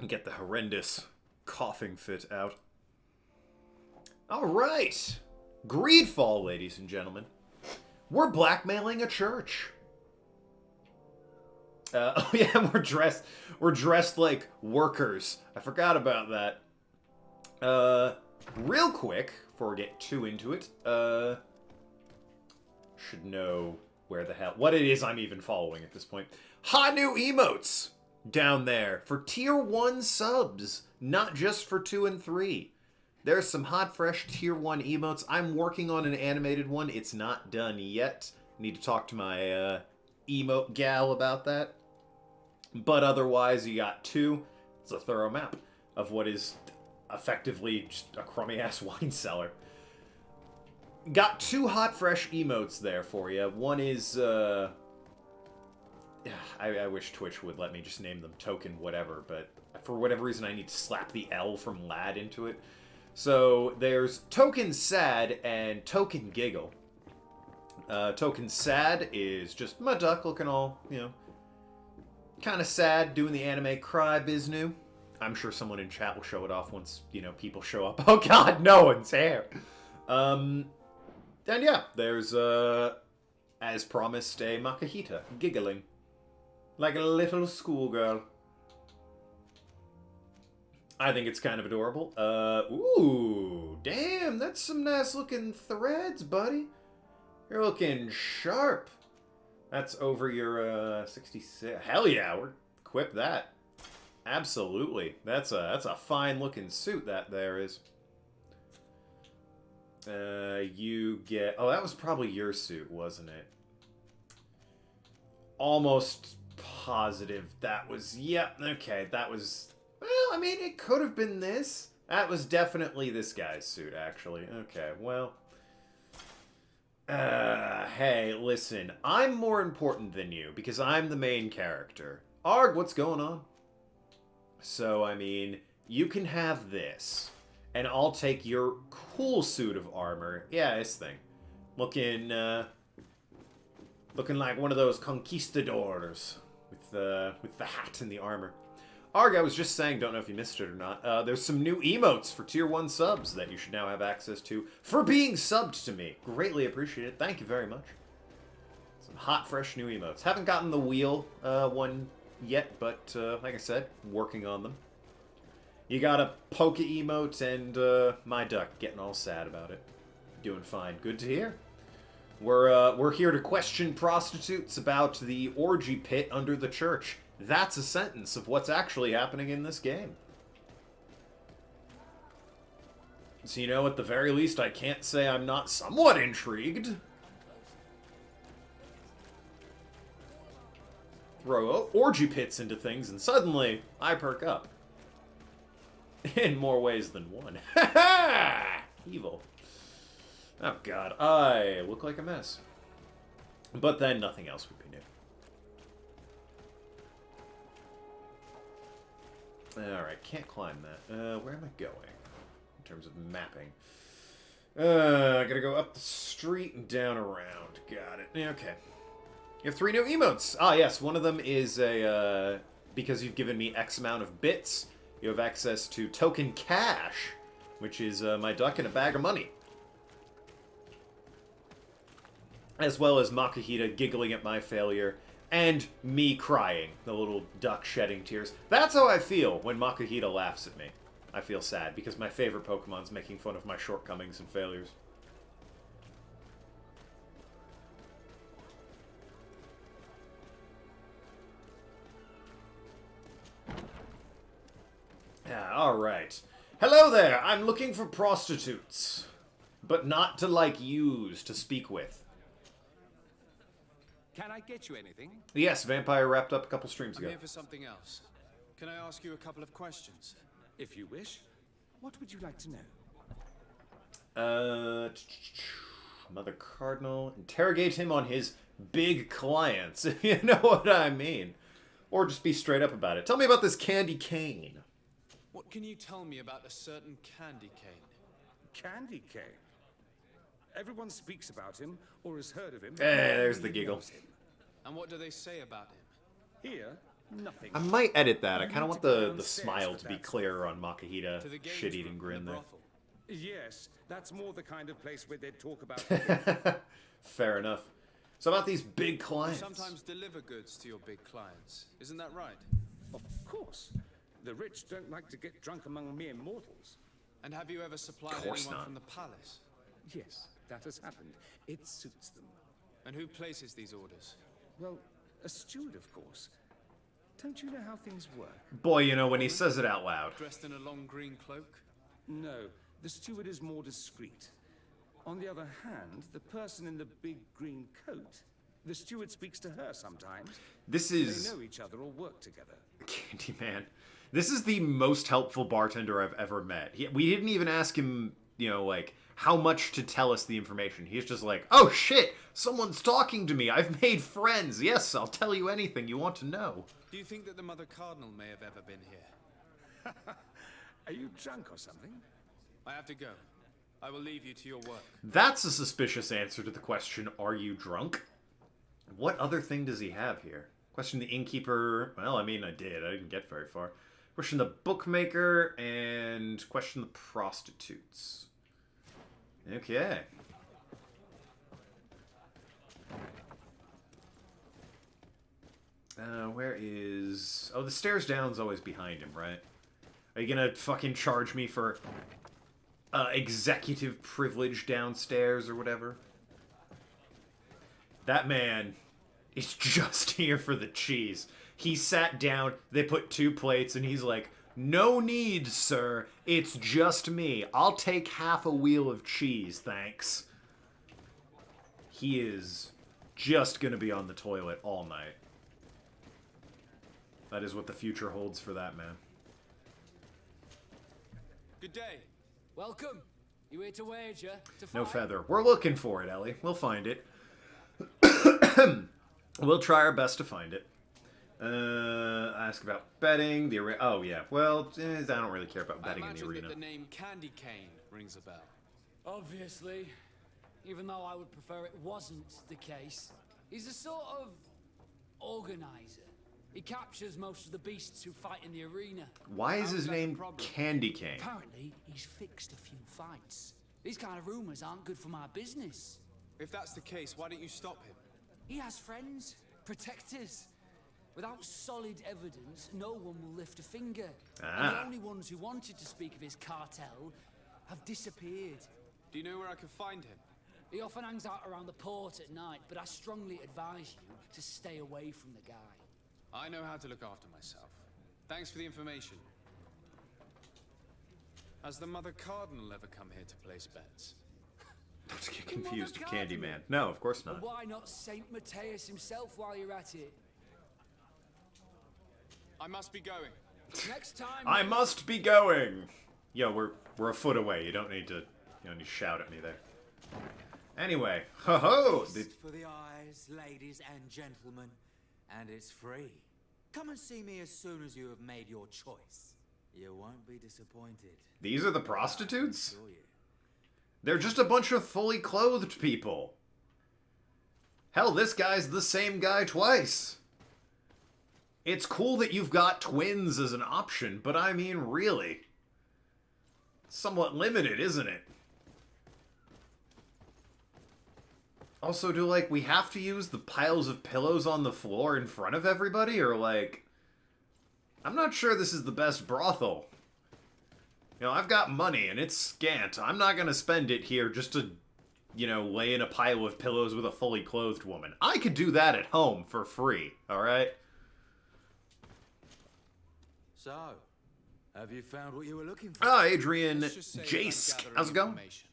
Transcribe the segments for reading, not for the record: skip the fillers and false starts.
and get the horrendous coughing fit out. Alright! Greedfall, ladies and gentlemen. We're blackmailing a church. Oh yeah, we're dressed like workers. I forgot about that. Real quick, before we get too into it, should know what it is I'm even following at this point. Hot new emotes down there for tier 1 subs, not just for 2 and 3. There's some hot, fresh tier 1 emotes. I'm working on an animated one. It's not done yet. Need to talk to my emote gal about that. But otherwise, you got 2. It's a thorough map of what is effectively just a crummy-ass wine cellar. Got 2 hot, fresh emotes there for you. One is, I wish Twitch would let me just name them token whatever, but for whatever reason I need to slap the L from lad into it. So there's Token Sad and Token Giggle. Token Sad is just my duck looking all, you know, kind of sad, doing the anime cry biznu. I'm sure someone in chat will show it off once, you know, people show up. Oh god, no one's here! And yeah, there's, as promised, a Makahita giggling. Like a little schoolgirl. I think it's kind of adorable. Ooh, damn, that's some nice looking threads, buddy. You're looking sharp. That's over your, 66. Hell yeah, we're equip that. Absolutely. That's a fine looking suit that there is. You get... Oh, that was probably your suit, wasn't it? Almost positive that was... Yep, okay, that was... Well, I mean, it could have been this. That was definitely this guy's suit, actually. Okay, well... hey, listen. I'm more important than you, because I'm the main character. Arg, what's going on? So, I mean, you can have this. And I'll take your cool suit of armor. Yeah, this thing. Looking like one of those conquistadors with the hat and the armor. Arg, I was just saying, don't know if you missed it or not, there's some new emotes for tier 1 subs that you should now have access to for being subbed to me. Greatly appreciate it. Thank you very much. Some hot, fresh new emotes. Haven't gotten the wheel one yet, but like I said, working on them. You got a Poke emote and my duck getting all sad about it. Doing fine. Good to hear. We're here to question prostitutes about the orgy pit under the church. That's a sentence of what's actually happening in this game. So, you know, at the very least, I can't say I'm not somewhat intrigued. Throw orgy pits into things, and suddenly, I perk up. In more ways than one. Ha ha! Evil. Oh god, I look like a mess. But then nothing else would be new. Alright, can't climb that. Where am I going? In terms of mapping. I gotta go up the street and down around. Got it. Yeah, okay. You have 3 new emotes. Ah, yes, one of them is a, because you've given me X amount of bits, you have access to token cash, which is my duck and a bag of money. As well as Makahita giggling at my failure, and me crying, the little duck shedding tears. That's how I feel when Makahita laughs at me. I feel sad, because my favorite Pokemon's making fun of my shortcomings and failures. Alright. Hello there, I'm looking for prostitutes. But not to, like, use, to speak with. Can I get you anything? Yes, Vampire wrapped up a couple streams ago. I'm here for something else. Can I ask you a couple of questions? If you wish. What would you like to know? Mother Cardinal. Interrogate him on his big clients, if you know what I mean. Or just be straight up about it. Tell me about this candy cane. What can you tell me about a certain candy cane? Candy cane. Everyone speaks about him, or has heard of him. There's the giggle. And what do they say about him? Here, nothing. I might edit that. I You kind of need want to go the downstairs smile with to be that clearer on Makahita To the games shit-eating room grin in the there. brothel. Yes, that's more the kind of place where they'd talk about. Fair enough. So about these big You clients. sometimes deliver goods to your big clients. Isn't that right? Of course. The rich don't like to get drunk among mere mortals. And have you ever supplied Course anyone not. from the palace? Yes, that has happened. It suits them. And who places these orders? Well, a steward, of course. Don't you know how things work? Boy, you know, when he says it out loud. Dressed in a long green cloak? No, the steward is more discreet. On the other hand, the person in the big green coat, the steward speaks to her sometimes. This They is... know each other or work together. Candyman. This is the most helpful bartender I've ever met. We didn't even ask him, you know, like, how much to tell us the information. He's just like, oh shit, someone's talking to me. I've made friends. Yes, I'll tell you anything you want to know. Do you think that the Mother Cardinal may have ever been here? Are you drunk or something? I have to go. I will leave you to your work. That's a suspicious answer to the question, are you drunk? What other thing does he have here? Question the innkeeper. Well, I mean, I didn't get very far. Question the bookmaker, and question the prostitutes. Okay. Where is... Oh, the stairs down's always behind him, right? Are you gonna fucking charge me for executive privilege downstairs or whatever? That man is just here for the cheese. He sat down, they put 2 plates, and he's like, no need, sir. It's just me. I'll take half a wheel of cheese, thanks. He is just gonna be on the toilet all night. That is what the future holds for that man. Good day. Welcome. You here to wager? To fight? No feather. We're looking for it, Ellie. We'll find it. We'll try our best to find it. Ask about betting. The arena. Oh, yeah. Well, I don't really care about betting I in the imagine arena. that the name Candy Cane rings a bell. Obviously. Even though I would prefer it wasn't the case. He's a sort of organizer. He captures most of the beasts who fight in the arena. Why is How his is that a name problem? Candy Cane? Apparently, he's fixed a few fights. These kind of rumors aren't good for my business. If that's the case, why don't you stop him? He has friends, protectors. Without solid evidence, no one will lift a finger. And the Ah. only ones who wanted to speak of his cartel have disappeared. Do you know where I can find him? He often hangs out around the port at night, but I strongly advise you to stay away from the guy. I know how to look after myself. Thanks for the information. Has the Mother Cardinal ever come here to place bets? Don't get Mother confused with Cardinal. Candyman. No, of course And not. why not Saint Matthias himself while you're at it? I must be going. Next time. I must be going. Yo, we're a foot away. You don't need to shout at me there. Anyway, ho ho. Feast for the eyes, ladies and gentlemen, and it's free. Come and see me as soon as you have made your choice. You won't be disappointed. These are the prostitutes? Assure you. They're just a bunch of fully clothed people. Hell, this guy's the same guy twice. It's cool that you've got twins as an option, but I mean, really. Somewhat limited, isn't it? Also, do, like, we have to use the piles of pillows on the floor in front of everybody? Or, like... I'm not sure this is the best brothel. You know, I've got money, and it's scant. I'm not gonna spend it here just to, you know, lay in a pile of pillows with a fully clothed woman. I could do that at home for free, alright? So, have you found what you were looking for? Ah, Adrian Let's just say that I'm Jace. gathering How's it going? information.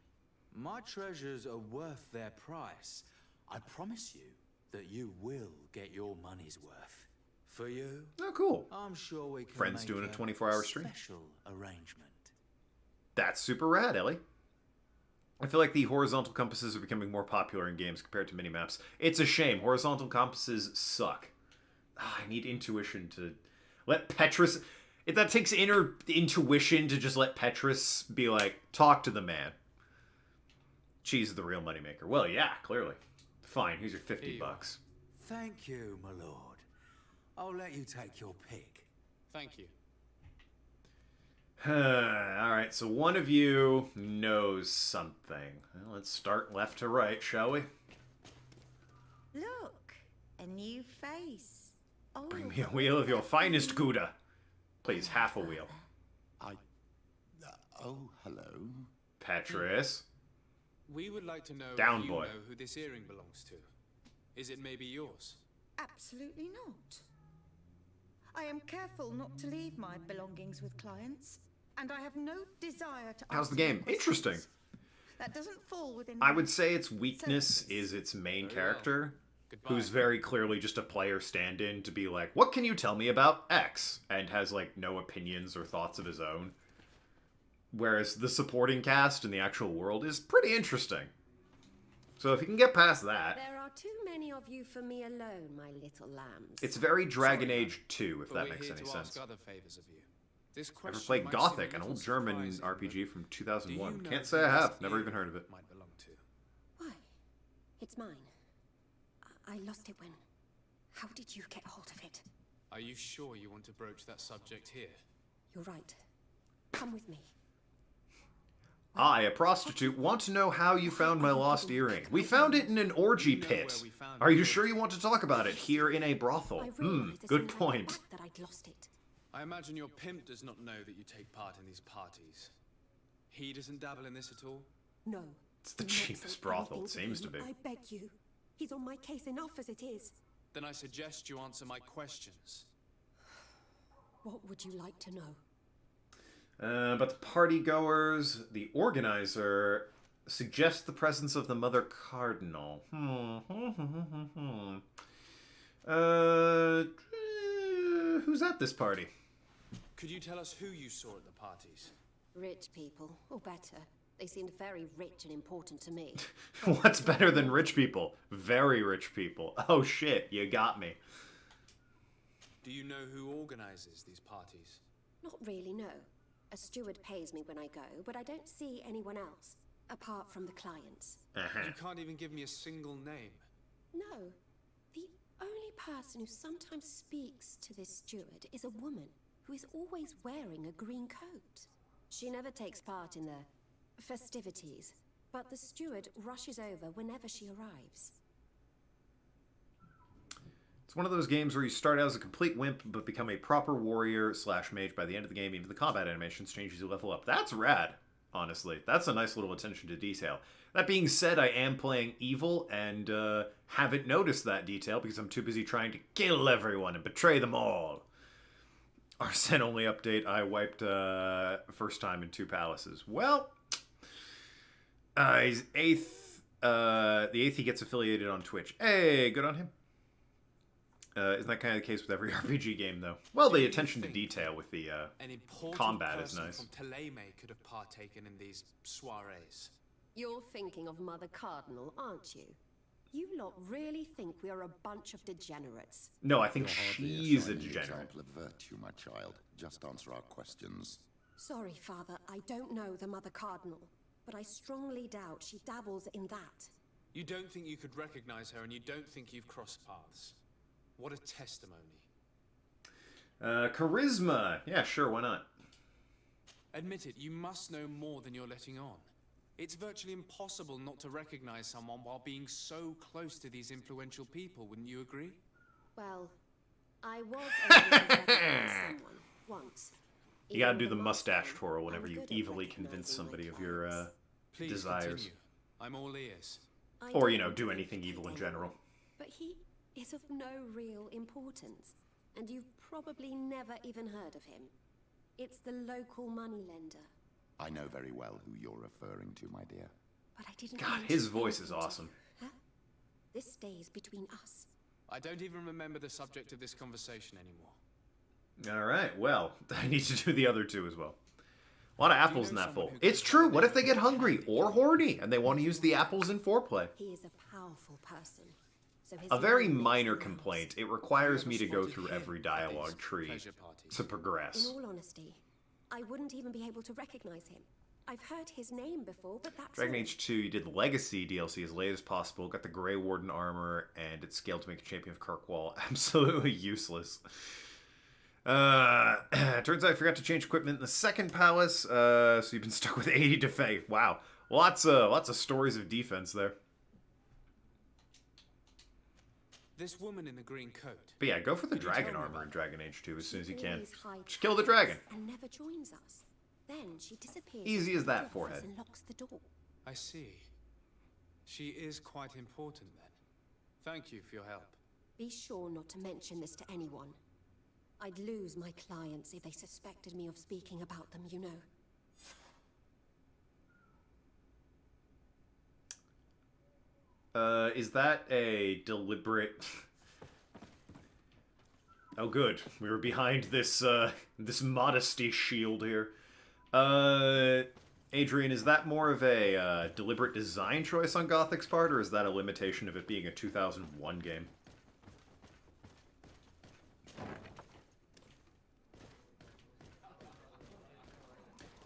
My treasures are worth their price. I promise you that you will get your money's worth. For you, Oh, cool. I'm sure we can Friends make doing a a 24-hour stream. special arrangement. That's super rad, Ellie. I feel like the horizontal compasses are becoming more popular in games compared to minimaps. It's a shame. Horizontal compasses suck. I need intuition to let Petrus... If that takes inner intuition to just let Petrus be like, talk to the man. Cheese is the real moneymaker. Well, yeah, clearly. Fine, here's your 50 Here you are. bucks. Thank you, my lord. I'll let you take your pick. Thank you. Alright, so one of you knows something. Well, let's start left to right, shall we? Look, a new face. Oh, Bring me a wheel of your finest Gouda. Please, half a wheel. Oh, hello. Petrus. We would like to know Down, if you boy. know who this earring belongs to. Is it maybe yours? absolutely not. I am careful not to leave my belongings with clients, and I have no desire to. How's the answer game? questions. Interesting. That doesn't fall within. I my would say its weakness services. is its main Very character, Goodbye. who's very clearly just a player stand-in to be like, what can you tell me about X? And has, like, no opinions or thoughts of his own. Whereas the supporting cast in the actual world is pretty interesting. So if you can get past that, There are too many of you for me alone, my little lambs. it's very Dragon Sorry, Age 2, if But that we're makes here any to sense. ask other favors of you. This Ever question played might seem Gothic, a an little old German surprising, RPG from but do you 2001? know Can't say who I have. this Never even earring heard of it. Might belong to. Why? It's mine. I lost it when... How did you get hold of it? Are you sure you want to broach that subject here? You're right. Come with me. I, a prostitute, want to know how you found my lost earring. We found it in an orgy You know pit. where we found Are it. you sure you want to talk about it here in a brothel? I realized as Good soon as I got point. back that I'd lost it. I imagine your pimp does not know that you take part in these parties. He doesn't dabble in this at all? No. It's the do not say cheapest brothel, anything it seems to him. be. I beg you. He's on my case enough as it is. Then I suggest you answer my questions. What would you like to know? But the party goers, the organizer, suggest the presence of the Mother Cardinal. Who's at this party? Could you tell us who you saw at the parties? Rich people, or better. They seemed very rich and important to me. What's better than rich people? Very rich people. Oh shit, you got me. Do you know who organizes these parties? Not really, no. A steward pays me when I go, but I don't see anyone else, apart from the clients. You can't even give me a single name. No. The only person who sometimes speaks to this steward is a woman who is always wearing a green coat. She never takes part in the festivities, but the steward rushes over whenever she arrives. It's one of those games where you start out as a complete wimp, but become a proper warrior / mage by the end of the game. Even the combat animations change as you level up. That's rad, honestly. That's a nice little attention to detail. That being said, I am playing evil and haven't noticed that detail because I'm too busy trying to kill everyone and betray them all. Arsene only update, I wiped first time in 2 palaces. Well, he's 8th. The 8th he gets affiliated on Twitch. Hey, good on him. Isn't that kind of the case with every RPG game, though? Well, the Do you attention to think detail with the An important combat is person nice. from Teleme could have partaken in these soirees. You're thinking of Mother Cardinal, aren't you? You lot really think we are a bunch of degenerates. No, I think You're hardly she's a shining degenerate. example of virtue, my child. Just answer our questions. Sorry, Father, I don't know the Mother Cardinal, but I strongly doubt she dabbles in that. You don't think you could recognize her, and you don't think you've crossed paths. What a testimony. Charisma. Yeah, sure, why not? Admit it, you must know more than you're letting on. It's virtually impossible not to recognize someone while being so close to these influential people, wouldn't you agree? Well, I was able to recognize someone once. You gotta Even do the last mustache time, twirl whenever I'm you good at evilly recognizing convince my somebody of your clients. Please desires. continue. I'm all ears. I Or, don't you know, want do to anything implicate evil in anyone, general. But he is of no real importance, and you've probably never even heard of him. It's the local moneylender. I know very well who you're referring to, my dear. But I didn't God, mention his voice is anything to awesome. you, huh? This stays between us. I don't even remember the subject of this conversation anymore. Alright, well, I need to do the other 2 as well. A lot of apples in know that someone bowl. who It's goes by true, the what if name they of get hungry Candy or horny and they want to use the apples in foreplay? He is a powerful person. So his A very name makes minor the rounds. complaint. It requires Have you me to ever go spotted through him every at dialogue these tree pleasure parties? to In progress. all honesty, I wouldn't even be able to recognize him. I've heard his name before, but that's Dragon all. Age 2, you did the Legacy DLC as late as possible, got the Grey Warden armor, and it scaled to make a champion of Kirkwall. Absolutely useless. Turns out I forgot to change equipment in the second palace, so you've been stuck with 80 defense. Wow. Lots of stories of defense there. This woman in the green coat. But yeah, go for the Could you dragon tell me armor about in Dragon Age 2 as soon as you can. Always hides Just kill the dragon. and never joins us. Then she disappears. Easy as that, into the office forehead. And locks the door. I see. She is quite important then. Thank you for your help. Be sure not to mention this to anyone. I'd lose my clients if they suspected me of speaking about them, you know. Is that a deliberate... Oh, good. We were behind this, this modesty shield here. Adrian, is that more of a, deliberate design choice on Gothic's part, or is that a limitation of it being a 2001 game?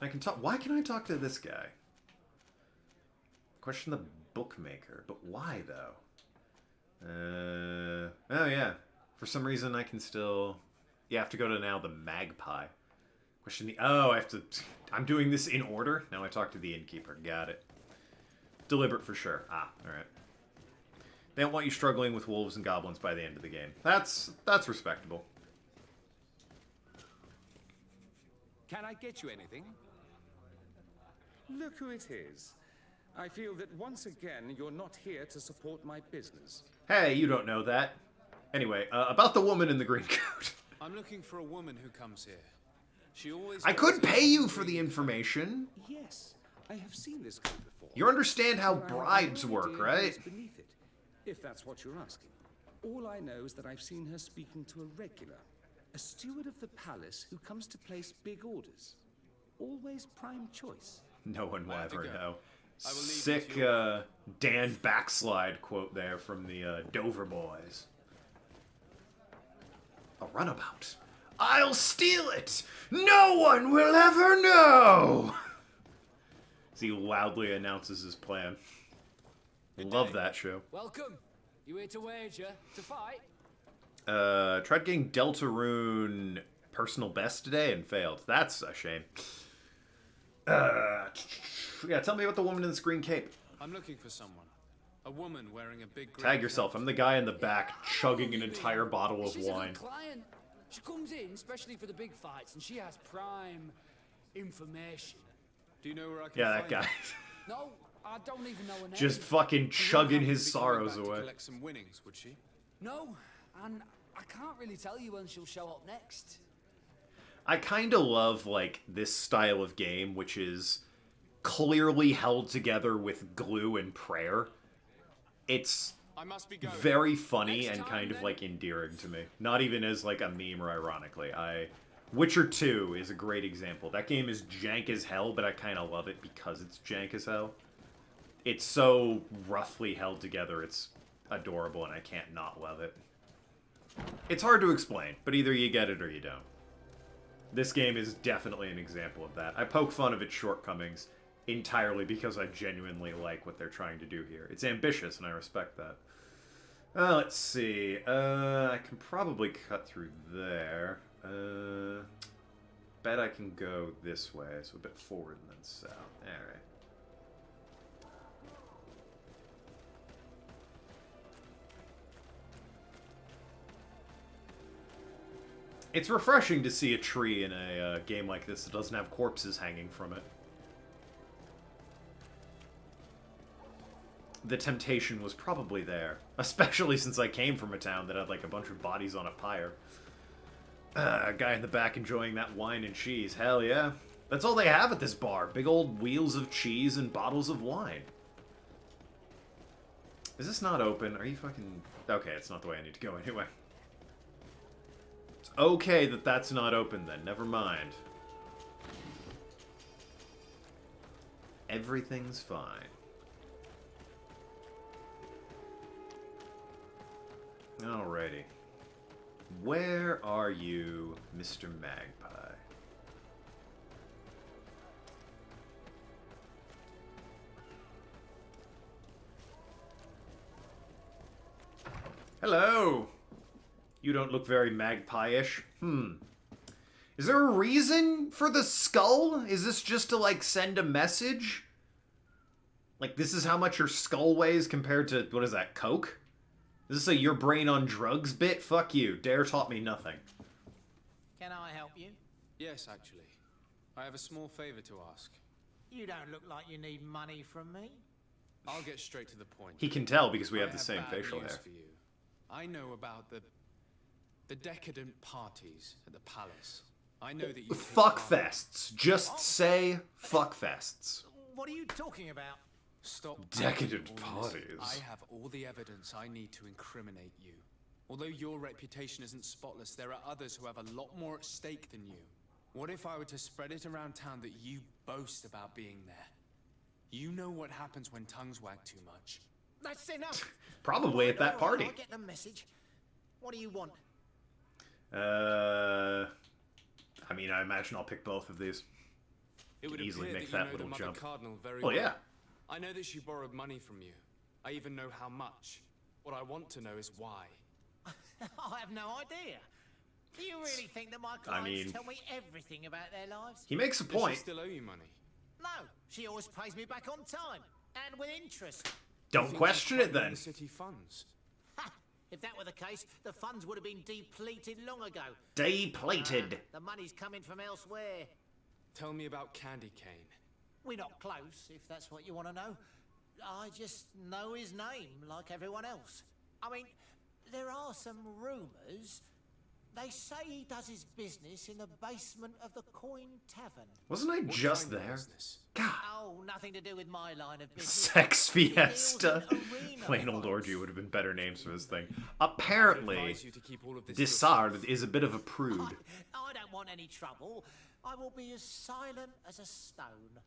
I can talk... Why can I talk to this guy? Question the bookmaker. But why, though? Oh, yeah. For some reason, I can still... You have to go to now the Magpie. Question the... Oh, I have to... I'm doing this in order? Now I talk to the innkeeper. Got it. Deliberate for sure. Ah, alright. They don't want you struggling with wolves and goblins by the end of the game. That's respectable. Can I get you anything? Look who it is. I feel that once again, you're not here to support my business. Hey, you don't know that. Anyway, about the woman in the green coat. I'm looking for a woman who comes here. She always... I could goes pay in you the for the green coat. Yes, information. I have seen this coat before. You understand how But I have bribes no work, idea right? what's beneath it, if that's what you're asking. All I know is that I've seen her speaking to a regular, a steward of the palace who comes to place big orders. Always prime choice. No one will I have to ever go. know. I will leave you Sick to your Dan Backslide quote there from the Dover Boys. A runabout. I'll steal it! No one will ever know! As he loudly announces his plan. Love that show. Welcome. You here to wager? To fight? Tried getting Deltarune personal best today and failed. That's a shame. Yeah, tell me about the woman in the green cape. I'm looking for someone. A woman wearing a big green Tag yourself. coat. I'm the guy in the back chugging an Oh, you entire mean. bottle of She's wine. a good client. She comes in, especially for the big fights, and she has prime information. Do you know where I can Yeah, find that guy. her? No, I don't even know her name. Just fucking She wouldn't chugging happen his to be coming sorrows back to away. collect some winnings, would she? No, and I can't really tell you when she'll show up next. I kind of love, like, this style of game, which is clearly held together with glue and prayer. It's I must be going. very funny Next and time, kind of, then. like, endearing to me. Not even as, like, a meme or ironically. Witcher 2 is a great example. That game is jank as hell, but I kind of love it because it's jank as hell. It's so roughly held together, it's adorable, and I can't not love it. It's hard to explain, but either you get it or you don't. This game is definitely an example of that. I poke fun of its shortcomings entirely because I genuinely like what they're trying to do here. It's ambitious, and I respect that. Let's see. I can probably cut through there. Bet I can go this way, so a bit forward and then south. Alright. It's refreshing to see a tree in a game like this that doesn't have corpses hanging from it. The temptation was probably there. Especially since I came from a town that had like a bunch of bodies on a pyre. A guy in the back enjoying that wine and cheese. Hell yeah. That's all they have at this bar. Big old wheels of cheese and bottles of wine. Is this not open? Are you fucking... Okay, it's not the way I need to go anyway. It's okay that that's not open then. Never mind. Everything's fine. Alrighty. Where are you, Mr. Magpie? Hello. You don't look very magpie-ish. Is there a reason for the skull? Is this just to, like, send a message? Like, this is how much your skull weighs compared to, what is that, coke? Is this a your brain on drugs bit? Fuck you. Dare taught me nothing. Can I help you? Yes, actually. I have a small favor to ask. You don't look like you need money from me. I'll get straight to the point. He can tell because we have I the same bad facial news hair. for you. I know about the decadent parties at the palace. I know that you Fuck fests. Just say fuck fests. What are you talking about? Stop. Decadent all this. parties. I have all the evidence I need to incriminate you. Although your reputation isn't spotless, there are others who have a lot more at stake than you. What if I were to spread it around town that you boast about being there? You know what happens when tongues wag too much. That's enough. Probably at that party. I get the message. What do you want? I mean, I imagine I'll pick both of these. It would Easily appear make that you that know the little Mother jump. Cardinal very Oh, well. yeah. I know that she borrowed money from you. I even know how much. What I want to know is why. I have no idea. Do you really think that my clients mean, tell me everything about their lives? He makes a Does she point. still owe you money? No, she always pays me back on time and with interest. Don't Think question she's it funding then. The city funds. Ha! If that were the case, the funds would have been depleted long ago. Depleted. The money's coming from elsewhere. Tell me about Candy Cane. We're not close, if that's what you want to know. I just know his name, like everyone else. I mean, there are some rumours. They say he does his business in the basement of the Coin Tavern. Wasn't I just kind of there? business? God. Oh, nothing to do with my line of business. Sex He deals Fiesta. in arena Plain old fights. orgy would have been better names for this thing. I Apparently, advise you to keep all of this to Dissard is a bit of a prude. I don't want any trouble. I will be as silent as a stone.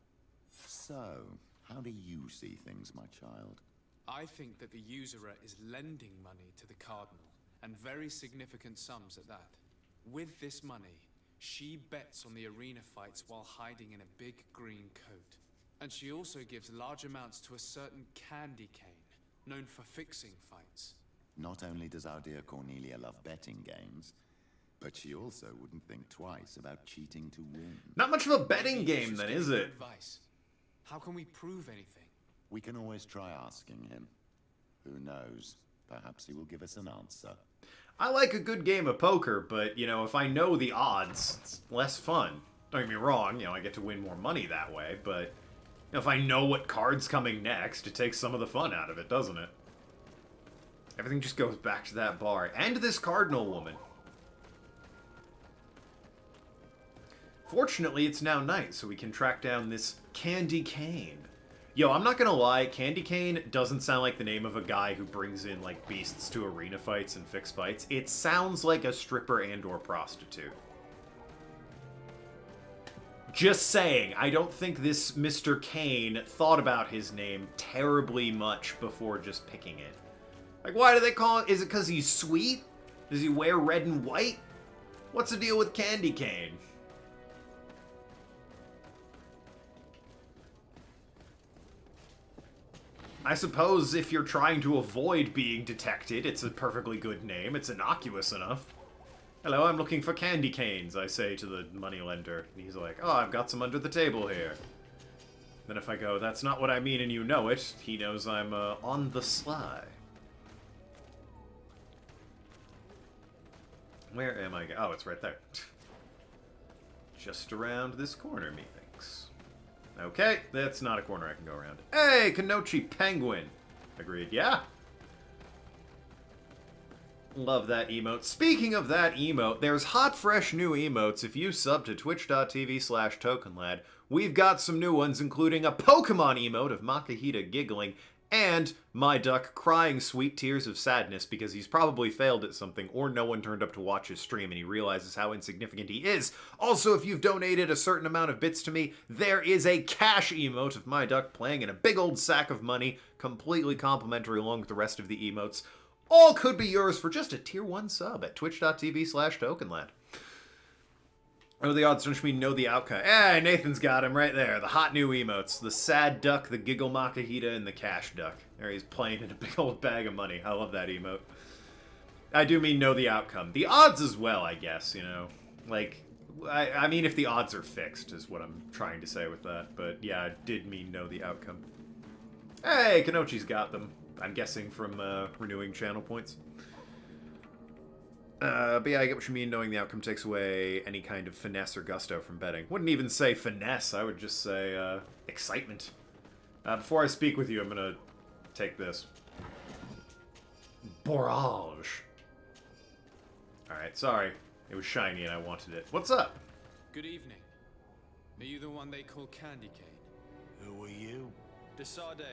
So, how do you see things, my child? I think that the usurer is lending money to the Cardinal, and very significant sums at that. With this money, she bets on the arena fights while hiding in a big green coat. And she also gives large amounts to a certain Candy Cane, known for fixing fights. Not only does our dear Cornelia love betting games, but she also wouldn't think twice about cheating to win. Not much of a betting Maybe game she's then, giving is you it? Advice. How can we prove anything? We can always try asking him. Who knows? Perhaps he will give us an answer. I like a good game of poker, but, you know, if I know the odds, it's less fun. Don't get me wrong, you know, I get to win more money that way, but you know, if I know what card's coming next, it takes some of the fun out of it, doesn't it? Everything just goes back to that bar. And this Cardinal woman. Fortunately, it's now night, so we can track down this Candy Cane. Yo, I'm not gonna lie, Candy Cane doesn't sound like the name of a guy who brings in, like, beasts to arena fights and fix fights. It sounds like a stripper and or prostitute. Just saying, I don't think this Mr. Kane thought about his name terribly much before just picking it. Like, why do they call it? Is it because he's sweet? Does he wear red and white? What's the deal with Candy Cane? I suppose if you're trying to avoid being detected, it's a perfectly good name. It's innocuous enough. Hello, I'm looking for candy canes, I say to the moneylender. And he's like, oh, I've got some under the table here. Then if I go, that's not what I mean and you know it, he knows I'm on the sly. Where am I? Oh, it's right there. Just around this corner, methinks. Okay, that's not a corner I can go around. Hey, Kanochi Penguin! Agreed, yeah? Love that emote. Speaking of that emote, there's hot, fresh new emotes if you sub to twitch.tv/tokenlad. We've got some new ones, including a Pokemon emote of Makahita giggling, and my duck crying sweet tears of sadness because he's probably failed at something or no one turned up to watch his stream and he realizes how insignificant he is. Also, if you've donated a certain amount of bits to me, there is a cash emote of my duck playing in a big old sack of money, completely complimentary along with the rest of the emotes. All could be yours for just a tier 1 sub at twitch.tv/tokenlad. What are the odds? Don't you mean know the outcome? Hey, Nathan's got him right there. The hot new emotes. The sad duck, the giggle Makahita, and the cash duck. There he's playing in a big old bag of money. I love that emote. I do mean know the outcome. The odds as well, I guess, you know. Like, I mean if the odds are fixed is what I'm trying to say with that. But yeah, I did mean know the outcome. Hey, Kanochi's got them. I'm guessing from renewing channel points. But yeah, I get what you mean. Knowing the outcome takes away any kind of finesse or gusto from betting. Wouldn't even say finesse. I would just say excitement. Before I speak with you, I'm going to take this. Borage. Alright, sorry. It was shiny and I wanted it. What's up? Good evening. Are you the one they call Candy Cane? Who are you? Desade.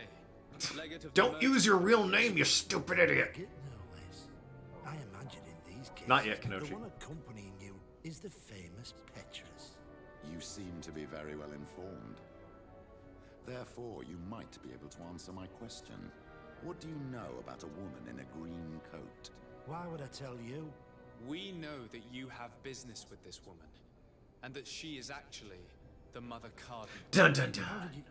Legate of Don't use your real name, you stupid idiot! No less. I imagine in these cases, Not yet, Kanochi. the one accompanying you is the famous Petrus. You seem to be very well informed. Therefore, you might be able to answer my question. What do you know about a woman in a green coat? Why would I tell you? We know that you have business with this woman, and that she is actually the Mother Cardinal. Dun dun dun.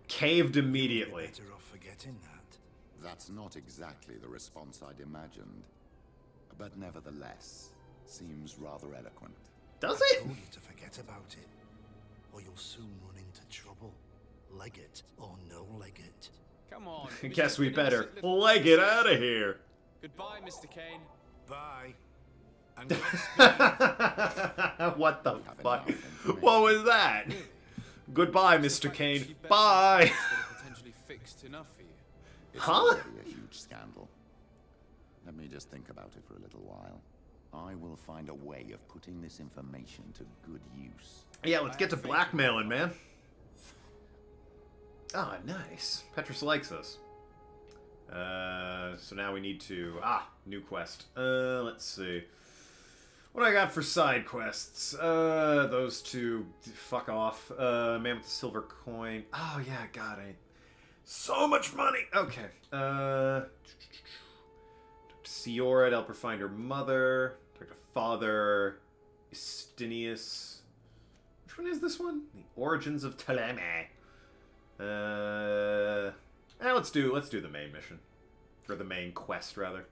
Caved immediately. Better off forgetting that. That's not exactly the response I'd imagined. But nevertheless, seems rather eloquent. Does I it? told you to forget about it, or you'll soon run into trouble. Legate or no legate. Come on. Guess we Mr. better Innocent little- leg it out of here. Goodbye, Mr. Kane. Bye. And What the Have fuck? enough information. What was that? Goodbye, Mr. Kane. Bye. That are potentially fixed enough for you. It's Huh? already a huge scandal. Let me just think about it for a little while. I will find a way of putting this information to good use. Yeah, let's get to blackmailing, man. Ah, nice. Petrus likes us. So now we need to... new quest. Let's see. What do I got for side quests? Those two. Fuck off. Man with the silver coin. Oh, yeah, God, so much money! Okay. Talk to Siora to help her find her mother. Talk to Father Estinius. Which one is this one? The Origins of Ptolemy. Let's do the main mission. Or the main quest, rather.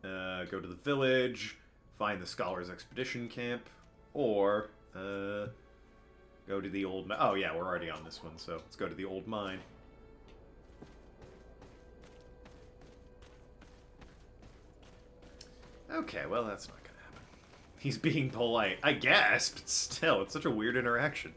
Go to the village, find the Scholars Expedition Camp, or go to the old... Oh yeah, we're already on this one, so let's go to the old mine. Okay, well that's not gonna happen. He's being polite, I guess, but still, it's such a weird interaction.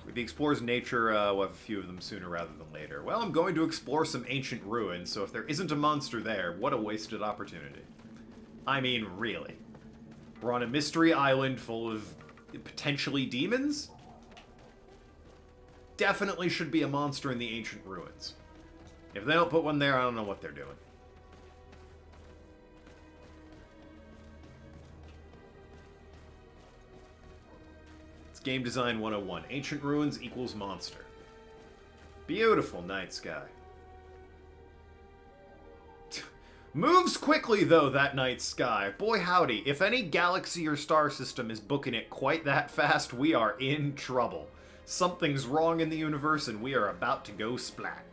With the explorer's nature, we'll have a few of them sooner rather than later. Well, I'm going to explore some ancient ruins, so if there isn't a monster there, what a wasted opportunity. I mean, really. We're on a mystery island full of potentially demons? Definitely should be a monster in the ancient ruins. If they don't put one there, I don't know what they're doing. Game Design 101. Ancient ruins equals monster. Beautiful night sky. Moves quickly, though, that night sky. Boy howdy, if any galaxy or star system is booking it quite that fast, we are in trouble. Something's wrong in the universe, and we are about to go splat.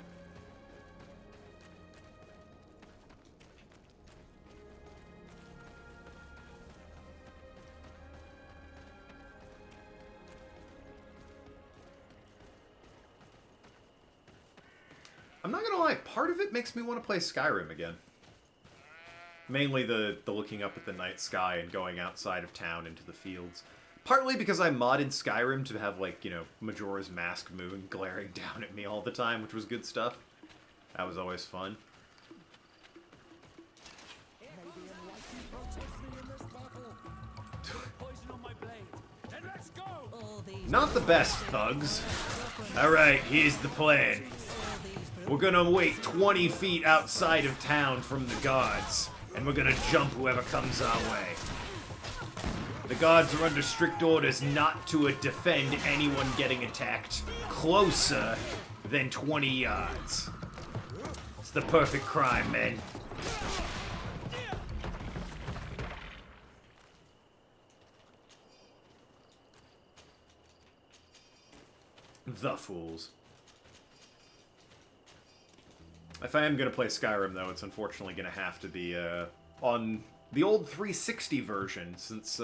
I'm not gonna lie, part of it makes me want to play Skyrim again. Mainly the looking up at the night sky and going outside of town into the fields. Partly because I modded Skyrim to have, like, you know, Majora's Mask moon glaring down at me all the time, which was good stuff. That was always fun. Not the best, thugs. Alright, here's the plan. We're gonna wait 20 feet outside of town from the guards, and we're gonna jump whoever comes our way. The guards are under strict orders not to defend anyone getting attacked closer than 20 yards. It's the perfect crime, men. The fools. If I am going to play Skyrim, though, it's unfortunately going to have to be on the old 360 version, since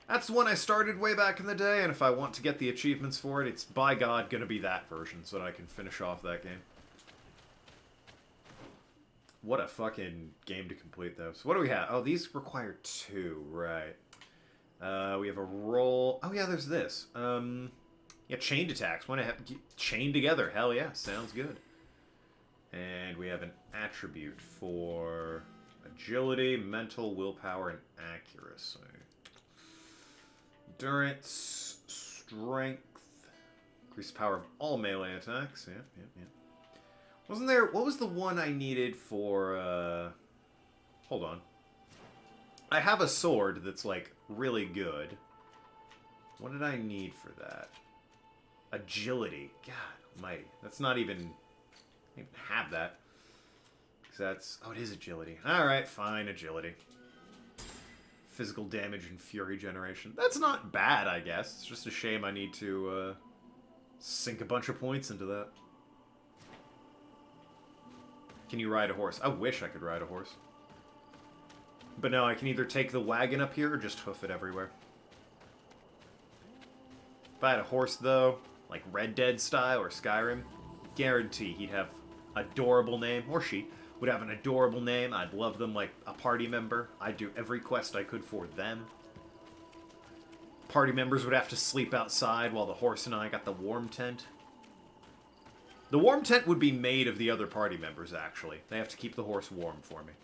that's the one I started way back in the day, and if I want to get the achievements for it, it's, by God, going to be that version, so that I can finish off that game. What a fucking game to complete, though. So what do we have? Oh, these require 2, right. We have a roll. Oh, yeah, there's this. Yeah, chained attacks. Want to have chained together. Hell yeah, sounds good. And we have an attribute for agility, mental, willpower, and accuracy. Endurance, strength, increase the power of all melee attacks. Yeah. Wasn't there... What was the one I needed for... Hold on. I have a sword that's, like, really good. What did I need for that? Agility. God almighty. That's not even... I don't even have that. Because that's... Oh, it is agility. Alright, fine, agility. Physical damage and fury generation. That's not bad, I guess. It's just a shame I need to sink a bunch of points into that. Can you ride a horse? I wish I could ride a horse. But no, I can either take the wagon up here or just hoof it everywhere. If I had a horse, though, like Red Dead style or Skyrim, guarantee he'd have adorable name, or she would have an adorable name. I'd love them like a party member. I'd do every quest I could for them. Party members would have to sleep outside while the horse and I got the warm tent. The warm tent would be made of the other party members, actually. They have to keep the horse warm for me.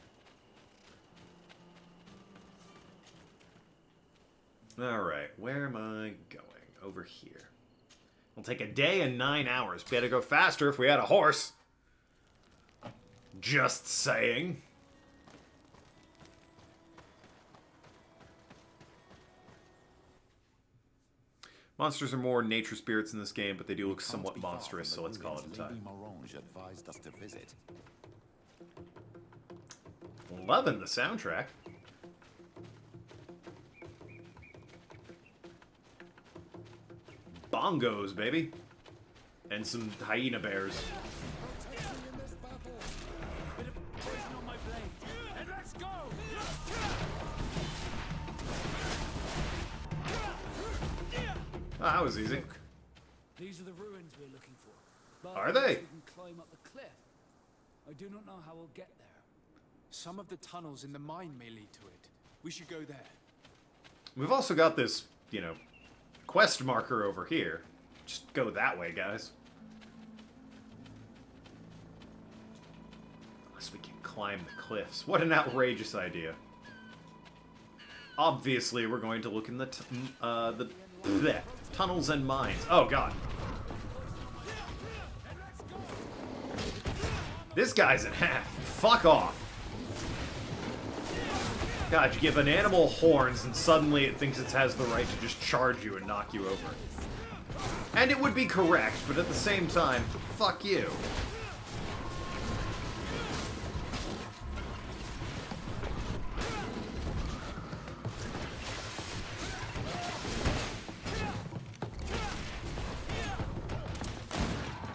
Alright, where am I going? Over here. It'll take a day and 9 hours. Better go faster if we had a horse. Just saying. Monsters are more nature spirits in this game, but they do look somewhat monstrous, so let's call it a tie. Advised us to visit. Loving the soundtrack. Bongos, baby. And some hyena bears. Oh, that was easy. These are the ruins we're looking for. But Are they? we can climb up the cliff. I do not know how we'll get there. Some of the tunnels in the mine may lead to it. We should go there. We've also got this, you know, quest marker over here. Just go that way, guys. Unless we can climb the cliffs. What an outrageous idea. Obviously, we're going to look in the bleh, tunnels and mines. Oh, God. This guy's in half. Fuck off. God, you give an animal horns and suddenly it thinks it has the right to just charge you and knock you over. And it would be correct, but at the same time, fuck you.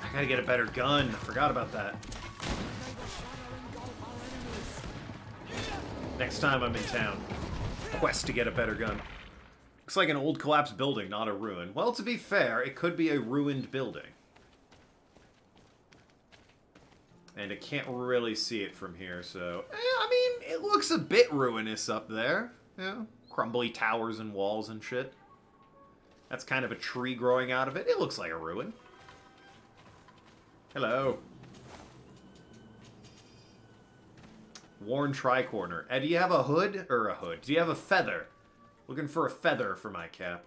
I gotta get a better gun. I forgot about that. Next time I'm in town. Quest to get a better gun. Looks like an old collapsed building, not a ruin. Well, to be fair, it could be a ruined building. And I can't really see it from here, so... I mean, it looks a bit ruinous up there. Yeah, crumbly towers and walls and shit. That's kind of a tree growing out of it. It looks like a ruin. Hello. Worn tricorner. Do you have a hood? Or a hood? Do you have a feather? Looking for a feather for my cap.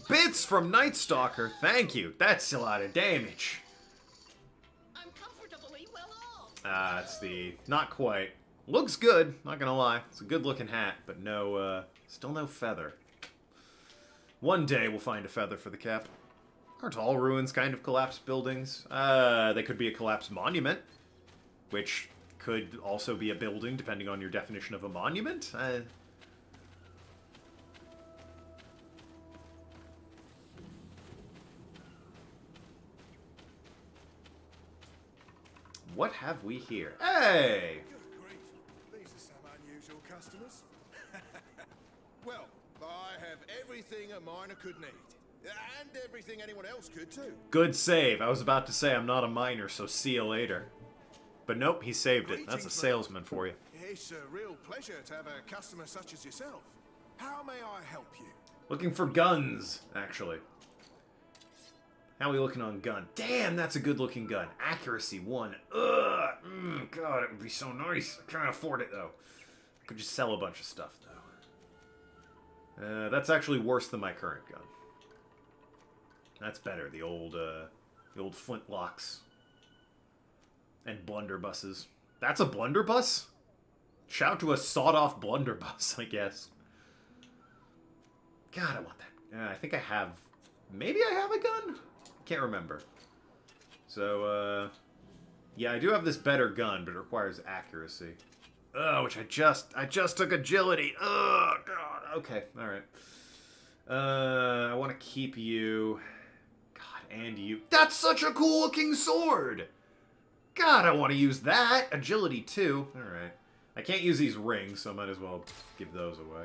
Bits from Night Stalker. Thank you. That's a lot of damage. I'm comfortably well off. Ah, it's the... Not quite. Looks good, not gonna lie. It's a good looking hat, but no, still no feather. One day we'll find a feather for the cap. Aren't all ruins kind of collapsed buildings? They could be a collapsed monument, which could also be a building, depending on your definition of a monument. what have we here? Hey! Good grief. These are some unusual customers. Well, I have everything a miner could need. And everything anyone else could, too. Good save. I was about to say I'm not a miner, so see you later. But nope, he saved it. That's a salesman for you. It's a real pleasure to have a customer such as yourself. How may I help you? Looking for guns, actually. How are we looking on gun? Damn, that's a good-looking gun. Accuracy 1. Ugh. God, it would be so nice. I can't afford it, though. I could just sell a bunch of stuff, though. That's actually worse than my current gun. That's better. The old flintlocks and blunderbusses. That's a blunderbuss? Shout to a sawed-off blunderbuss, I guess. God, I want that. I think I have... Maybe I have a gun? Can't remember. So, yeah, I do have this better gun, but it requires accuracy. Oh, which I just took agility. Oh, God. Okay, alright. I want to keep you... God, and you. That's such a cool-looking sword! God, I want to use that. Agility 2. Alright. I can't use these rings, so I might as well give those away.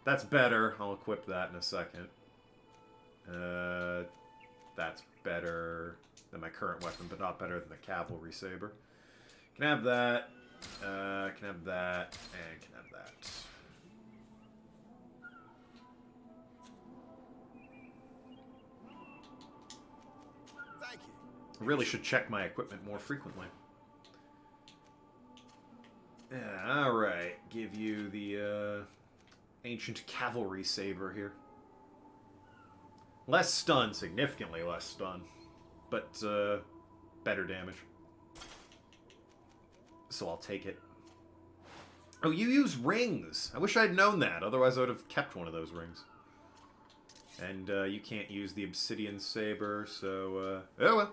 That's better. I'll equip that in a second. That's better than my current weapon, but not better than the cavalry saber. Can I have that? Can have that, and can have that. Thank you. I really should check my equipment more frequently. Yeah, alright. Give you the ancient cavalry saber here. Less stun, significantly less stun. But better damage. So I'll take it. Oh, you use rings! I wish I'd known that, otherwise I would have kept one of those rings. And you can't use the obsidian saber, so oh well.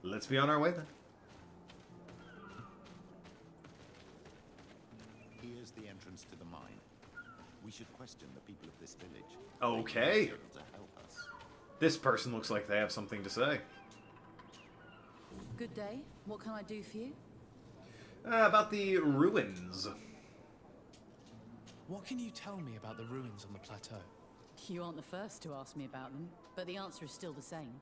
Let's be on our way then. Here's the entrance to the mine. We should question the people of this village. Okay. They may be able to help us. This person looks like they have something to say. Good day. What can I do for you? About the ruins. What can you tell me about the ruins on the plateau? You aren't the first to ask me about them, but the answer is still the same.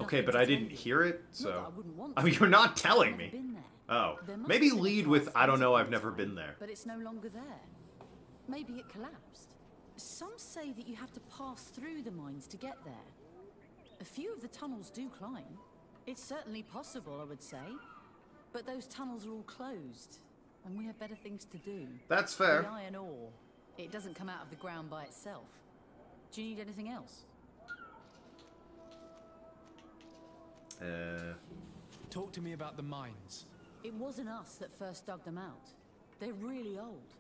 Okay, but I didn't hear it, so... Not that I wouldn't want Oh, to. you're not telling I've me. never been there. Oh. There must Maybe have been a lead with, path I don't know, into I've this never one, been there. But it's no longer there. Maybe it collapsed. Some say that you have to pass through the mines to get there. A few of the tunnels do climb. It's certainly possible, I would say. But those tunnels are all closed, and we have better things to do. That's fair. The iron ore, it doesn't come out of the ground by itself. Do you need anything else? Talk to me about the mines. It wasn't us that first dug them out. They're really old.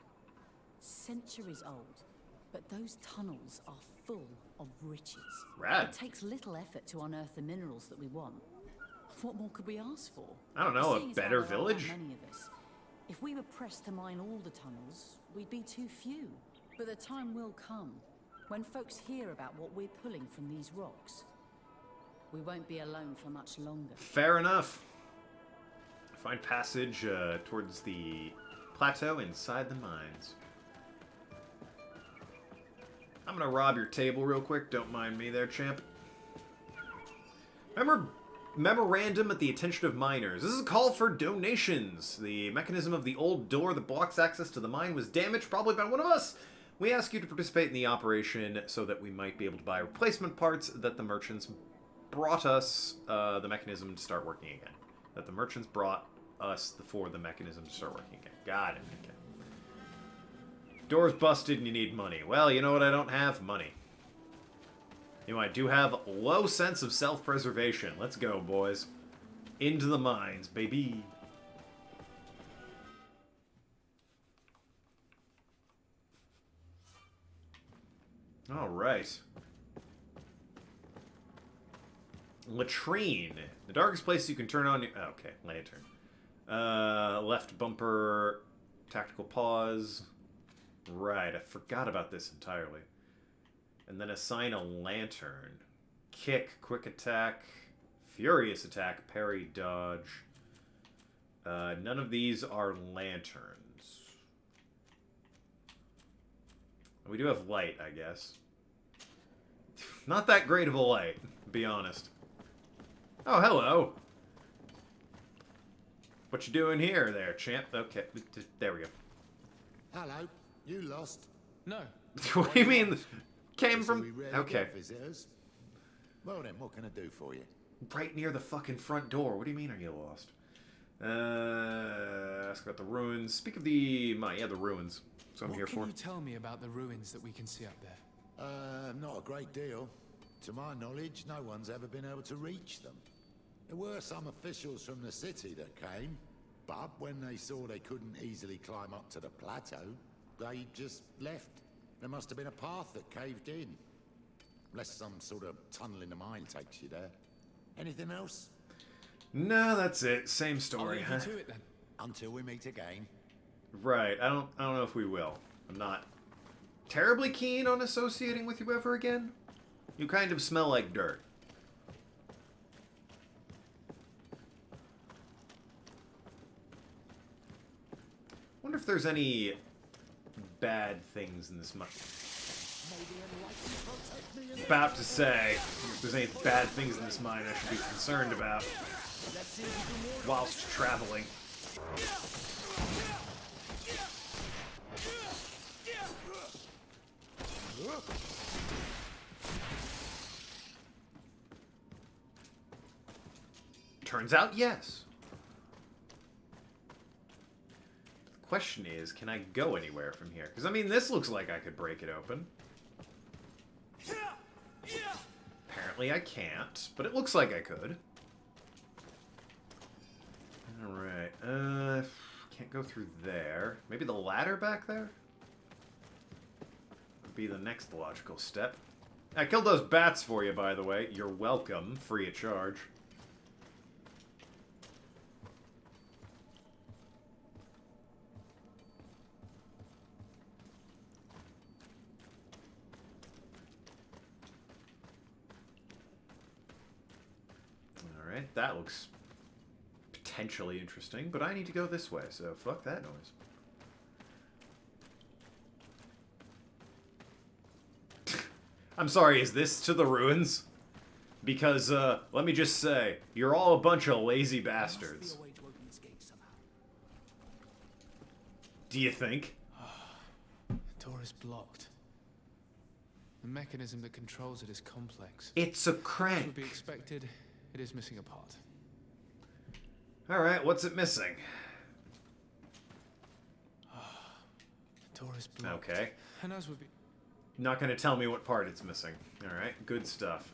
Centuries old. But those tunnels are full of riches. Rad. It takes little effort to unearth the minerals that we want. What more could we ask for? I don't know, Seeing a as how better there aren't that village? many of us, if we were pressed to mine all the tunnels, we'd be too few. But the time will come when folks hear about what we're pulling from these rocks. We won't be alone for much longer. Fair enough. Find passage towards the plateau inside the mines. I'm gonna rob your table real quick. Don't mind me there, champ. Memorandum at the attention of miners. This is a call for donations. The mechanism of the old door that blocks access to the mine was damaged, probably by one of us. We ask you to participate in the operation so that we might be able to buy replacement parts that the merchants brought us the mechanism to start working again. That the merchants brought us for the mechanism to start working again. Got it. Okay. Door's busted and you need money. Well, you know what I don't have? Money. You know, I do have low sense of self-preservation. Let's go, boys. Into the mines, baby. All right. Latrine. The darkest place you can turn on your... Okay, lantern. Left bumper, tactical pause. Right, I forgot about this entirely. And then assign a lantern. Kick, quick attack, Furious attack, parry, dodge. None of these are lanterns. We do have light, I guess. Not that great of a light, to be honest. Oh, hello. What you doing here there, champ? Okay, there we go. Hello. You lost? No. What do you mean? Came So from... we rarely Okay. get visitors. Well then, what can I do for you? Right near the fucking front door. What do you mean, are you lost? Ask about the ruins. Speak of the... yeah, the ruins. That's what I'm here What can for. you tell me about the ruins that we can see up there? Not a great deal. To my knowledge, no one's ever been able to reach them. There were some officials from the city that came, but when they saw they couldn't easily climb up to the plateau, they just left. There must have been a path that caved in. Unless some sort of tunnel in the mine takes you there. Anything else? No, that's it. Same story, I'll huh? leave you to it then. Until we meet again. Right. I don't know if we will. I'm not terribly keen on associating with you ever again. You kind of smell like dirt. Wonder if there's any bad things in this mine. About to say, if there's any bad things in this mine I should be concerned about whilst traveling. Turns out, yes. The question is, can I go anywhere from here? Because, I mean, this looks like I could break it open. Apparently I can't, but it looks like I could. Alright, can't go through there. Maybe the ladder back there? Would be the next logical step. I killed those bats for you, by the way. You're welcome, free of charge. Alright, that looks potentially interesting, but I need to go this way, so fuck that noise. I'm sorry, is this to the ruins? Because, let me just say, you're all a bunch of lazy bastards. Do you think? The door is blocked. The mechanism that controls it is complex. It's a As crank. would be expected, it is missing a part. Alright, what's it missing? The door is blocked. Okay. And as would be... Not gonna tell me what part it's missing. Alright, good stuff.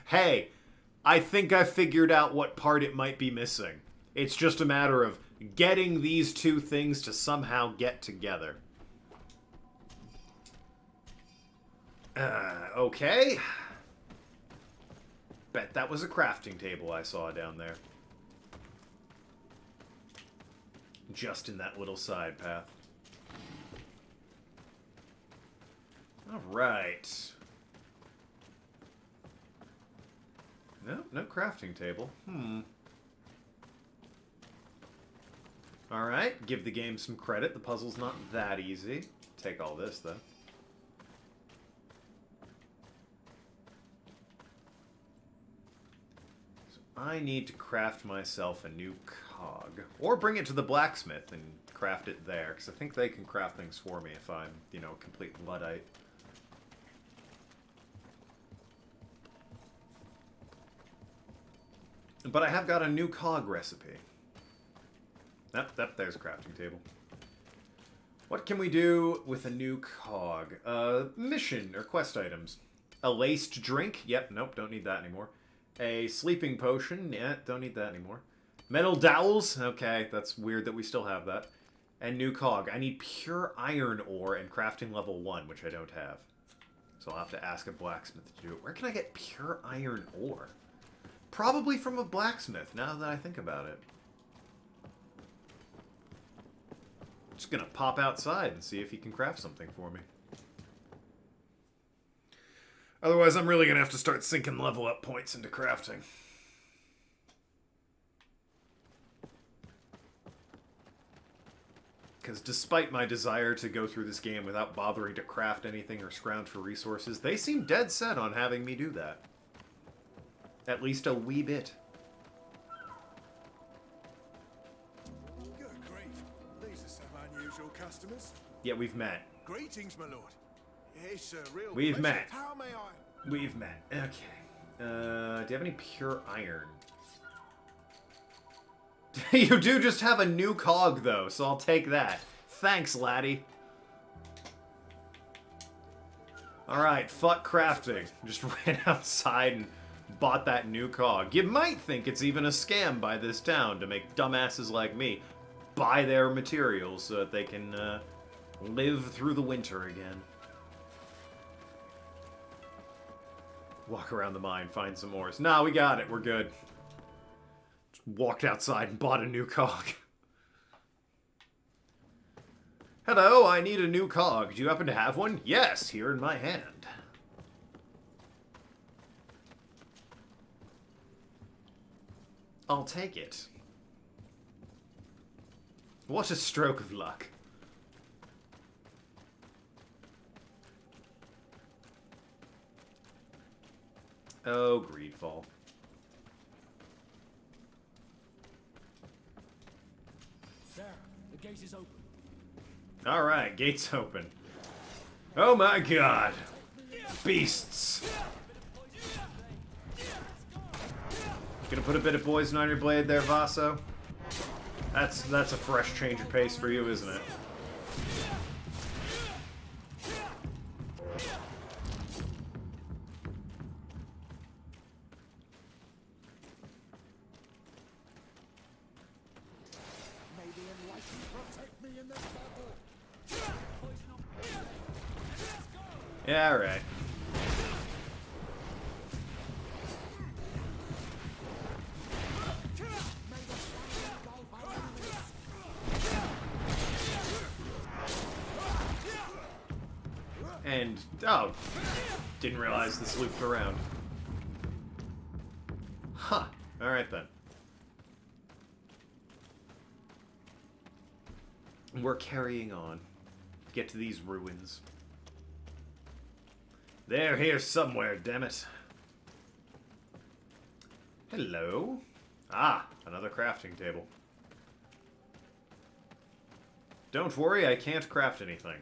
Hey, I think I figured out what part it might be missing. It's just a matter of getting these two things to somehow get together. Okay. Bet that was a crafting table I saw down there. Just in that little side path. Alright. No, no crafting table. Alright, give the game some credit. The puzzle's not that easy. Take all this, though. So I need to craft myself a new cog. Or bring it to the blacksmith and craft it there, because I think they can craft things for me if I'm, you know, a complete Luddite. But I have got a new cog recipe. Yep, there's a crafting table. What can we do with a new cog? Mission or quest items. A laced drink? Yep, nope, don't need that anymore. A sleeping potion? Yeah, don't need that anymore. Metal dowels? Okay, that's weird that we still have that. And new cog. I need pure iron ore and crafting level 1, which I don't have. So I'll have to ask a blacksmith to do it. Where can I get pure iron ore? Probably from a blacksmith, now that I think about it. Just gonna pop outside and see if he can craft something for me. Otherwise, I'm really gonna have to start sinking level up points into crafting. Because despite my desire to go through this game without bothering to craft anything or scrounge for resources, they seem dead set on having me do that. At least a wee bit. Good grief. These are some unusual customers. Yeah, we've met. Greetings, my lord. It's a real We've pleasure. met. How may I... We've met. Okay. Do you have any pure iron? You do just have a new cog, though, so I'll take that. Thanks, laddie. Alright, fuck crafting. Just ran outside and bought that new cog. You might think it's even a scam by this town to make dumbasses like me buy their materials so that they can live through the winter again. Walk around the mine, find some ores. Nah, we got it. We're good. Just walked outside and bought a new cog. Hello, I need a new cog. Do you happen to have one? Yes, here in my hand. I'll take it. What a stroke of luck. Oh, Greedfall. There, the gate is open. Alright, gate's open. Oh my god. Beasts. Gonna put a bit of poison on your blade there, Vaso? That's a fresh change of pace for you, isn't it? Yeah, alright. And, oh, didn't realize this looped around. Huh, alright then. We're carrying on. Get to these ruins. They're here somewhere, dammit. Hello? Ah, another crafting table. Don't worry, I can't craft anything.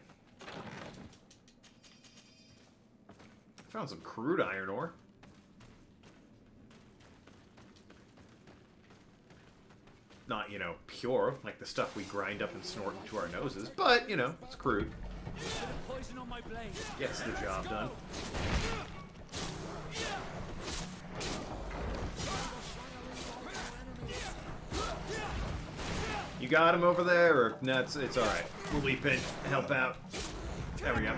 Found some crude iron ore. Not, you know, pure, like the stuff we grind up and snort into our noses, but, you know, it's crude. Poison on my blade. Gets the job done. You got him over there, or no? It's all right. We'll leap in, help out. There we go.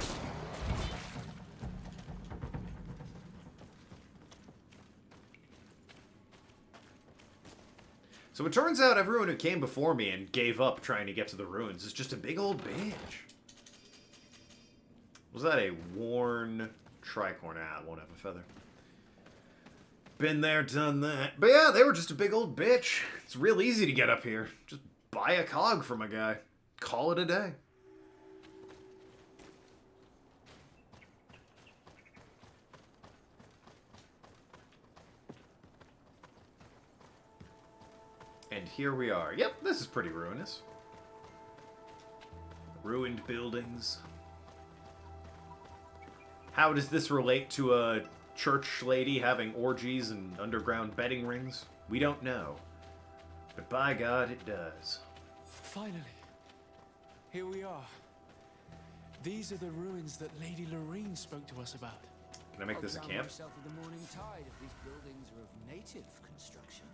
So it turns out everyone who came before me and gave up trying to get to the ruins is just a big old bitch. Was that a worn tricorn? Ah, it won't have a feather. Been there, done that. But yeah, they were just a big old bitch. It's real easy to get up here. Just buy a cog from a guy. Call it a day. And here we are. Yep, this is pretty ruinous. Ruined buildings. How does this relate to a church lady having orgies and underground betting rings? We don't know. But by God, it does. Finally. Here we are. These are the ruins that Lady Lorene spoke to us about. Can I make this a camp? Myself with the morning tide if these buildings are of native construction.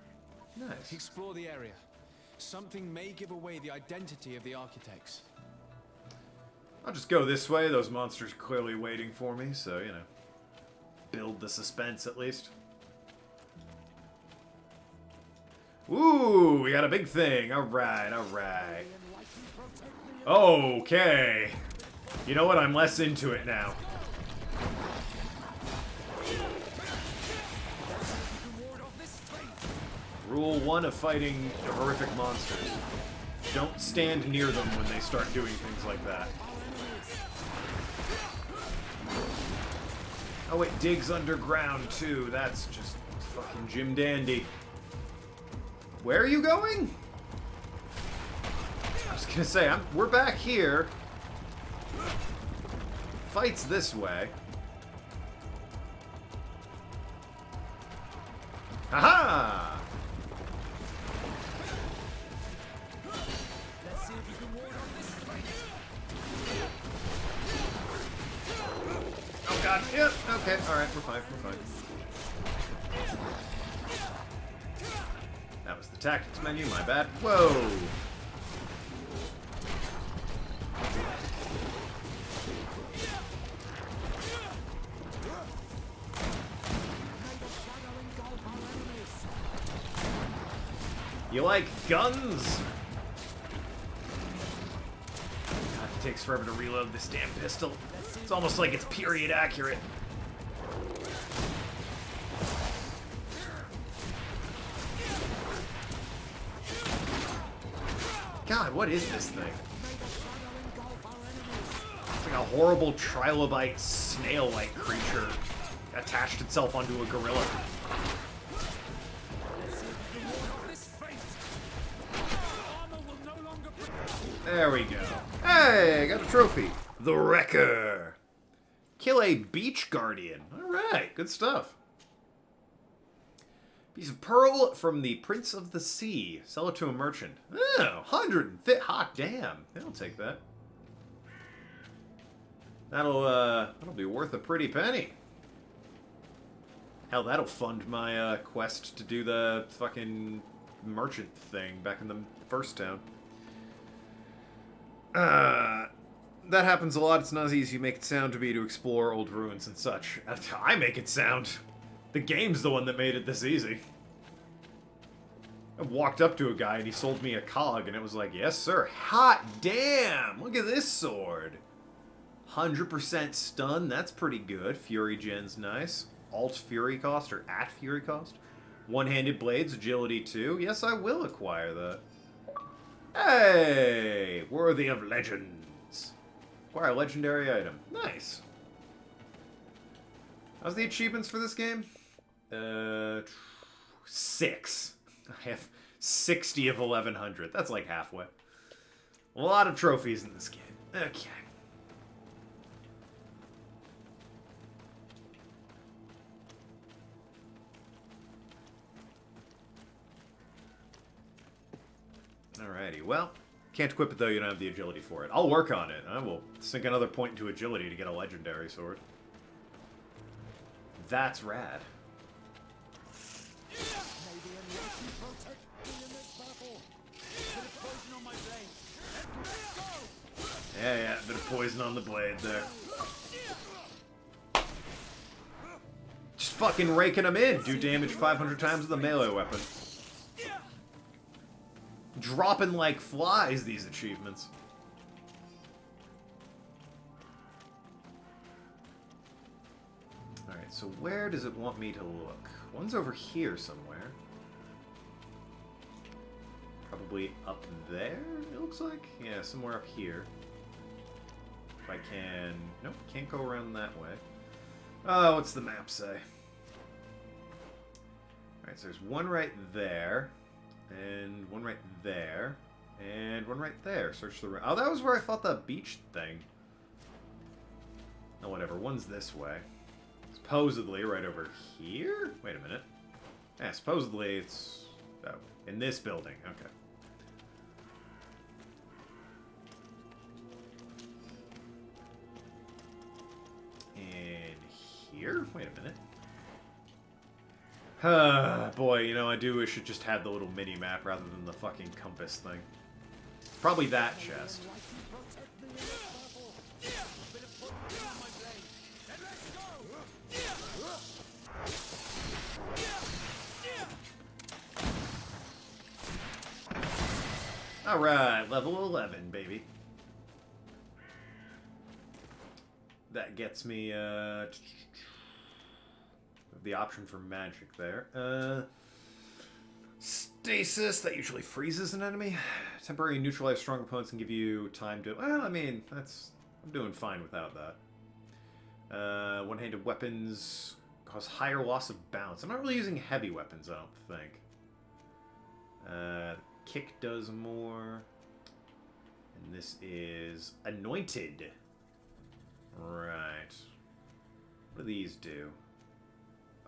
Nice. Explore the area. Something may give away the identity of the architects. I'll just go this way. Those monsters are clearly waiting for me, so, you know. Build the suspense, at least. Ooh, we got a big thing. Alright, alright. Okay. You know what? I'm less into it now. Rule 1 of fighting horrific monsters. Don't stand near them when they start doing things like that. Oh, it digs underground, too. That's just fucking Jim Dandy. Where are you going? I was gonna say, we're back here. Fight's this way. Haha! Let's see if you can ward off this fight. Oh god, yep, okay, alright, we're fine, we're fine. That was the tactics menu, my bad. Whoa! You like guns? God, it takes forever to reload this damn pistol. It's almost like it's period accurate. God, what is this thing? It's like a horrible trilobite snail-like creature attached itself onto a gorilla. There we go. Hey, I got a trophy. The Wrecker. Kill a beach guardian. Alright, good stuff. Piece of pearl from the Prince of the Sea. Sell it to a merchant. Oh, 150. Hot damn. I'll take that. That'll be worth a pretty penny. Hell, that'll fund my quest to do the fucking merchant thing back in the first town. That happens a lot. It's not as easy as you make it sound to be to explore old ruins and such. I make it sound. The game's the one that made it this easy. I walked up to a guy and he sold me a cog and it was like, yes sir, hot damn, look at this sword. 100% stun, that's pretty good. Fury gen's nice. Alt Fury cost or at Fury cost. One-handed blades, agility 2. Yes, I will acquire that. Hey! Worthy of legends. Acquire a legendary item. Nice. How's the achievements for this game? 6. I have 60 of 1100. That's like halfway. A lot of trophies in this game. Okay. Alrighty, well, can't equip it though, you don't have the agility for it. I'll work on it. I will sink another point into agility to get a legendary sword. That's rad. Yeah, a bit of poison on the blade there. Just fucking raking them in. Do damage 500 times with a melee weapon. Dropping like flies, these achievements. Alright, so where does it want me to look? One's over here somewhere. Probably up there, it looks like? Yeah, somewhere up here. If I can... Nope, can't go around that way. Oh, what's the map say? Alright, so there's one right there. And one right there. And one right there. Search the room. Oh, that was where I fought the beach thing. Oh, whatever. One's this way. Supposedly right over here? Wait a minute. Yeah, supposedly it's... Oh, in this building. Okay. And here? Wait a minute. Boy, you know, I do wish it just had the little mini-map rather than the fucking compass thing. Probably that chest. Alright, level 11, baby. that gets me the option for magic there. Stasis, that usually freezes an enemy. Temporary neutralize strong opponents and give you time to... Well, I mean, I'm doing fine without that. One-handed weapons cause higher loss of bounce. I'm not really using heavy weapons, I don't think. Kick does more. And this is Anointed. Right. What do these do?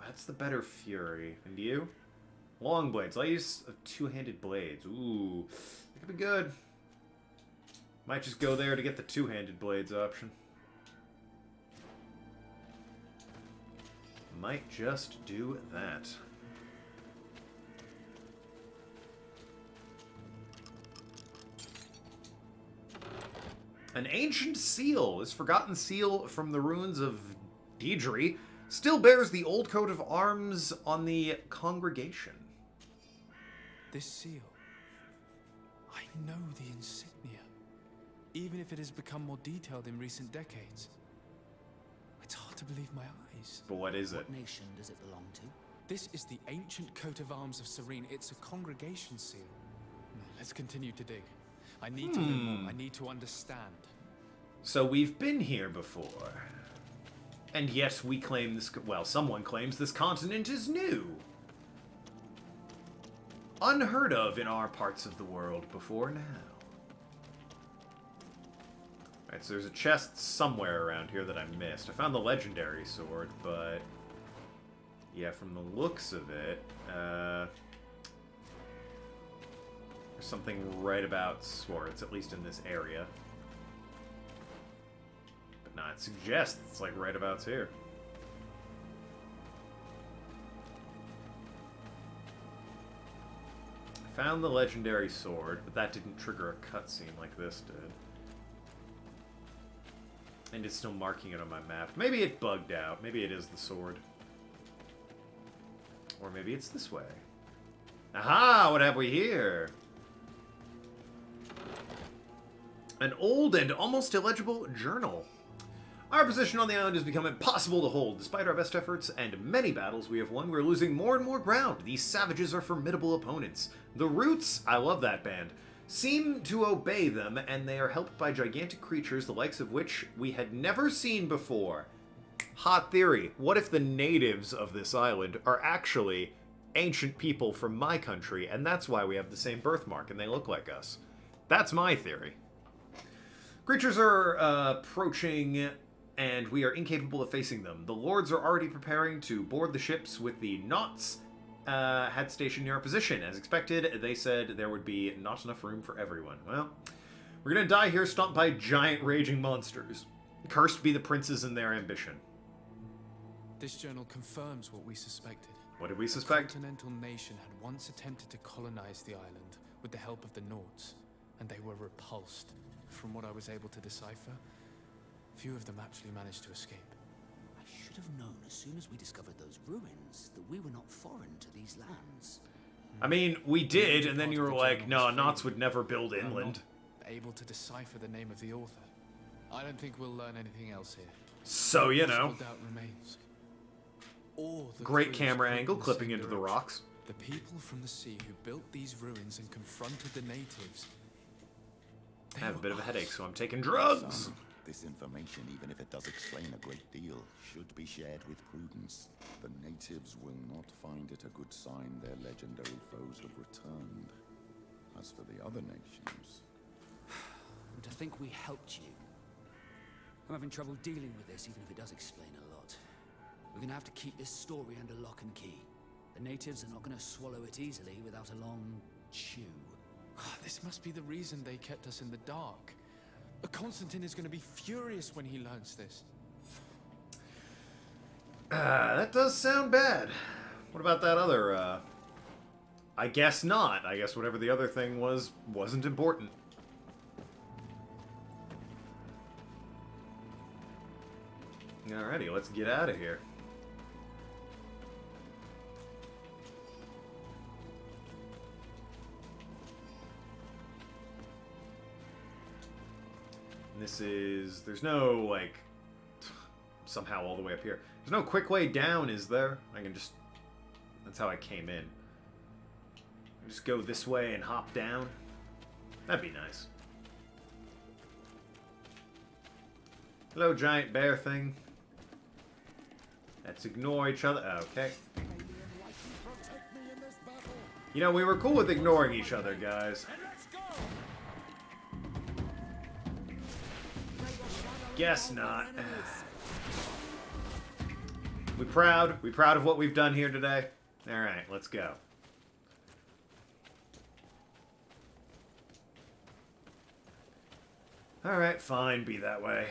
That's the better Fury. And you? Long blades. I'll use two-handed blades. Ooh. That could be good. Might just go there to get the two-handed blades option. Might just do that. An ancient seal. This forgotten seal from the ruins of Deidre still bears the old coat of arms on the congregation. This seal. I know the insignia. Even if it has become more detailed in recent decades. It's hard to believe my eyes. But what is it? What nation does it belong to? This is the ancient coat of arms of Serene. It's a congregation seal. Let's continue to dig. I need to know more. I need to understand. So we've been here before. And yet we claim this... Well, someone claims this continent is new. Unheard of in our parts of the world before now. Alright, so there's a chest somewhere around here that I missed. I found the legendary sword, but... Yeah, from the looks of it... There's something right about swords, at least in this area. But nah, it suggests it's like right about here. I found the legendary sword, but that didn't trigger a cutscene like this did. And it's still marking it on my map. Maybe it bugged out. Maybe it is the sword. Or maybe it's this way. Aha! What have we here? An old and almost illegible journal. Our position on the island has become impossible to hold. Despite our best efforts and many battles we have won, we're losing more and more ground. These savages are formidable opponents. The Roots, I love that band, seem to obey them, and they are helped by gigantic creatures, the likes of which we had never seen before. Hot theory. What if the natives of this island are actually ancient people from my country, and that's why we have the same birthmark and they look like us? That's my theory. Creatures are approaching, and we are incapable of facing them. The lords are already preparing to board the ships with the Knots had stationed near our position. As expected, they said there would be not enough room for everyone. Well, we're gonna die here stomped by giant raging monsters. Cursed be the princes and their ambition. This journal confirms what we suspected. What did we suspect? The continental nation had once attempted to colonize the island with the help of the Nords, and they were repulsed. From what I was able to decipher, few of them actually managed to escape. I should have known as soon as we discovered those ruins that we were not foreign to these lands. I mean, we did, and then you were like, no, Knots would never build inland. I'm not able to decipher the name of the author. I don't think we'll learn anything else here. So, you know. Doubt remains. Great camera angle, clipping into the rocks. The people from the sea who built these ruins and confronted the natives. I have a bit of a headache, so I'm taking drugs. This information, even if it does explain a great deal, should be shared with prudence. The natives will not find it a good sign their legendary foes have returned. As for the other nations... To think we helped you. I'm having trouble dealing with this, even if it does explain a lot. We're gonna have to keep this story under lock and key. The natives are not gonna swallow it easily without a long chew. This must be the reason they kept us in the dark. Constantine is going to be furious when he learns this. That does sound bad. What about that other, I guess not. I guess whatever the other thing was, wasn't important. Alrighty, let's get out of here. This is... There's no, like... somehow all the way up here. There's no quick way down, is there? I can just... That's how I came in. Just go this way and hop down. That'd be nice. Hello, giant bear thing. Let's ignore each other. Okay. You know, we were cool with ignoring each other, guys. Guess not. We proud? We proud of what we've done here today? Alright, let's go. Alright, fine, be that way.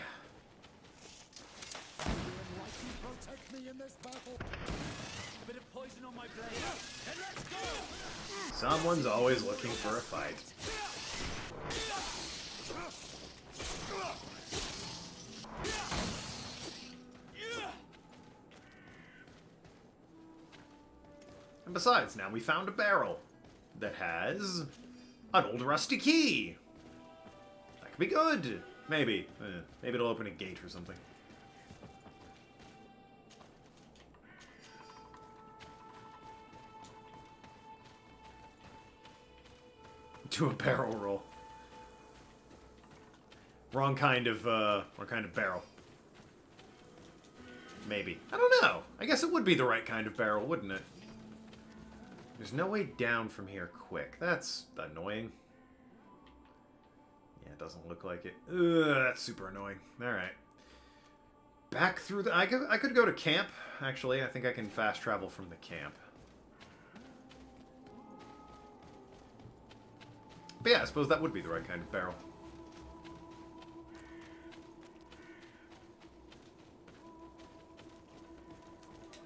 Someone's always looking for a fight. And besides, now we found a barrel that has an old rusty key. That could be good. Maybe. Maybe it'll open a gate or something. To a barrel roll. Wrong kind of barrel. Maybe. I don't know. I guess it would be the right kind of barrel, wouldn't it? There's no way down from here quick. That's annoying. Yeah, it doesn't look like it. Ugh, that's super annoying. Alright. Back through the... I could go to camp, actually. I think I can fast travel from the camp. But yeah, I suppose that would be the right kind of barrel.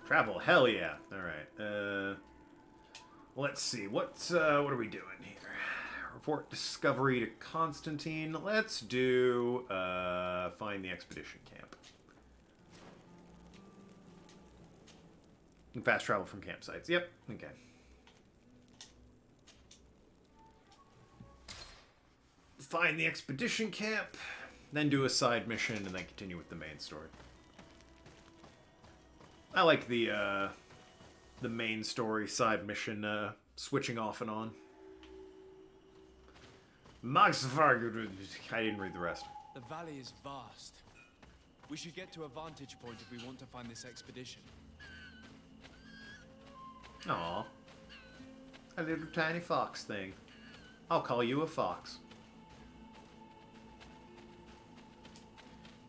Travel, hell yeah. Alright, let's see, what are we doing here? Report discovery to Constantine. Let's do, find the expedition camp. And fast travel from campsites. Yep, okay. Find the expedition camp, then do a side mission, and then continue with the main story. I like the main story side mission switching off and on. Max Varg, I didn't read the rest. The valley is vast. We should get to a vantage point if we want to find this expedition. Aw. A little tiny fox thing. I'll call you a fox.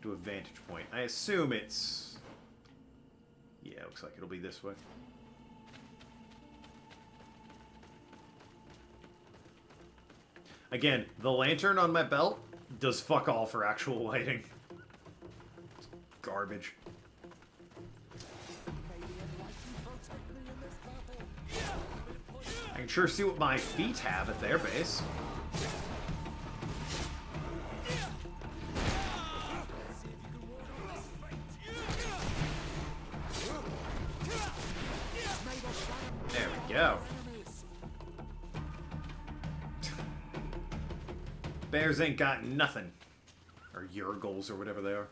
To a vantage point. I assume it's... Yeah, looks like it'll be this way. Again, the lantern on my belt does fuck all for actual lighting. It's garbage. I can sure see what my feet have at their base. There we go. Bears ain't got nothing. Or Yurgles or whatever they are.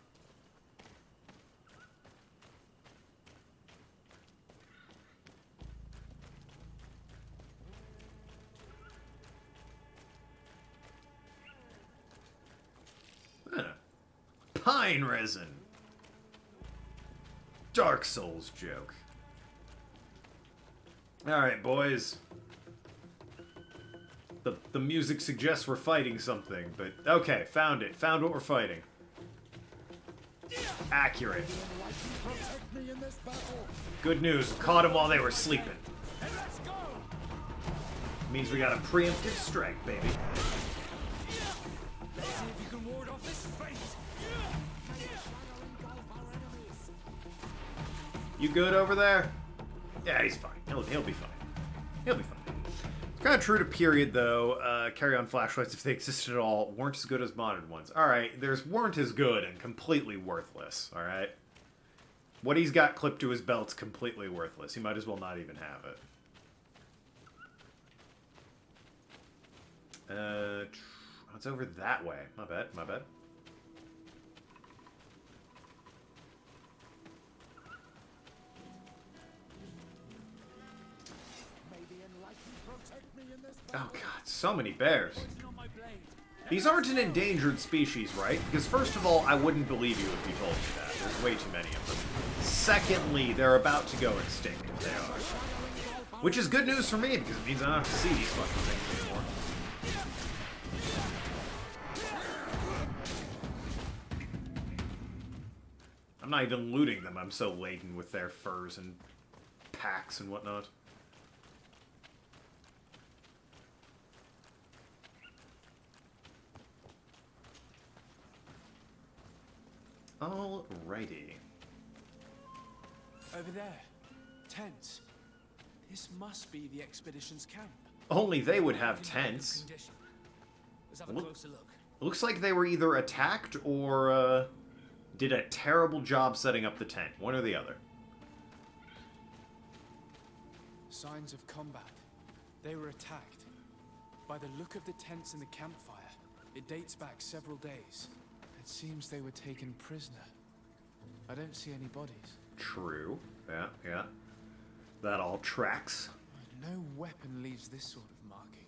Pine resin. Dark Souls joke. Alright, boys. The music suggests we're fighting something, but... Okay, found it. Found what we're fighting. Accurate. Good news. Caught them while they were sleeping. Means we got a preemptive strike, baby. You good over there? Yeah, he's fine. He'll be fine. He'll be fine. It's kind of true to period, though. Carry-on flashlights, if they existed at all, weren't as good as modern ones. Alright, there's weren't as good and completely worthless, alright? What he's got clipped to his belt's completely worthless. He might as well not even have it. It's over that way. My bad, my bad. Oh god, so many bears. These aren't an endangered species, right? Because first of all, I wouldn't believe you if you told me that. There's way too many of them. Secondly, they're about to go extinct if they are. Which is good news for me, because it means I don't have to see these fucking things anymore. I'm not even looting them, I'm so laden with their furs and packs and whatnot. Alrighty. Over there. Tents. This must be the expedition's camp. Only they would have tents. Let's have a closer look. Looks like they were either attacked or did a terrible job setting up the tent. One or the other. Signs of combat. They were attacked. By the look of the tents and the campfire, it dates back several days. It seems they were taken prisoner. I don't see any bodies. True. Yeah. That all tracks. No weapon leaves this sort of marking.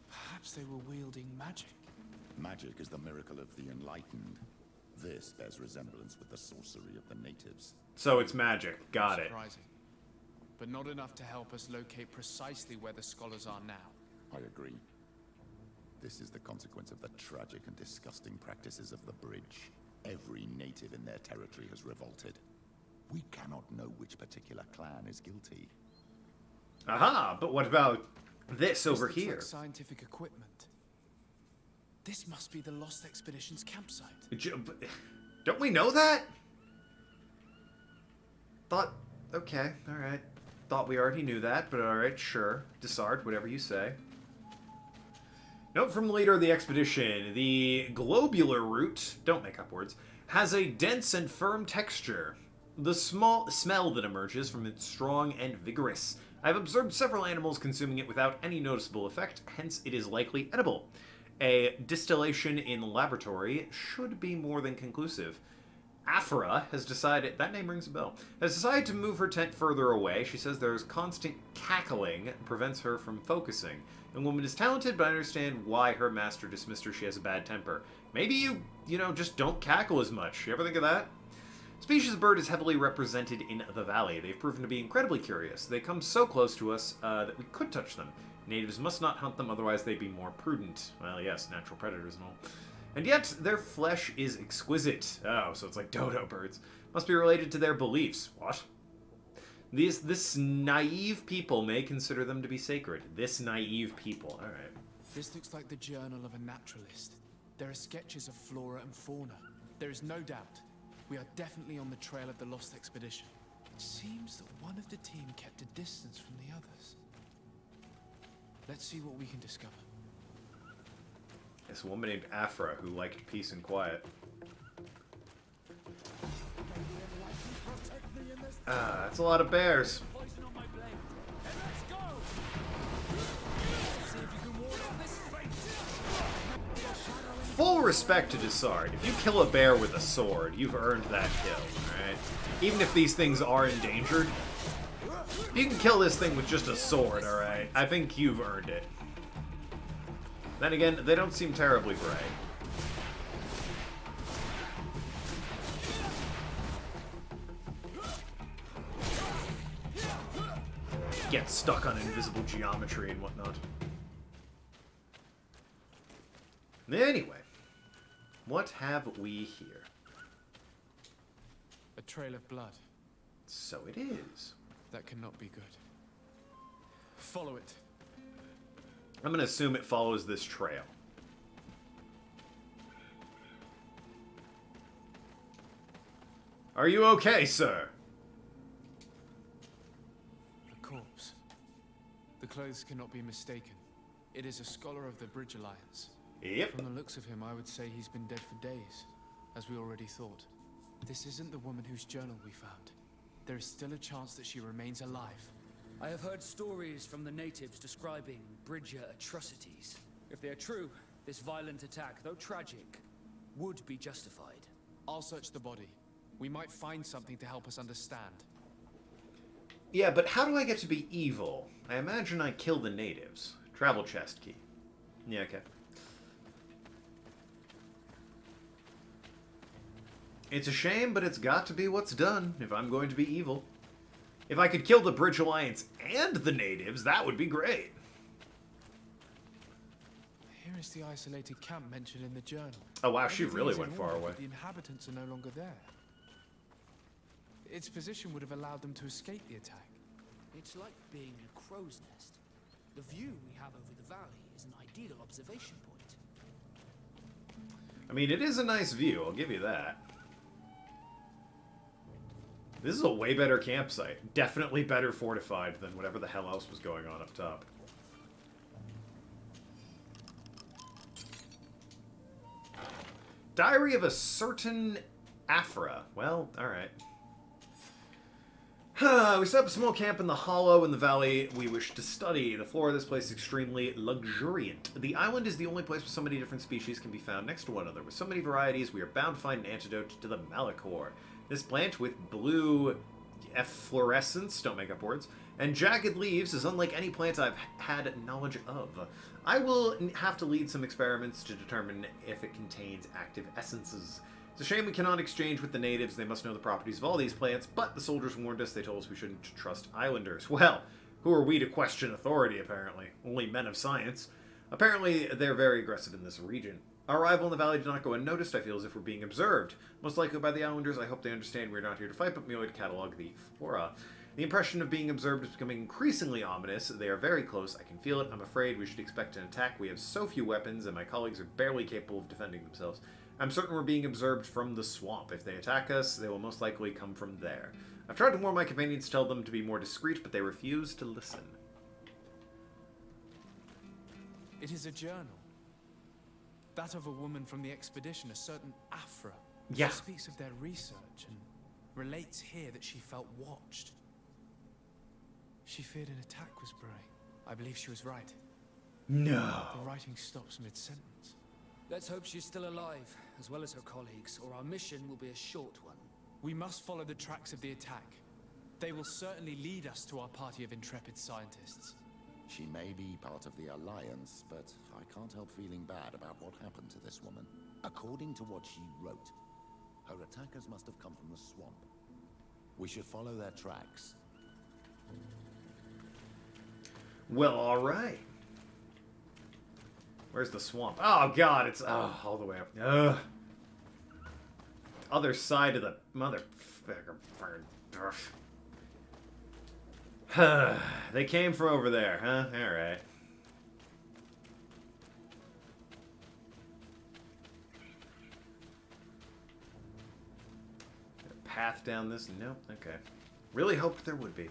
Perhaps they were wielding magic. Magic is the miracle of the enlightened. This bears resemblance with the sorcery of the natives. So it's magic. Got it. Surprising. But not enough to help us locate precisely where the scholars are now. I agree. This is the consequence of the tragic and disgusting practices of the bridge. Every native in their territory has revolted. We cannot know which particular clan is guilty. Aha! But what about this over looks here? like scientific equipment. This must be the Lost Expedition's campsite. Don't we know that? Thought... Okay, alright. Thought we already knew that, but alright, sure. Disard, whatever you say. Note from the leader of the expedition. The globular root, don't make up words, has a dense and firm texture. The smell that emerges from it strong and vigorous. I've observed several animals consuming it without any noticeable effect, hence it is likely edible. A distillation in the laboratory should be more than conclusive. Afra has decided, that name rings a bell, has decided to move her tent further away. She says there's constant cackling that prevents her from focusing. The woman is talented, but I understand why her master dismissed her. She has a bad temper. Maybe you just don't cackle as much. You ever think of that? Species of bird is heavily represented in the valley. They've proven to be incredibly curious. They come so close to us that we could touch them. Natives must not hunt them, otherwise they'd be more prudent. Well, yes, natural predators and all. And yet, their flesh is exquisite. Oh, so it's like dodo birds. Must be related to their beliefs. What? This naive people may consider them to be sacred. This naive people. Alright. This looks like the journal of a naturalist. There are sketches of flora and fauna. There is no doubt. We are definitely on the trail of the Lost Expedition. It seems that one of the team kept a distance from the others. Let's see what we can discover. This woman named Afra who liked peace and quiet. Ah, that's a lot of bears. Full respect to Disard. If you kill a bear with a sword, you've earned that kill, alright? Even if these things are endangered, you can kill this thing with just a sword, alright? I think you've earned it. Then again, they don't seem terribly bright. Get stuck on invisible geometry and whatnot. Anyway, what have we here? A trail of blood. So it is. That cannot be good. Follow it. I'm going to assume it follows this trail. Are you okay, sir? A corpse. The clothes cannot be mistaken. It is a scholar of the Bridge Alliance. Yep. From the looks of him, I would say he's been dead for days, as we already thought. This isn't the woman whose journal we found. There is still a chance that she remains alive. I have heard stories from the natives describing Bridger atrocities. If they are true, this violent attack, though tragic, would be justified. I'll search the body. We might find something to help us understand. Yeah, but how do I get to be evil? I imagine I kill the natives. Travel chest key. Yeah, okay. It's a shame, but it's got to be what's done if I'm going to be evil. If I could kill the Bridge Alliance and the natives, that would be great. Here is the isolated camp mentioned in the journal. Oh wow, she Everything really is in went far order, away. but the inhabitants are no longer there. Its position would have allowed them to escape the attack. It's like being in a crow's nest. The view we have over the valley is an ideal observation point. I mean, it is a nice view, I'll give you that. This is a way better campsite. Definitely better fortified than whatever the hell else was going on up top. Diary of a certain Afra. Well, alright. We set up a small camp in the hollow in the valley we wish to study. The flora of this place is extremely luxuriant. The island is the only place where so many different species can be found next to one another. With so many varieties, we are bound to find an antidote to the Malachor. This plant with blue efflorescence, don't make up words, and jagged leaves is unlike any plant I've had knowledge of. I will have to lead some experiments to determine if it contains active essences. It's a shame we cannot exchange with the natives. They must know the properties of all these plants, but the soldiers warned us. They told us we shouldn't trust islanders. Well, who are we to question authority, apparently? Only men of science. Apparently, they're very aggressive in this region. Our arrival in the valley did not go unnoticed. I feel as if we're being observed. Most likely by the islanders. I hope they understand we're not here to fight, but merely to catalog the flora. The impression of being observed is becoming increasingly ominous. They are very close. I can feel it. I'm afraid we should expect an attack. We have so few weapons, and my colleagues are barely capable of defending themselves. I'm certain we're being observed from the swamp. If they attack us, they will most likely come from there. I've tried to warn my companions to tell them to be more discreet, but they refuse to listen. It is a journal. That of a woman from the expedition, a certain Afra. Yeah. She speaks of their research and relates here that she felt watched. She feared an attack was brewing. I believe she was right. No. The writing stops mid-sentence. Let's hope she's still alive, as well as her colleagues, or our mission will be a short one. We must follow the tracks of the attack. They will certainly lead us to our party of intrepid scientists. She may be part of the Alliance, but I can't help feeling bad about what happened to this woman. According to what she wrote, her attackers must have come from the swamp. We should follow their tracks. Well, alright. Where's the swamp? Oh, God, it's all the way up. Ugh. Other side of the motherfucker. They came from over there, huh? Alright. Path down this? Nope. Okay. Really hoped there would be.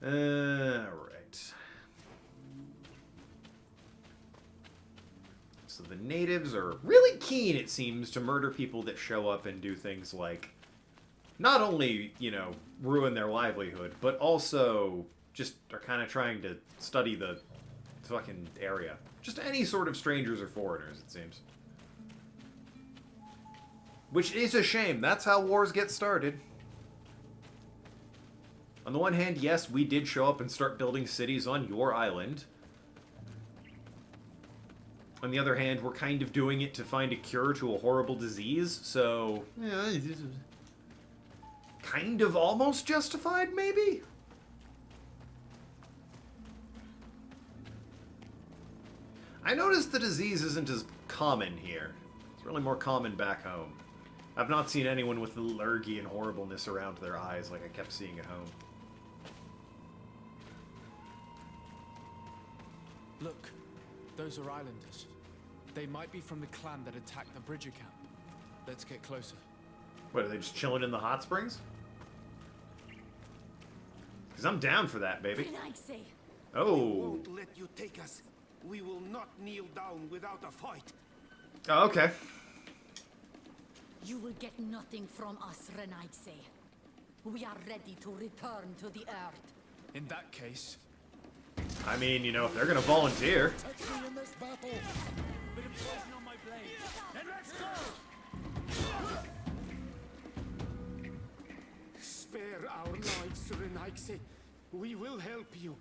Alright. So the natives are really keen, it seems, to murder people that show up and do things like not only, you know, ruin their livelihood, but also just are kind of trying to study the fucking area. Just any sort of strangers or foreigners, it seems. Which is a shame. That's how wars get started. On the one hand, yes, we did show up and start building cities on your island. On the other hand, we're kind of doing it to find a cure to a horrible disease, so... yeah, kind of almost justified, maybe? I noticed the disease isn't as common here. It's really more common back home. I've not seen anyone with allergy and horribleness around their eyes like I kept seeing at home. Look, those are islanders. They might be from the clan that attacked the Bridger camp. Let's get closer. What, are they just chilling in the hot springs? Because I'm down for that, baby. Oh. We won't let you take us. We will not kneel down without a fight. Oh, okay. You will get nothing from us, Renaitse. We are ready to return to the earth. In that case... I mean, you know, if they're gonna volunteer. In this battle. Bit of poison on my blade. Then let's go! Spare our lives, We will help you.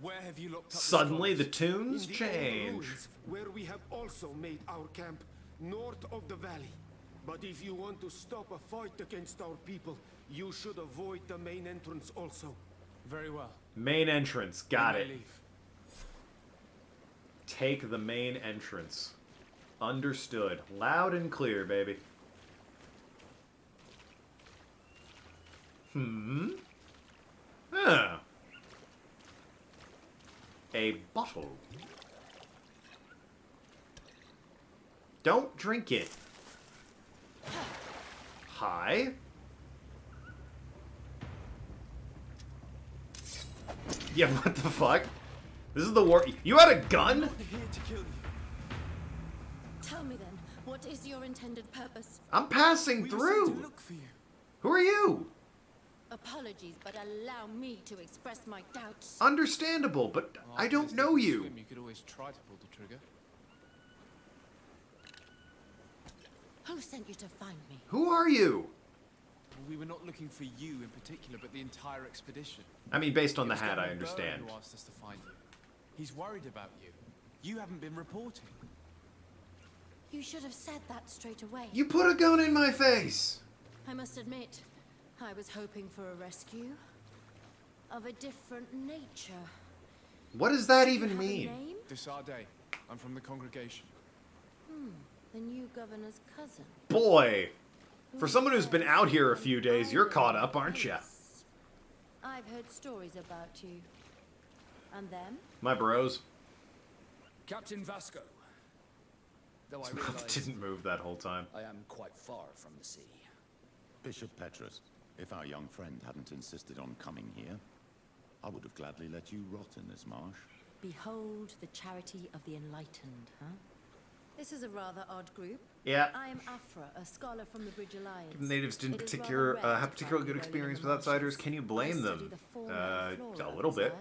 Where have you looked up Suddenly the scholars? tunes In the old change. ruins, where we have also made our camp, north of the valley. But if you want to stop a fight against our people, you should avoid the main entrance also. Very well. Main entrance. Got You may it. leave. Take the main entrance. Understood. Loud and clear, baby. Huh. A bottle. Don't drink it. Hi. Yeah, what the fuck? This is the war. You had a gun? Here to kill you. Tell me then, what is your intended purpose? I'm passing We were sent through. to look for you. Who are you? Apologies, but allow me to express my doubts. Understandable, but I After don't this know little you. swim, you could always try to pull the trigger. Who sent you to find me? Who are you? We were not looking for you in particular, but the entire expedition. I mean, based on It the was hat, I Governor understand. Byrne who asked us to find you. He's worried about you. You haven't been reporting. You should have said that straight away. You put a gun in my face. I must admit, I was hoping for a rescue of a different nature. What does that Do you even have a mean? name? Desarde. I'm from the congregation. The new governor's cousin. Boy, for someone who's been out here a few days, you're caught up, aren't you? I've heard stories about you. And them? My bros. Captain Vasco. Though I realize Didn't move that whole time. I am quite far from the sea. Bishop Petrus, if our young friend hadn't insisted on coming here, I would have gladly let you rot in this marsh. Behold the charity of the enlightened, huh? This is a rather odd group. Yeah. I am Afra, a scholar from the Bridge Alliance. The natives didn't It is rather have rare to particularly find good rolling experience in with the outsiders. marshes. Can you I blame study them? the fauna and flora A little of bit. this isle.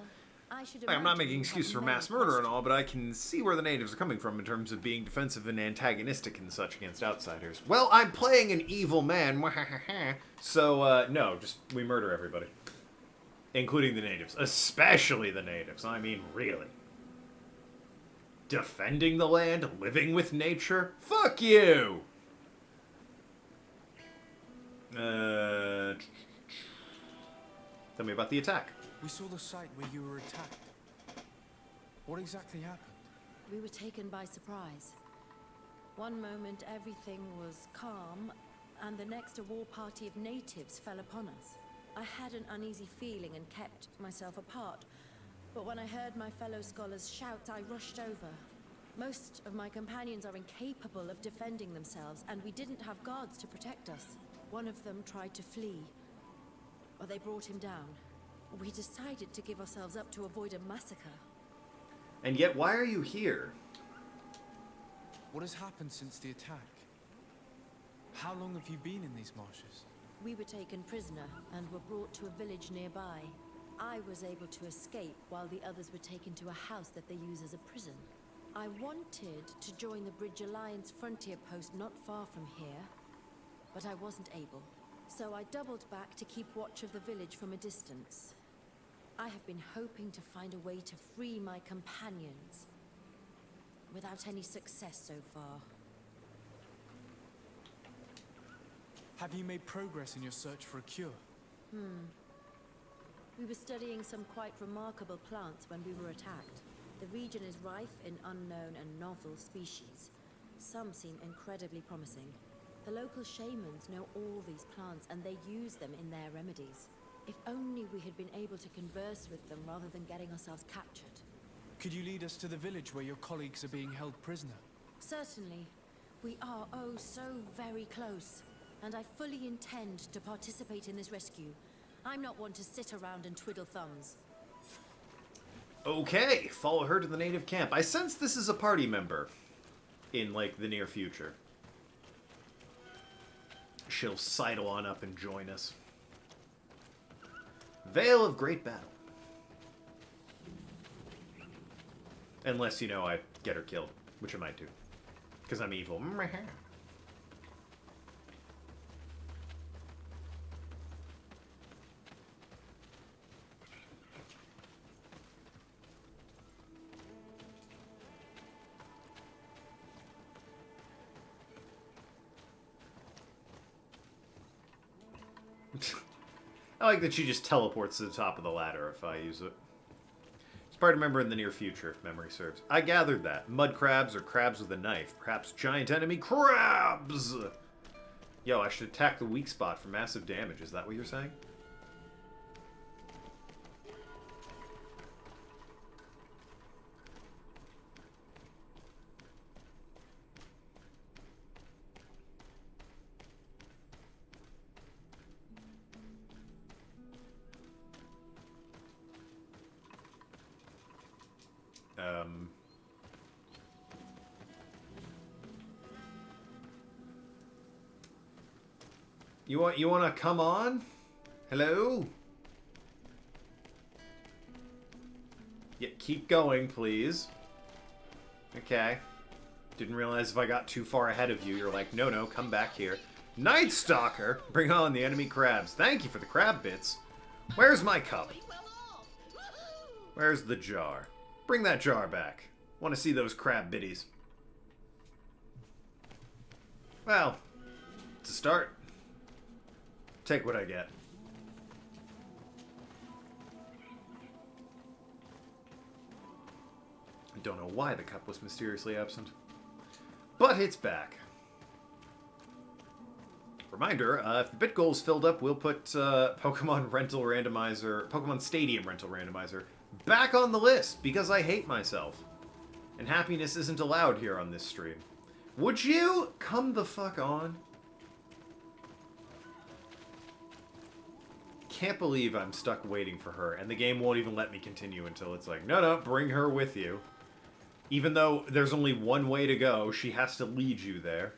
I should I'm not imagine making you excuse have for many mass murder and questions. all, but I can see where the natives are coming from in terms of being defensive and antagonistic and such against outsiders. Well, I'm playing an evil man, so no, just we murder everybody, including the natives, especially the natives. I mean, really. Defending the land, living with nature? Fuck you! Tell me about the attack. We saw the site where you were attacked. What exactly happened? We were taken by surprise. One moment everything was calm, and the next a war party of natives fell upon us. I had an uneasy feeling and kept myself apart. But when I heard my fellow scholars shout, I rushed over. Most of my companions are incapable of defending themselves, and we didn't have guards to protect us. One of them tried to flee, but they brought him down. We decided to give ourselves up to avoid a massacre. And yet, why are you here? What has happened since the attack? How long have you been in these marshes? We were taken prisoner and were brought to a village nearby. I was able to escape while the others were taken to a house that they use as a prison. I wanted to join the Bridge Alliance frontier post not far from here, but I wasn't able. So I doubled back to keep watch of the village from a distance. I have been hoping to find a way to free my companions, without any success so far. Have you made progress in your search for a cure? We were studying some quite remarkable plants when we were attacked. The region is rife in unknown and novel species. Some seem incredibly promising. The local shamans know all these plants and they use them in their remedies. If only we had been able to converse with them rather than getting ourselves captured. Could you lead us to the village where your colleagues are being held prisoner? Certainly. We are oh so very close. And I fully intend to participate in this rescue. I'm not one to sit around and twiddle thumbs. Okay, follow her to the native camp. I sense this is a party member in, like, the near future. She'll sidle on up and join us. Veil of Great Battle. Unless, you know, I get her killed, which I might do. Because I'm evil. I like that she just teleports to the top of the ladder if I use it. Expect to remember in the near future, if memory serves. I gathered that. Mud crabs or crabs with a knife. Perhaps giant enemy crabs! Yo, I should attack the weak spot for massive damage. Is that what you're saying? You want to come on? Hello? Yeah, keep going, please. Okay. Didn't realize if I got too far ahead of you, you're like, no, come back here. Night Stalker! Bring on the enemy crabs. Thank you for the crab bits. Where's my cup? Where's the jar? Bring that jar back. Want to see those crab bitties. Well, to start, take what I get. I don't know why the cup was mysteriously absent, but it's back. Reminder, if the bit goal's filled up, we'll put Pokemon Stadium Rental Randomizer back on the list, because I hate myself. And happiness isn't allowed here on this stream. Would you come the fuck on? Can't believe I'm stuck waiting for her, and the game won't even let me continue until it's like, no, bring her with you. Even though there's only one way to go, she has to lead you there.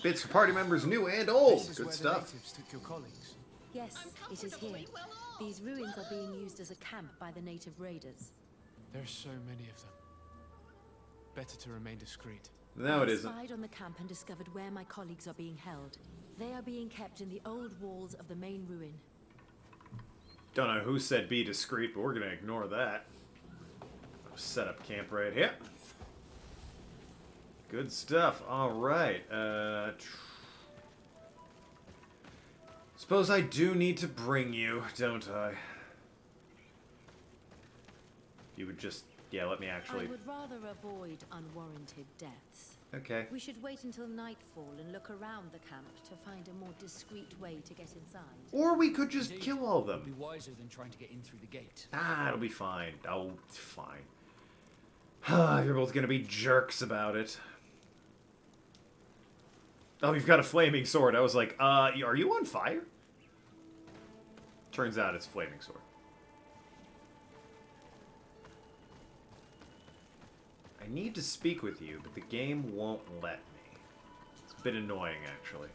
Bits for party members new and old. Good stuff. Took your colleagues. Yes, it is here. These ruins are being used as a camp by the native raiders. There are so many of them. Better to remain discreet. No, it isn't. I spied on the camp and discovered where my colleagues are being held. They are being kept in the old walls of the main ruin. Don't know who said be discreet, but we're gonna ignore that. I'll set up camp right here. Good stuff. All right. Suppose I do need to bring you, don't I? You would just, yeah, let me actually. I would rather avoid unwarranted deaths. Okay. We should wait until nightfall and look around the camp to find a more discreet way to get inside. Or we could just kill all of them. It would be wiser than trying to get in through the gate. Ah, it'll be fine. Oh, fine. You're both gonna be jerks about it. Oh, you've got a flaming sword. I was like, are you on fire? Turns out it's a flaming sword. I need to speak with you, but the game won't let me. It's a bit annoying, actually.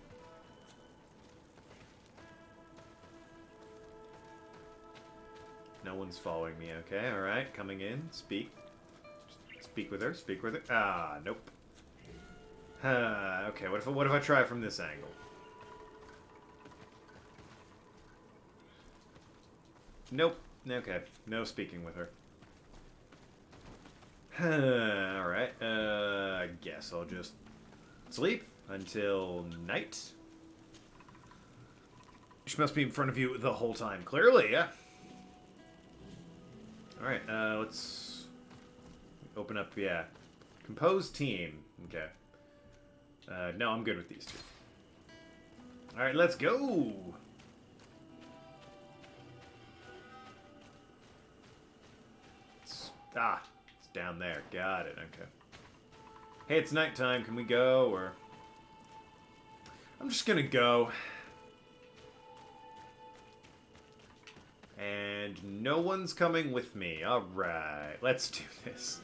No one's following me, okay? Alright, coming in. Speak. Speak with her, speak with her. Ah, nope. Okay, what if I try from this angle? Nope. Okay, no speaking with her. Alright, I guess I'll just sleep until night. She must be in front of you the whole time. Clearly, yeah. Alright, let's open up, yeah. Compose team. Okay. No, I'm good with these two. Alright, let's go! It's down there. Got it, okay. Hey, it's nighttime. Can we go, or... I'm just gonna go. And no one's coming with me. Alright, let's do this.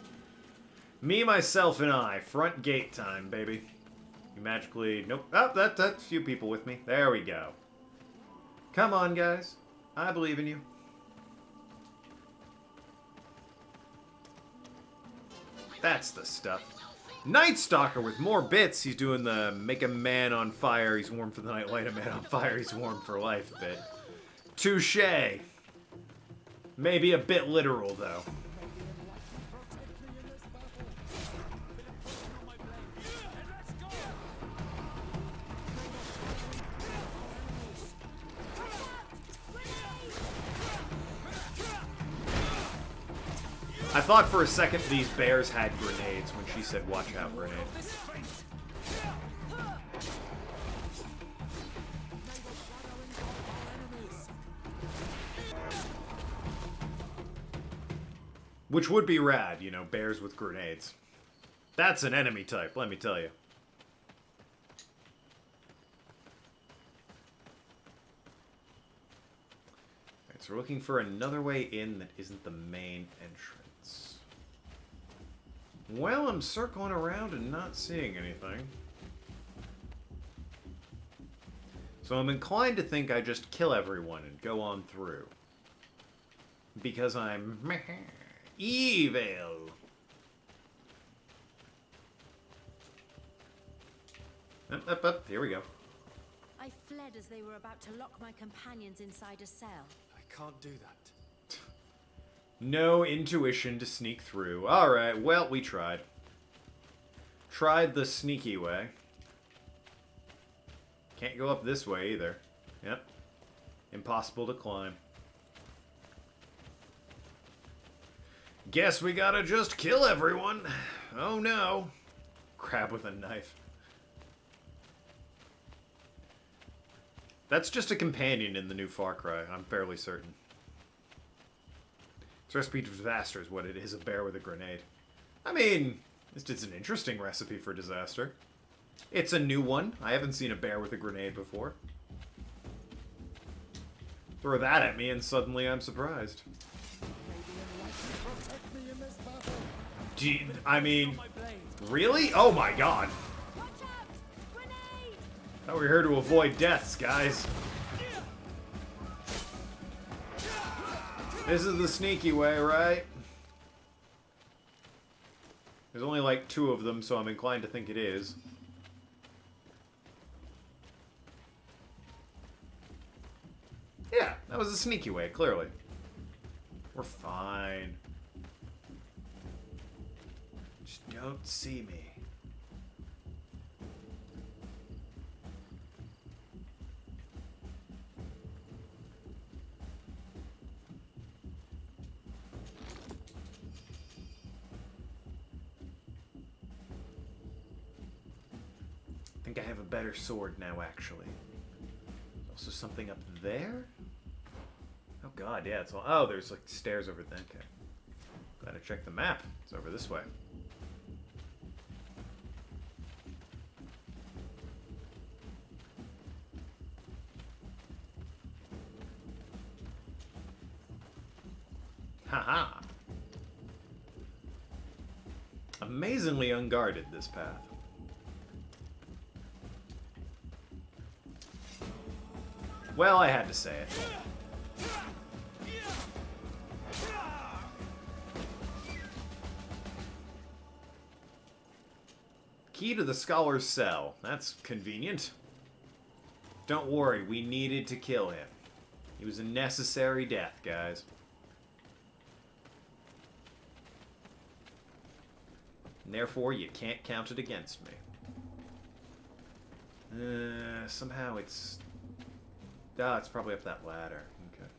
Me, myself, and I. Front gate time, baby. You magically... Nope. Oh, that's a few people with me. There we go. Come on, guys. I believe in you. That's the stuff. Night Stalker with more bits. He's doing the make a man on fire, he's warm for the night, light a man on fire, he's warm for life bit. Touché. Maybe a bit literal, though. I thought for a second these bears had grenades when she said, "Watch out, grenade." Which would be rad, you know, bears with grenades. That's an enemy type, let me tell you. Alright, so we're looking for another way in that isn't the main entrance. Well, I'm circling around and not seeing anything. So I'm inclined to think I just kill everyone and go on through. Because I'm evil. Up. Here we go. I fled as they were about to lock my companions inside a cell. I can't do that. No intuition to sneak through. Alright, well, we tried. Tried the sneaky way. Can't go up this way either. Yep. Impossible to climb. Guess we gotta just kill everyone. Oh no. Crab with a knife. That's just a companion in the new Far Cry, I'm fairly certain. It's a recipe for disaster is what it is, a bear with a grenade. I mean, it's an interesting recipe for disaster. It's a new one. I haven't seen a bear with a grenade before. Throw that at me and suddenly I'm surprised. Gee, I mean, really? Oh my god. Thought we were here to avoid deaths, guys. This is the sneaky way, right? There's only like 2 of them, so I'm inclined to think it is. Yeah, that was the sneaky way, clearly. We're fine. Just don't see me. I think I have a better sword now, actually. Also something up there? Oh god, yeah, it's all... Oh, there's like stairs over there. Okay. Glad I checked the map. It's over this way. Haha. Amazingly unguarded, this path. Well, I had to say it. Key to the scholar's cell. That's convenient. Don't worry, we needed to kill him. He was a necessary death, guys. And therefore, you can't count it against me. Somehow it's... Oh, it's probably up that ladder. Okay.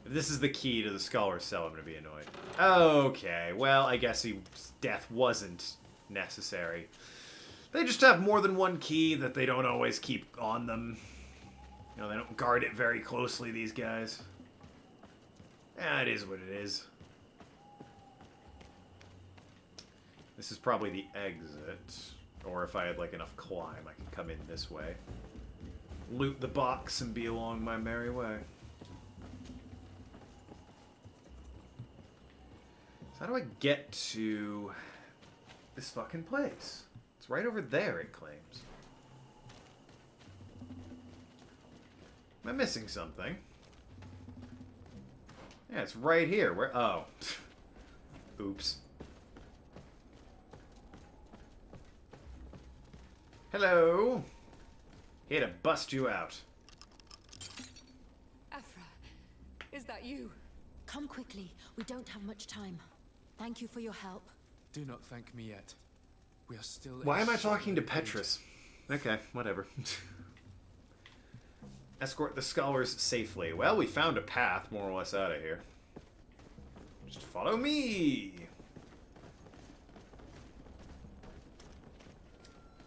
If this is the key to the scholar's cell, I'm going to be annoyed. Okay, well, I guess his death wasn't necessary. They just have more than one key that they don't always keep on them. You know, they don't guard it very closely, these guys. Yeah, it is what it is. This is probably the exit. Or if I had, like, enough climb, I could come in this way. Loot the box and be along my merry way. So how do I get to this fucking place? It's right over there, it claims. Am I missing something? Yeah, it's right here. Where? Oh. Oops. Hello. Here to bust you out. Afra, is that you? Come quickly. We don't have much time. Thank you for your help. Do not thank me yet. We are still. Why am I talking to Petrus? Okay, whatever. Escort the scholars safely. Well, we found a path more or less out of here. Just follow me!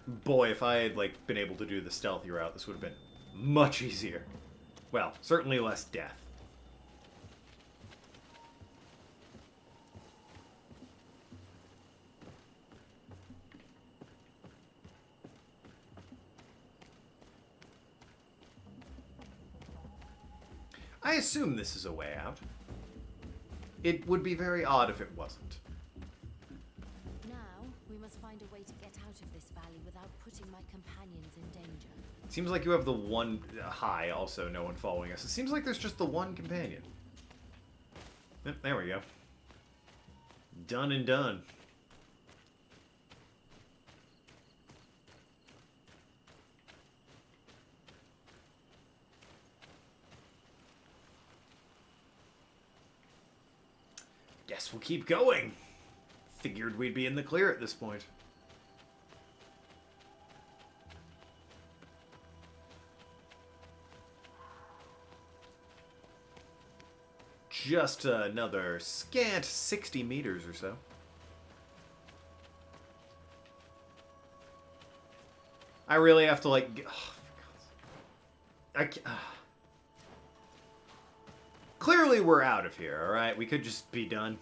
Boy, if I had, like, been able to do the stealthy route, this would have been much easier. Well, certainly less death. I assume this is a way out. It would be very odd if it wasn't. Now, we must find a way to get out of this valley without putting my companions in danger. It seems like you have the one... hi, also no one following us. It seems like there's just the one companion. There we go. Done and done. Guess we'll keep going. Figured we'd be in the clear at this point. Just another scant 60 meters or so. I really have to, like... oh, clearly we're out of here, alright? We could just be done.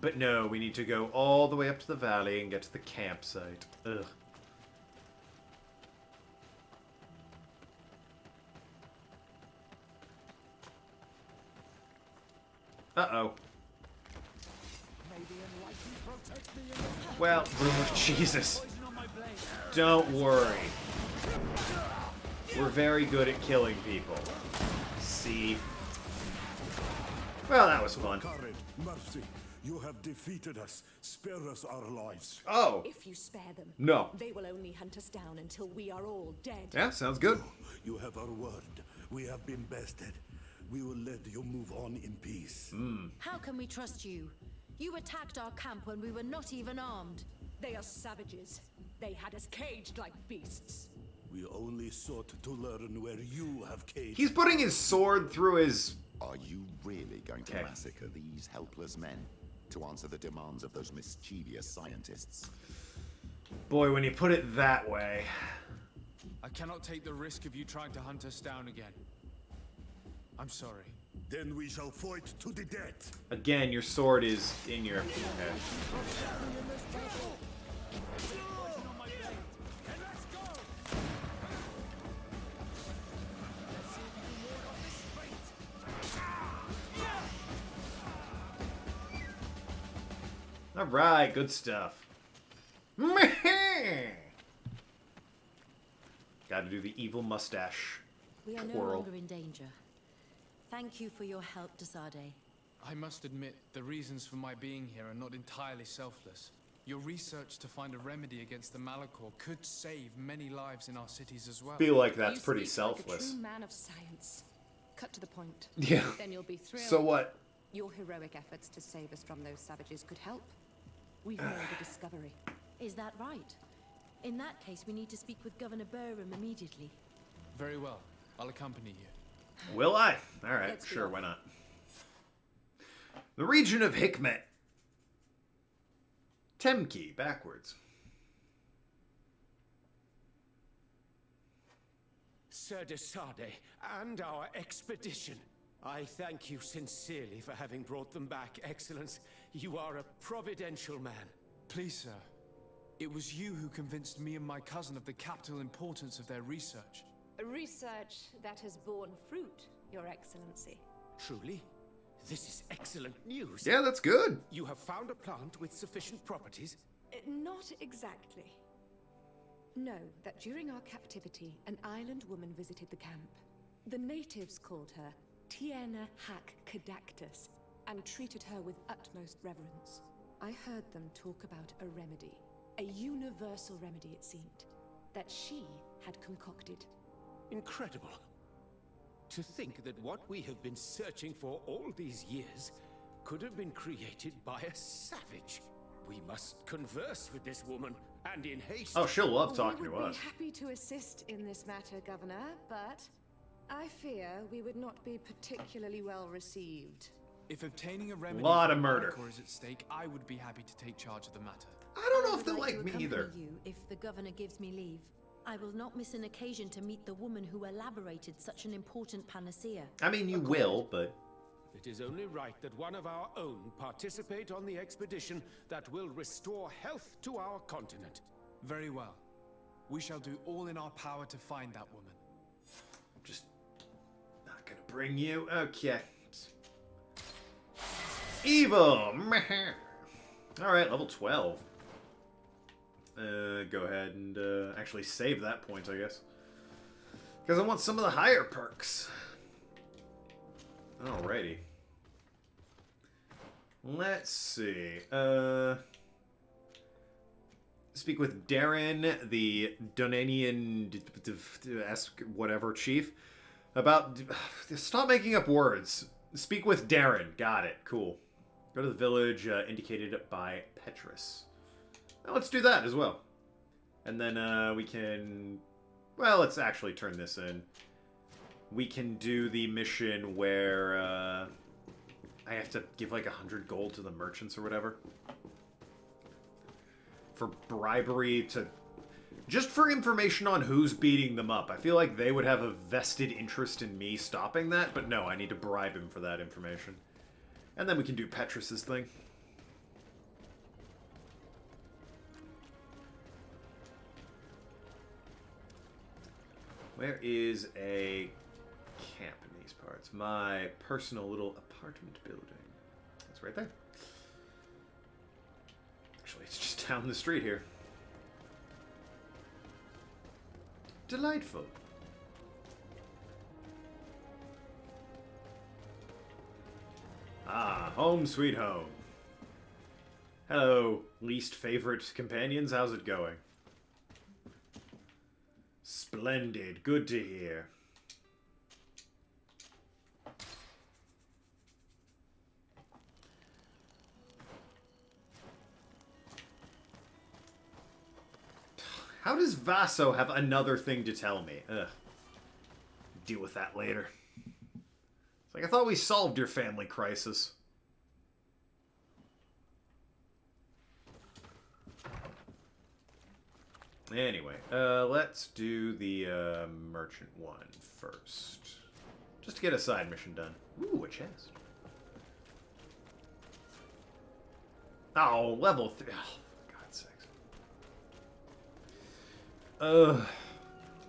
But no, we need to go all the way up to the valley and get to the campsite. Ugh. Uh-oh. Well, Jesus. Don't worry. We're very good at killing people. See? Well, that was fun. Mercy, you have defeated us. Spare us our lives. Oh. If you spare them, no. They will only hunt us down until we are all dead. Yeah, sounds good. You have our word. We have been bested. We will let you move on in peace. How can we trust you? You attacked our camp when we were not even armed. They are savages. They had us caged like beasts. We only sought to learn where you have caged. He's putting his sword through his... Are you really going to massacre these helpless men to answer the demands of those mischievous scientists? Boy, when you put it that way... I cannot take the risk of you trying to hunt us down again. I'm sorry. Then we shall fight to the death. Again, your sword is in your head. Alright, good stuff. Gotta do the evil mustache. We are no longer in danger. Thank you for your help, Desade. I must admit, the reasons for my being here are not entirely selfless. Your research to find a remedy against the Malachor could save many lives in our cities as well. Feel like that's pretty selfless. Like a true man of science. Cut to the point. Yeah. Then you'll be thrilled. So what? Your heroic efforts to save us from those savages could help. We've made a discovery. Is that right? In that case, we need to speak with Governor Burham immediately. Very well. I'll accompany you. Will I? Alright, sure, why not? The region of Hikmet. Temki, backwards. Sir Desade, and our expedition. I thank you sincerely for having brought them back, Excellence. You are a providential man. Please, sir. It was you who convinced me and my cousin of the capital importance of their research. A research that has borne fruit, Your Excellency. Truly? This is excellent news. Yeah, that's good. You have found a plant with sufficient properties? Not exactly. Know that during our captivity, an island woman visited the camp. The natives called her Tiena Hack Cadactus and treated her with utmost reverence. I heard them talk about a remedy. A universal remedy, it seemed. that she had concocted. Incredible. To think that what we have been searching for all these years could have been created by a savage. We must converse with this woman, and in haste. Oh, she'll love talking to We would us. be happy to assist in this matter, Governor, but I fear we would not be particularly well received. If obtaining a remedy Lot for of murder. Malachor is at stake, I would be happy to take charge of the matter. I don't know if they I would like to me accompany either. You if the governor gives me leave. I will not miss an occasion to meet the woman who elaborated such an important panacea. I mean, you will, but... It is only right that one of our own participate on the expedition that will restore health to our continent. Very well. We shall do all in our power to find that woman. Just not gonna bring you. Okay. Evil! Alright, level 12. Go ahead and actually save that point, I guess. Because I want some of the higher perks. Alrighty. Let's see. Speak with Darren, the Dunanian whatever chief, about... Stop making up words. Speak with Darren. Got it. Cool. Go to the village indicated by Petrus. Now let's do that as well. And then we can... Well, let's actually turn this in. We can do the mission where I have to give like 100 gold to the merchants or whatever. For bribery to... Just for information on who's beating them up. I feel like they would have a vested interest in me stopping that, but no, I need to bribe him for that information. And then we can do Petrus's thing. Where is a camp in these parts? My personal little apartment building. It's right there. Actually, it's just down the street here. Delightful. Ah, home sweet home. Hello, least favorite companions. How's it going? Splendid. Good to hear. How does Vaso have another thing to tell me? Ugh. Deal with that later. It's like, I thought we solved your family crisis. Anyway, let's do the merchant one first. Just to get a side mission done. Ooh, a chest. Oh, level 3. Oh, for God's sakes.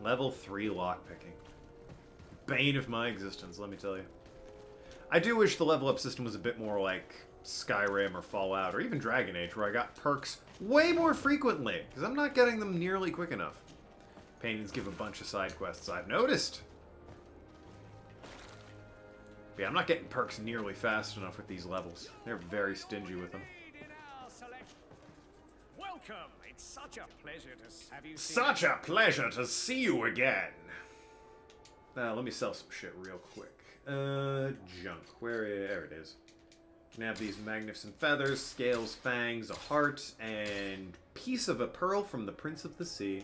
Level 3 lockpicking. Bane of my existence, let me tell you. I do wish the level up system was a bit more like Skyrim or Fallout or even Dragon Age, where I got perks way more frequently, because I'm not getting them nearly quick enough. Paintings give a bunch of side quests, I've noticed. But yeah, I'm not getting perks nearly fast enough with these levels. They're very stingy with them. Welcome. It's such a pleasure to have you. Such a pleasure to see you again. Now, let me sell some shit real quick. Junk. There it is. Can have these magnificent feathers, scales, fangs, a heart, and piece of a pearl from the Prince of the Sea.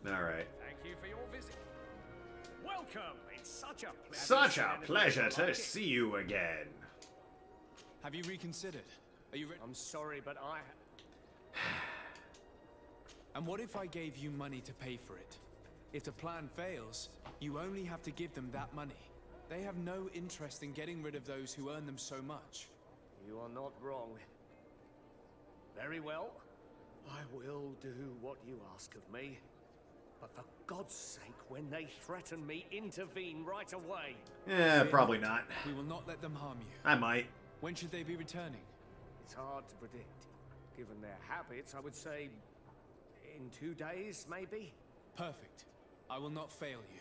Alright. Thank you for your visit. Welcome. It's such a pleasure. Such a pleasure to see you again. Have you reconsidered? Are you I'm sorry, but I... And what if I gave you money to pay for it? If the plan fails, you only have to give them that money. They have no interest in getting rid of those who earn them so much. You are not wrong. Very well. I will do what you ask of me. But for God's sake, when they threaten me, intervene right away. Yeah, probably not. We will not let them harm you. I might. When should they be returning? It's hard to predict. Given their habits, I would say in 2 days, maybe? Perfect. I will not fail you.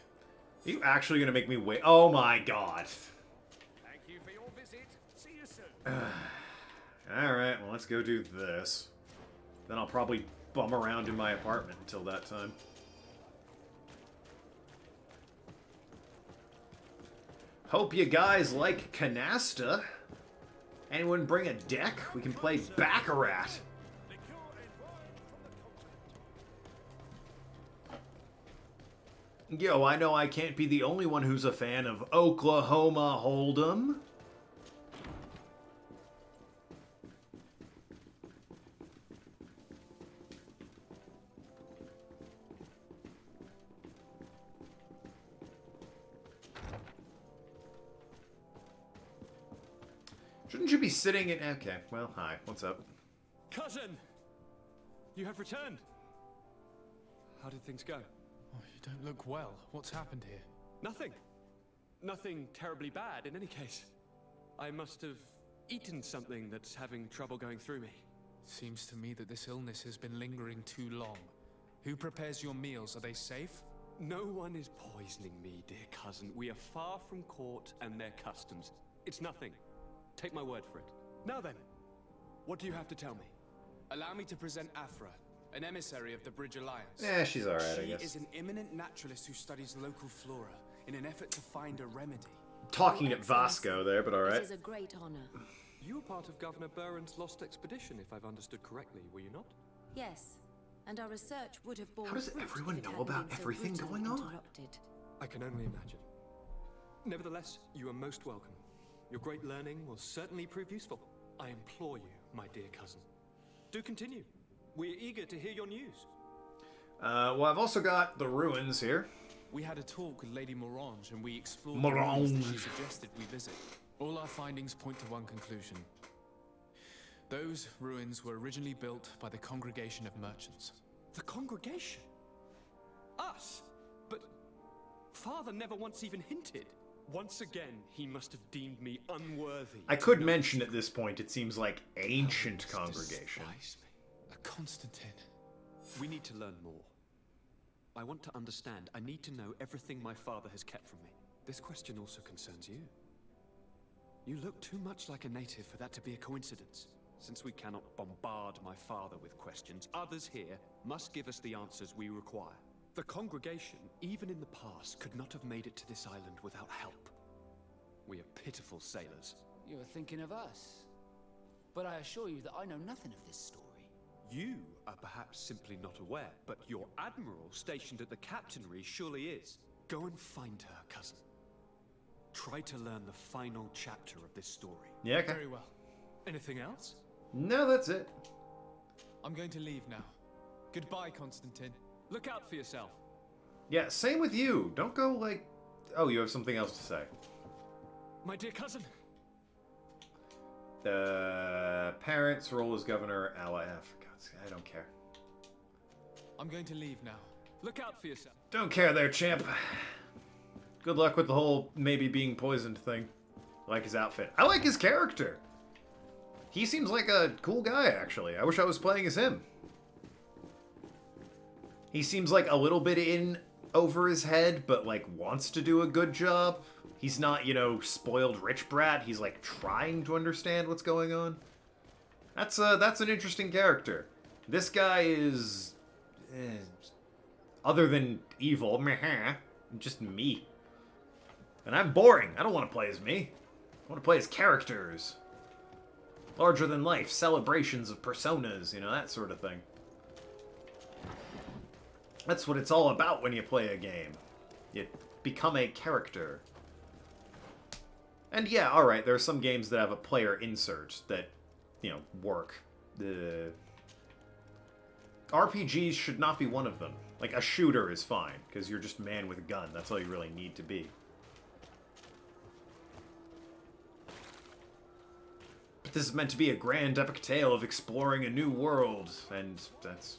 Are you actually going to make me wait? Oh my god. Thank you for your visit. See you soon. Alright, well let's go do this. Then I'll probably bum around in my apartment until that time. Hope you guys like Canasta. Anyone bring a deck? We can play Baccarat. Yo, I know I can't be the only one who's a fan of Oklahoma Hold'em. Shouldn't you be sitting in... Okay, well, hi. What's up? Cousin! You have returned. How did things go? Oh, you don't look well. What's happened here? Nothing. Nothing terribly bad, in any case. I must have eaten something that's having trouble going through me. Seems to me that this illness has been lingering too long. Who prepares your meals? Are they safe? No one is poisoning me, dear cousin. We are far from court and their customs. It's nothing. Take my word for it. Now then, what do you have to tell me? Allow me to present Afra, an emissary of the Bridge Alliance. Yeah, she's alright, I guess. She is an eminent naturalist who studies local flora in an effort to find a remedy. Talking at Vasco there, but alright. It is a great honor. You were part of Governor Buren's lost expedition, if I've understood correctly, were you not? Yes, and our research would have borne How does fruit everyone if it know hadn't about been so everything brutally going on? interrupted. I can only imagine. Nevertheless, you are most welcome. Your great learning will certainly prove useful. I implore you, my dear cousin. Do continue. We're eager to hear your news. Well, I've also got the ruins here. We had a talk with Lady Morange, and we explored the Morange. ruins that she suggested we visit. All our findings point to one conclusion. Those ruins were originally built by the Congregation of Merchants. The congregation? Us? But Father never once even hinted. Once again, he must have deemed me unworthy. I could mention at this point, it seems like ancient congregation. Constantine. We need to learn more. I want to understand. I need to know everything my father has kept from me. This question also concerns you. You look too much like a native for that to be a coincidence. Since we cannot bombard my father with questions, others here must give us the answers we require. The congregation, even in the past, could not have made it to this island without help. We are pitiful sailors. You were thinking of us. But I assure you that I know nothing of this story. You are perhaps simply not aware, but your admiral stationed at the captainry surely is. Go and find her, cousin. Try to learn the final chapter of this story. Yeah, okay. Very well. Anything else? No, that's it. I'm going to leave now. Goodbye, Constantine. Look out for yourself. Yeah, same with you. Don't go like... Oh, you have something else to say. My dear cousin. The parents' role as governor, ally. For God's sake, I don't care. I'm going to leave now. Look out for yourself. Don't care there, champ. Good luck with the whole maybe being poisoned thing. I like his outfit. I like his character. He seems like a cool guy, actually. I wish I was playing as him. He seems like a little bit in over his head, but like wants to do a good job. He's not, you know, spoiled rich brat. He's like trying to understand what's going on. That's an interesting character. This guy is other than evil, meh, just me. And I'm boring. I don't want to play as me. I want to play as characters. Larger than life, celebrations of personas, you know, that sort of thing. That's what it's all about when you play a game. You become a character. And yeah, alright, there are some games that have a player insert that, you know, work. The RPGs should not be one of them. Like, a shooter is fine, because you're just man with a gun. That's all you really need to be. But this is meant to be a grand epic tale of exploring a new world, and that's...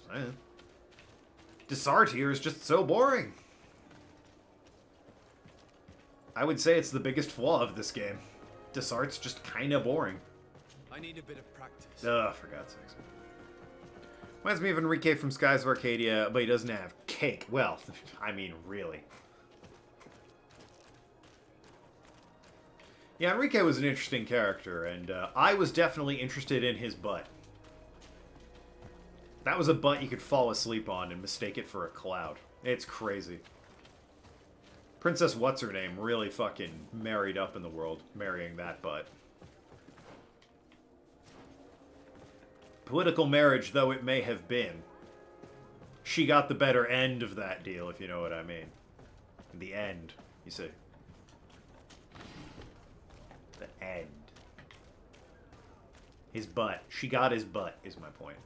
Desart here is just so boring. I would say it's the biggest flaw of this game. Desart's just kinda boring. I need a bit of practice. Ugh, for God's sakes. Reminds me of Enrique from Skies of Arcadia, but he doesn't have cake. Well, I mean, really. Yeah, Enrique was an interesting character, and I was definitely interested in his butt. That was a butt you could fall asleep on and mistake it for a cloud. It's crazy. Princess What's-Her-Name really fucking married up in the world, marrying that butt. Political marriage, though it may have been, she got the better end of that deal, if you know what I mean. In the end, you see. The end. His butt. She got his butt, is my point.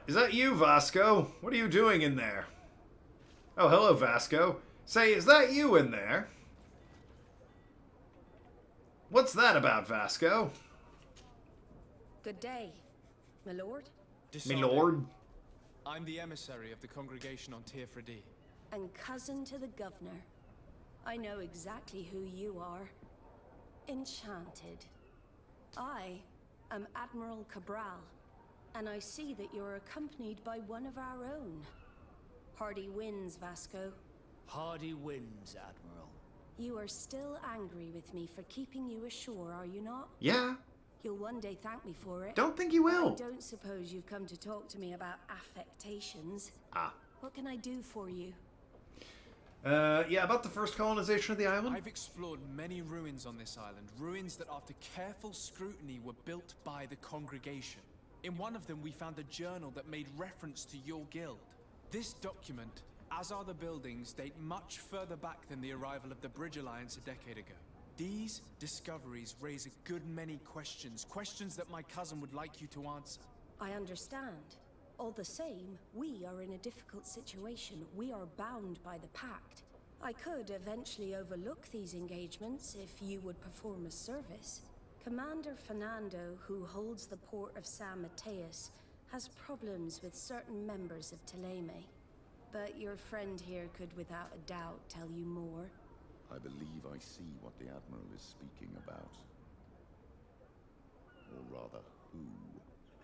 Is that you, Vasco? What are you doing in there? Oh, hello, Vasco. Say, is that you in there? What's that about, Vasco? Good day, my lord. My lord? I'm the emissary of the congregation on Tirfredi. And cousin to the governor. I know exactly who you are. Enchanted. I am Admiral Cabral, and I see that you're accompanied by one of our own. Hardy wins, Vasco. Hardy wins, Admiral. You are still angry with me for keeping you ashore, are you not? Yeah. You'll one day thank me for it. Don't think you will. I don't suppose you've come to talk to me about affectations. Ah. What can I do for you? Yeah, about the first colonization of the island? I've explored many ruins on this island, ruins that after careful scrutiny were built by the congregation. In one of them we found a journal that made reference to your guild. This document, as are the buildings, date much further back than the arrival of the Bridge Alliance a decade ago. These discoveries raise a good many questions, questions that my cousin would like you to answer. I understand. All the same, we are in a difficult situation. We are bound by the pact. I could eventually overlook these engagements if you would perform a service. Commander Fernando, who holds the port of San Mateus, has problems with certain members of Teleme. But your friend here could without a doubt tell you more. I believe I see what the Admiral is speaking about. Or rather, who.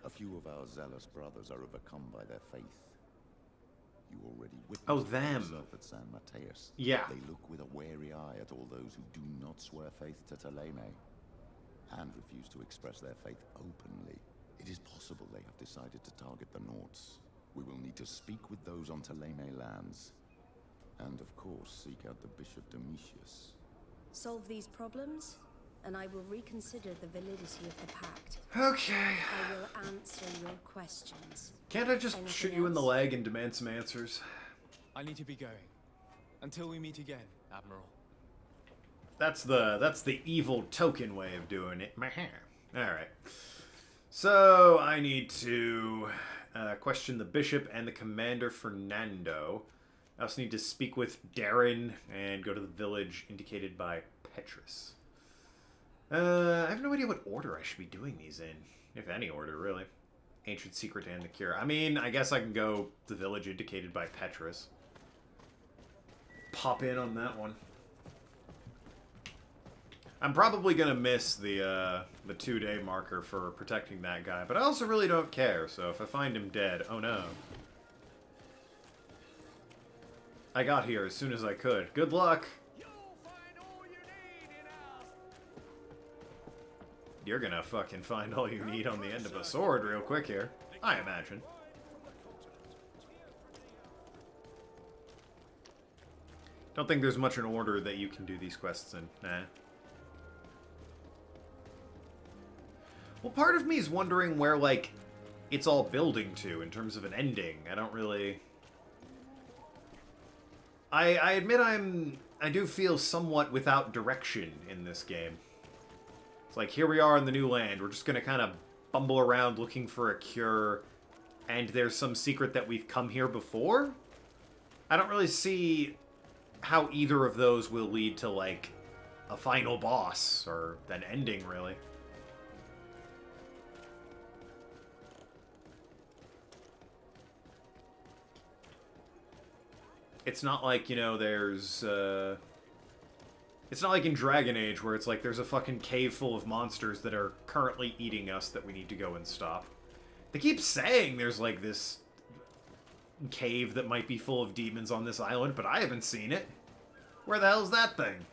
A few of our zealous brothers are overcome by their faith. You already witnessed yourself at San Mateus. Yeah. They look with a wary eye at all those who do not swear faith to Teleme, and refuse to express their faith openly. It is possible they have decided to target the Nords. We will need to speak with those on Teleme lands, and of course seek out the Bishop Domitius. Solve these problems, and I will reconsider the validity of the pact. Okay. I will answer your questions. Can't I just Anything shoot you in the else? leg and demand some answers? I need to be going. Until we meet again, Admiral. That's the evil token way of doing it. Alright. So, I need to question the Bishop and the Commander Fernando. I also need to speak with Darren and go to the village indicated by Petrus. I have no idea what order I should be doing these in. If any order, really. Ancient Secret and the Cure. I mean, I guess I can go the village indicated by Petrus. Pop in on that one. I'm probably going to miss the 2-day marker for protecting that guy, but I also really don't care, so if I find him dead, oh no. I got here as soon as I could. Good luck! You're gonna fucking find all you need on the end of a sword real quick here, I imagine. Don't think there's much in order that you can do these quests in. Nah. Well, part of me is wondering where, like, it's all building to in terms of an ending. I don't really... I admit I do feel somewhat without direction in this game. It's like, here we are in the new land. We're just gonna kind of bumble around looking for a cure, and there's some secret that we've come here before? I don't really see how either of those will lead to, like, a final boss, or an ending, really. It's not like, you know, there's, it's not like in Dragon Age where it's like there's a fucking cave full of monsters that are currently eating us that we need to go and stop. They keep saying there's, like, this cave that might be full of demons on this island, but I haven't seen it. Where the hell's that thing?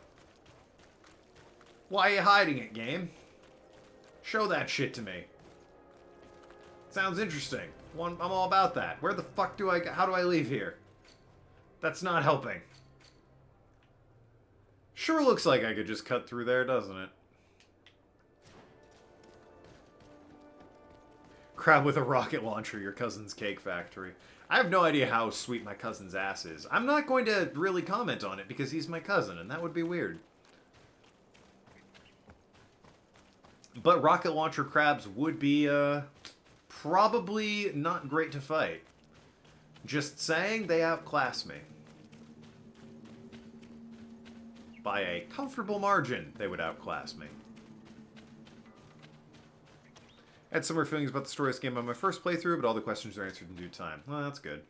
Why are you hiding it, game? Show that shit to me. Sounds interesting. I'm all about that. Where the fuck do I... How do I leave here? That's not helping. Sure looks like I could just cut through there, doesn't it? Crab with a rocket launcher, your cousin's cake factory. I have no idea how sweet my cousin's ass is. I'm not going to really comment on it because he's my cousin, and that would be weird. But rocket launcher crabs would be, probably not great to fight. Just saying, they outclass me. By a comfortable margin, they would outclass me. I had similar feelings about the story of this game on my first playthrough, but all the questions are answered in due time. Well, that's good.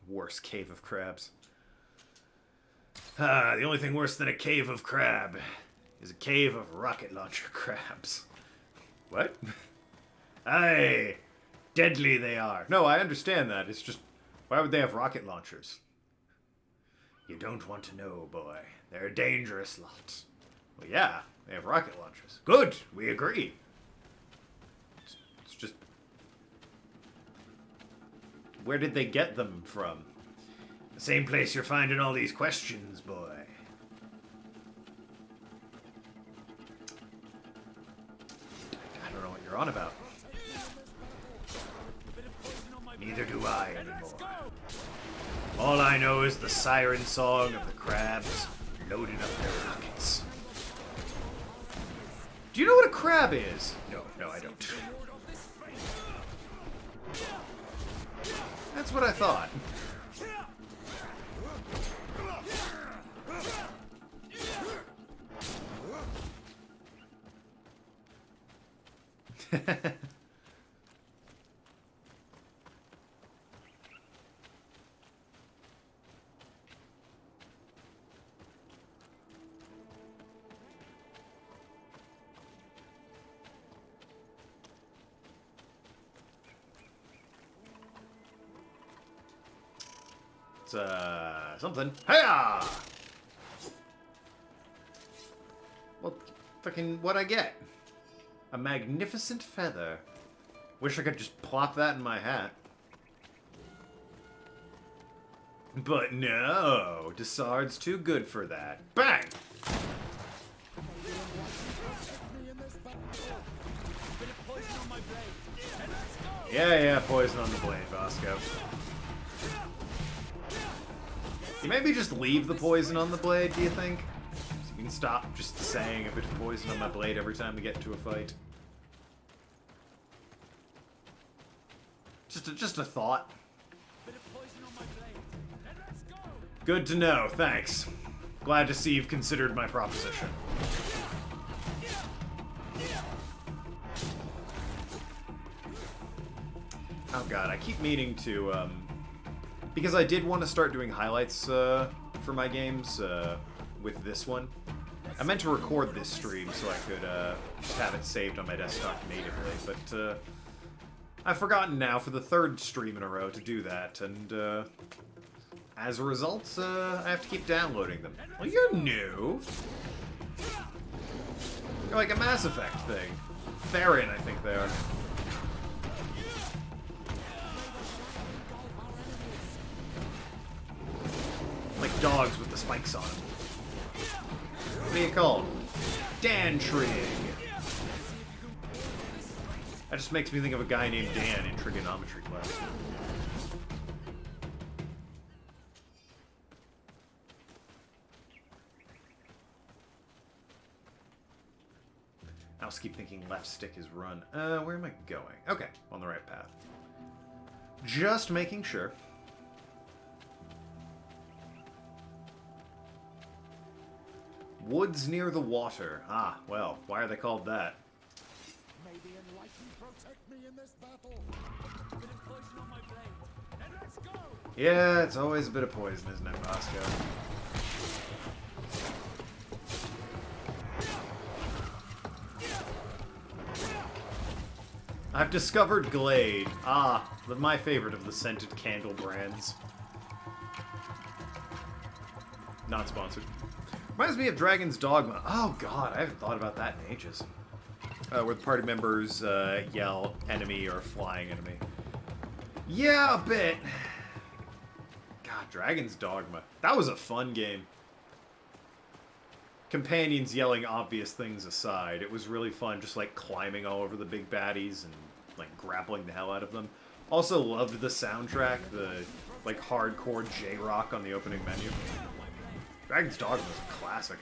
Worst cave of crabs. The only thing worse than a cave of crab is a cave of rocket launcher crabs. What? Aye, deadly they are. No, I understand that. It's just, why would they have rocket launchers? You don't want to know, boy. They're a dangerous lot. Well, yeah, they have rocket launchers. Good, we agree. It's just... Where did they get them from? The same place you're finding all these questions, boy. I don't know what you're on about. Neither do I anymore. All I know is the siren song of the crabs loading up their rockets. Do you know what a crab is? No, I don't. That's what I thought. Something. Hiya! Well, fucking what'd I get? A magnificent feather. Wish I could just plop that in my hat. But no, Dessard's too good for that. Bang! Yeah, poison on the blade, Bosco. You maybe just leave the poison on the blade, do you think? So you can stop just saying a bit of poison on my blade every time we get into a fight. Just a thought. Good to know, thanks. Glad to see you've considered my proposition. Oh god, I keep meaning to, because I did want to start doing highlights for my games with this one. I meant to record this stream so I could just have it saved on my desktop natively, but I've forgotten now for the third stream in a row to do that, and as a result, I have to keep downloading them. Well, you're new. You're like a Mass Effect thing. Theron, I think they are. Like dogs with the spikes on them. What are you called? Dan Trig. That just makes me think of a guy named Dan in trigonometry class. I also keep thinking left stick is run. Where am I going? Okay, on the right path. Just making sure. Woods near the water. Ah, well, why are they called that? May the enlightened protect me in this battle. Yeah, it's always a bit of poison, isn't it, Bosco? I've discovered Glade. Ah, my favorite of the scented candle brands. Not sponsored. Reminds me of Dragon's Dogma. Oh god, I haven't thought about that in ages. where the party members yell enemy or flying enemy. Yeah, a bit. God, Dragon's Dogma. That was a fun game. Companions yelling obvious things aside, it was really fun just like climbing all over the big baddies and like grappling the hell out of them. Also loved the soundtrack, the like hardcore J-rock on the opening menu. Dragon's Dogma was a classic.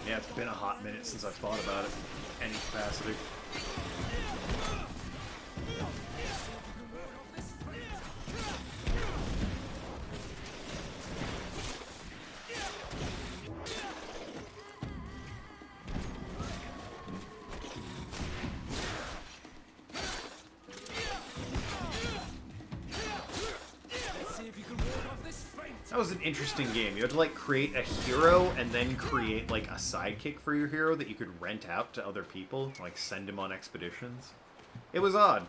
Yeah, it's been a hot minute since I've thought about it in any capacity. That was an interesting game. You had to like create a hero and then create like a sidekick for your hero that you could rent out to other people, like send him on expeditions. It was odd.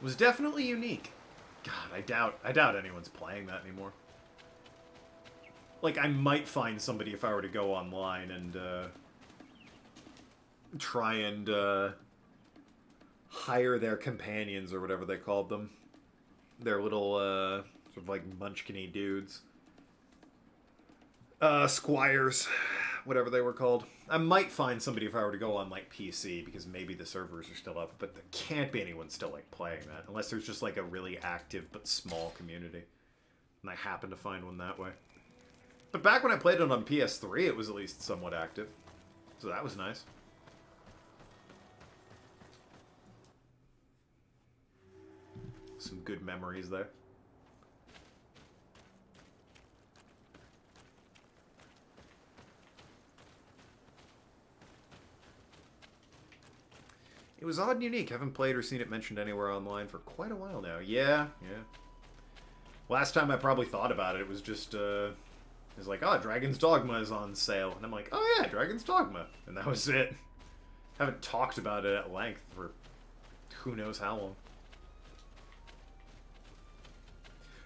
It was definitely unique. God, I doubt anyone's playing that anymore. Like, I might find somebody if I were to go online and try and hire their companions or whatever they called them. Their little sort of like munchkin-y dudes. Squires, whatever they were called. I might find somebody if I were to go on like PC, because maybe the servers are still up, but there can't be anyone still like playing that unless there's just like a really active but small community. And I happen to find one that way. But back when I played it on PS3, it was at least somewhat active. So that was nice. Some good memories there. It was odd and unique. Haven't played or seen it mentioned anywhere online for quite a while now. Yeah. Last time I probably thought about it, it was just, it was like, oh, Dragon's Dogma is on sale. And I'm like, oh yeah, Dragon's Dogma. And that was it. Haven't talked about it at length for who knows how long.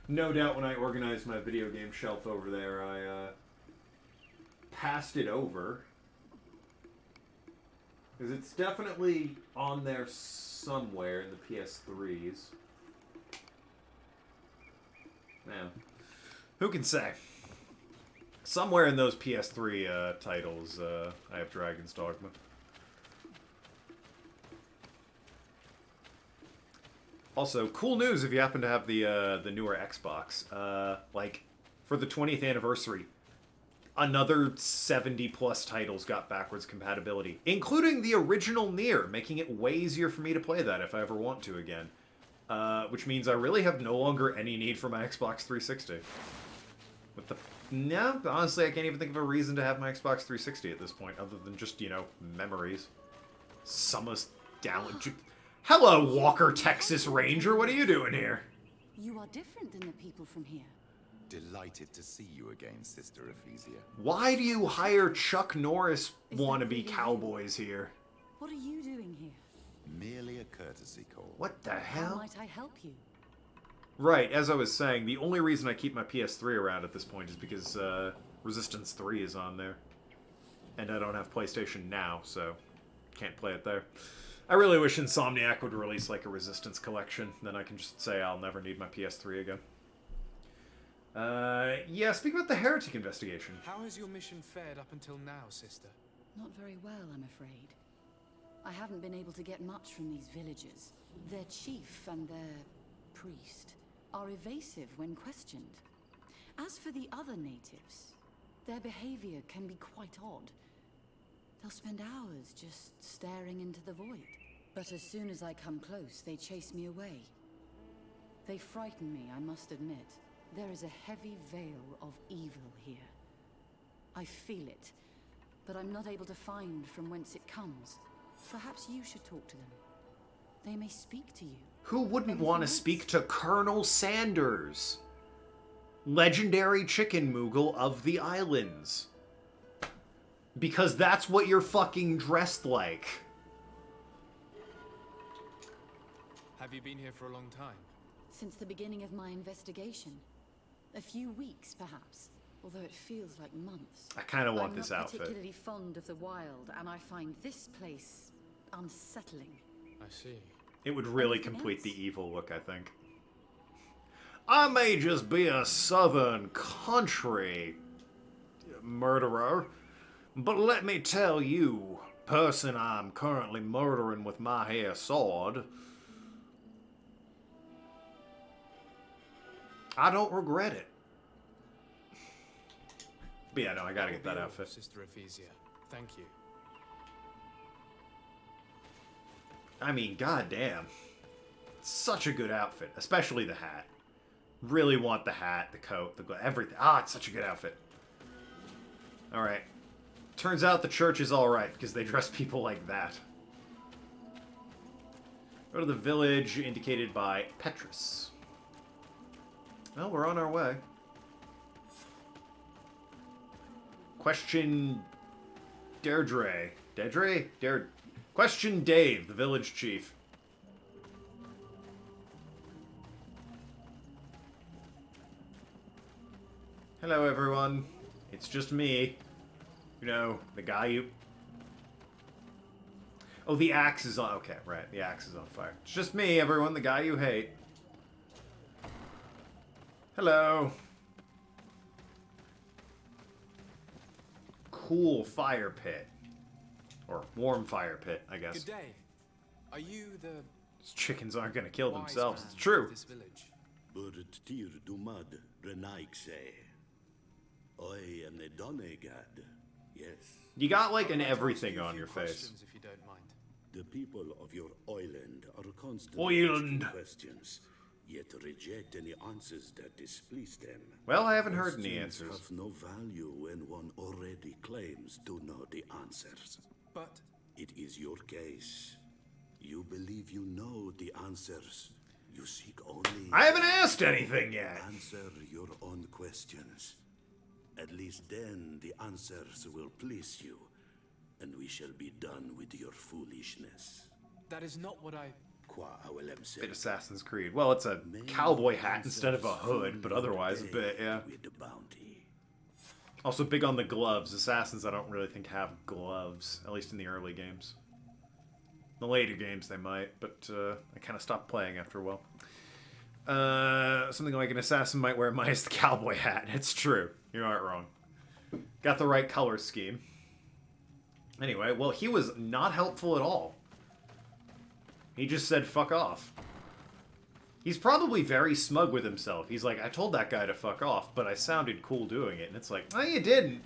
No doubt when I organized my video game shelf over there, I passed it over. Because it's definitely on there somewhere in the PS3s. Man, who can say? Somewhere in those PS3 titles, I have Dragon's Dogma. Also, cool news if you happen to have the newer Xbox. Like, for the 20th anniversary, another 70+ titles got backwards compatibility, including the original Nier, making it way easier for me to play that if I ever want to again. Which means I really have no longer any need for my Xbox 360. No, honestly, I can't even think of a reason to have my Xbox 360 at this point, other than just, you know, memories. Summer's down. Hello, Walker, Texas Ranger. What are you doing here? You are different than the people from here. Delighted to see you again, Sister Ephesia. Why do you hire Chuck Norris wannabe cowboys here? What are you doing here? Merely a courtesy call. What the How hell? might I help you? Right, as I was saying, the only reason I keep my PS3 around at this point is because Resistance 3 is on there. And I don't have PlayStation Now, so can't play it there. I really wish Insomniac would release like a Resistance collection, then I can just say I'll never need my PS3 again. Yeah, speak about the Heretic investigation. How has your mission fared up until now, sister? Not very well, I'm afraid. I haven't been able to get much from these villagers. Their chief and their priest are evasive when questioned. As for the other natives, their behavior can be quite odd. They'll spend hours just staring into the void. But as soon as I come close, they chase me away. They frighten me, I must admit. There is a heavy veil of evil here. I feel it, but I'm not able to find from whence it comes. Perhaps you should talk to them. They may speak to you. Who wouldn't want to speak to Colonel Sanders? Legendary chicken moogle of the islands. Because that's what you're fucking dressed like. Have you been here for a long time? Since the beginning of my investigation. A few weeks, perhaps. Although it feels like months. I kind of want this I'm not outfit. particularly fond of the wild, and I find this place unsettling. I see. It would really complete the evil look, I think. I may just be a southern country murderer, but let me tell you, person I'm currently murdering with my hair sword, I don't regret it. But yeah, no, I gotta get that outfit. Sister Ephesia. Thank you. I mean, goddamn. Such a good outfit, especially the hat. Really want the hat, the coat, the everything. Ah, it's such a good outfit. Alright. Turns out the church is alright, because they dress people like that. Go to the village indicated by Petrus. Well, we're on our way. Question Deirdre. Deirdre? Question Dave, the village chief. Hello, everyone. It's just me. You know, the guy you... Oh, the axe is on... Okay, right. The axe is on fire. It's just me, everyone. The guy you hate. Hello. Cool fire pit. Or warm fire pit, I guess. Good day. Are you the... These chickens aren't gonna kill wise themselves. man It's true. of this village? Tir dumad renaikse. I am the Donegad. Yes. You got like an I'd like to ask everything you a on few your face. questions, if you don't mind. The people of your island are constantly asking Island. questions, yet reject any answers that displease them. Well, I haven't heard any Questions answers. have no value when one already claims to know the answers. But it is your case. You believe you know the answers. You seek only... I haven't asked anything yet. Answer your own questions. At least then the answers will please you, and we shall be done with your foolishness. that is not what I... Bit Assassin's Creed. Well, it's a cowboy hat instead of a hood, but otherwise a bit, yeah. Also big on the gloves. Assassins I don't really think have gloves, at least in the early games. The later games they might, but I kind of stopped playing after a while. Something like an assassin might wear minus the cowboy hat. It's true. You aren't wrong. Got the right color scheme. Anyway, well, he was not helpful at all. He just said, fuck off. He's probably very smug with himself. He's like, I told that guy to fuck off, but I sounded cool doing it. And it's like, no, you didn't.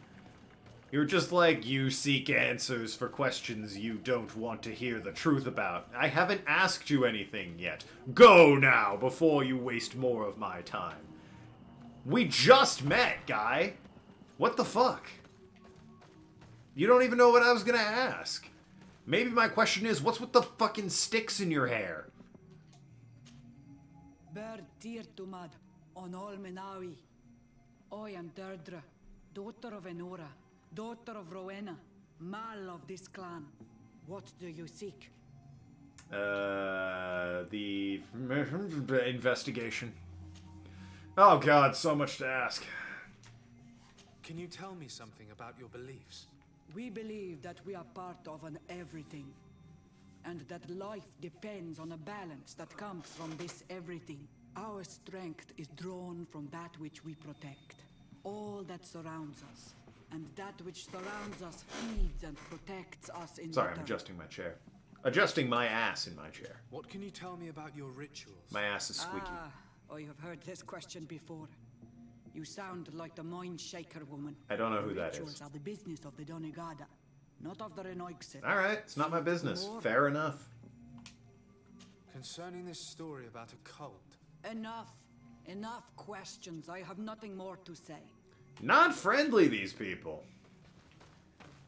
You're just like, you seek answers for questions you don't want to hear the truth about. I haven't asked you anything yet. Go now, before you waste more of my time. We just met, guy. What the fuck? You don't even know what I was gonna ask. Maybe my question is, what's with the fucking sticks in your hair? Ber tir tumad on all menawi. I am Deirdre, daughter of Enora, daughter of Rowena, mal of this clan. What do you seek? The investigation. Oh god, so much to ask. Can you tell me something about your beliefs? We believe that we are part of an everything, and that life depends on a balance that comes from this everything. Our strength is drawn from that which we protect, all that surrounds us, and that which surrounds us feeds and protects us in Sorry, I'm return. adjusting my chair. Adjusting my ass in my chair. What can you tell me about your rituals? My ass is squeaky. I have heard this question before. You sound like the Mind Shaker woman. I don't know who that Rituals is. are the business of the Donegada, not of the Renoixe. Alright, it's not my business. Fair enough. Concerning this story about a cult. Enough. Enough questions. I have nothing more to say. Not friendly, these people.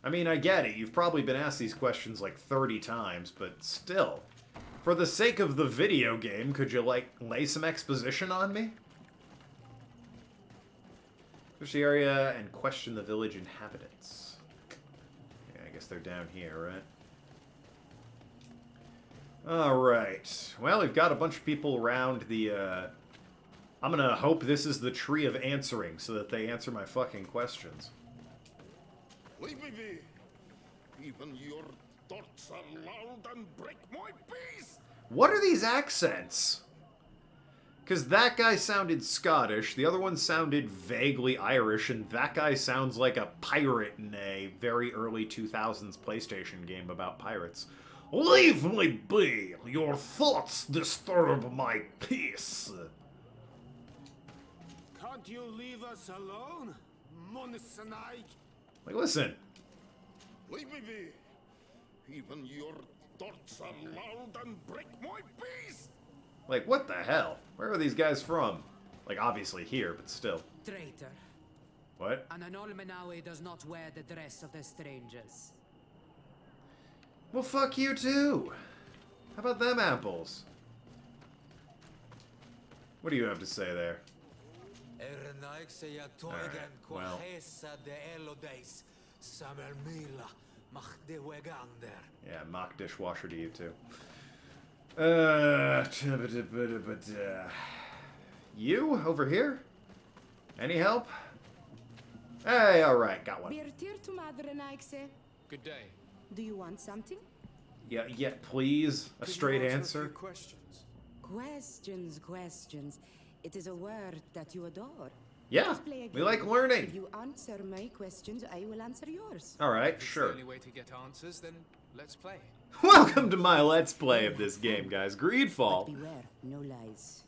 I mean, I get it. You've probably been asked these questions like 30 times, but still. For the sake of the video game, could you, like, lay some exposition on me? Search the area and question the village inhabitants. Yeah, I guess they're down here, right? Alright. Well, we've got a bunch of people around the I'm gonna hope this is the tree of answering so that they answer my fucking questions. Leave me be. Even your thoughts are loud and break my peace. What are these accents? Because that guy sounded Scottish, the other one sounded vaguely Irish, and that guy sounds like a pirate in a very early 2000s PlayStation game about pirates. Leave me be! Your thoughts disturb my peace. Can't you leave us alone, Monsanai? Like, listen. Leave me be. Even your thoughts are loud and break my peace. Like, what the hell? Where are these guys from? Like, obviously here, but still. Traitor. What? An Anolmenawi does not wear the dress of the strangers. Well, fuck you too. How about them apples? What do you have to say there? Alright, well. Yeah, mock dishwasher to you too. You over here? Any help? Hey, alright, got one. Good day. Do you want something? Yeah, please. A straight answer. Questions. It is a word that you adore. Yeah, Let's play a we game. like learning. If you answer my questions, I will answer yours. Alright, If it's sure. the only way to get answers, then let's play. Welcome to my Let's Play of this game, guys. Greedfall. But beware, no lies.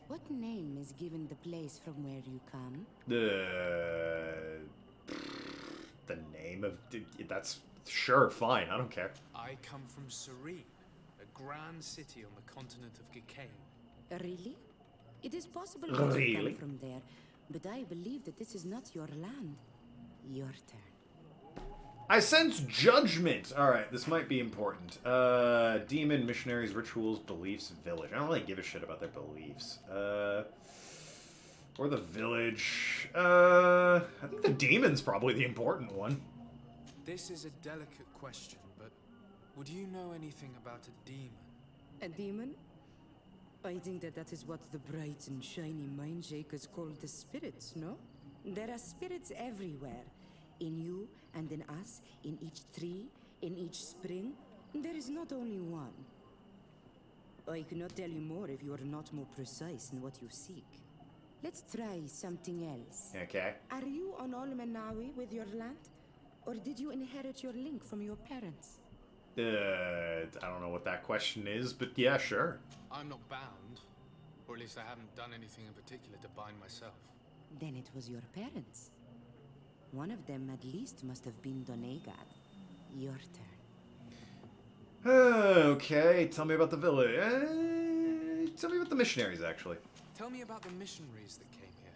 What name is given the place from where you come? The name of... That's... Sure, fine, I don't care. I come from Serene, a grand city on the continent of Gicane. Really? It is possible that you Really? come from there, but I believe that this is not your land. Your turn. I sense judgment. Alright, this might be important. Demon, missionaries, rituals, beliefs, village. I don't really give a shit about their beliefs. Or the village. I think the demon's probably the important one. This is a delicate question, but would you know anything about a demon? A demon? I think that is what the bright and shiny mind shakers call the spirits, no? There are spirits everywhere. In you and in us, in each tree, in each spring. There is not only one. I cannot tell you more if you are not more precise in what you seek. Let's try something else. Okay. Are you an Olmenawi with your land? Or did you inherit your link from your parents? I don't know what that question is, but yeah, sure. I'm not bound, or at least I haven't done anything in particular to bind myself. Then it was your parents. One of them at least must have been Donegad. Your turn. Okay, tell me about the village. Tell me about the missionaries, actually. Tell me about the missionaries that came here.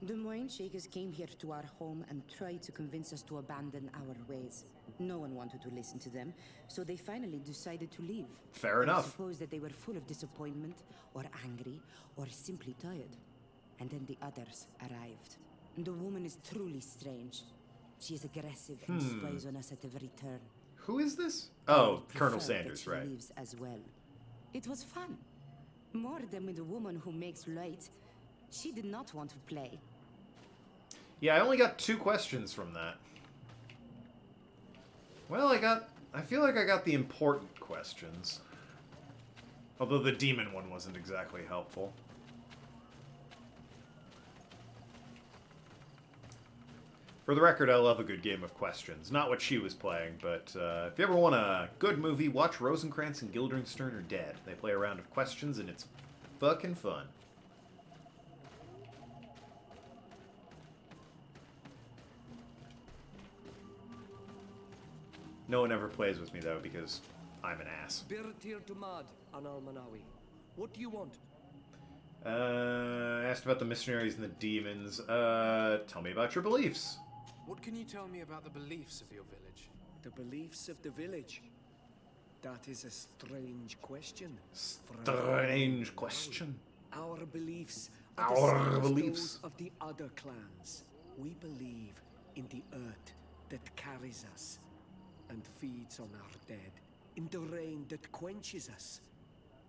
The Moine Shakers came here to our home and tried to convince us to abandon our ways. No one wanted to listen to them, so they finally decided to leave. Fair enough. I suppose that they were full of disappointment, or angry, or simply tired. And then the others arrived. The woman is truly strange. She is aggressive and spies on us at every turn. Who is this? I Oh, would Colonel prefer that Sanders, she right. leaves as well. It was fun. More than with the woman who makes light. She did not want to play. Yeah, I only got 2 questions from that. Well, I feel like I got the important questions. Although the demon one wasn't exactly helpful. For the record, I love a good game of questions. Not what she was playing, but if you ever want a good movie, watch Rosencrantz and Guildenstern Are Dead. They play a round of questions, and it's fucking fun. No one ever plays with me, though, because I'm an ass. Birtir Tumad, Analmanawi. What do you want? Asked about the missionaries and the demons. Tell me about your beliefs. What can you tell me about the beliefs of your village? The beliefs of the village? That is a strange question. Strange question. Our beliefs Our are the same as beliefs. those of the other clans. We believe in the earth that carries us and feeds on our dead, in the rain that quenches us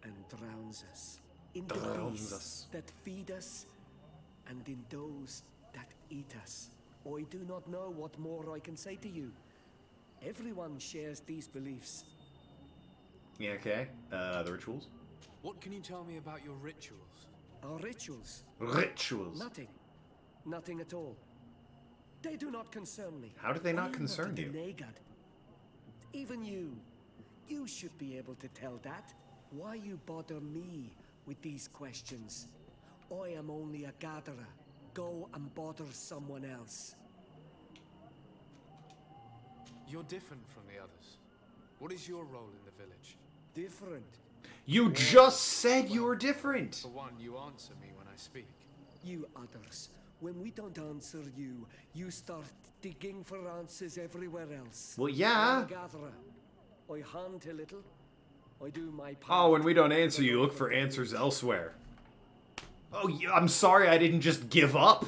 and drowns us, in the Drowns beasts us. that feed us and in those that eat us. I do not know what more I can say to you. Everyone shares these beliefs. Yeah, okay. The rituals? What can you tell me about your rituals? Our rituals? Rituals. Nothing. Nothing at all. They do not concern me. How do they not I am concern not a you? denegad. Even you should be able to tell that. Why you bother me with these questions? I am only a gatherer. Go and bother someone else. You're different from the others. What is your role in the village? Different. You just said you were different. For one, you answer me when I speak. You others, when we don't answer you, you start digging for answers everywhere else. Well, yeah. I'm a gatherer. I hunt a little. I do my part. Oh, when we don't answer you, look for answers elsewhere. Oh, yeah, I'm sorry I didn't just give up.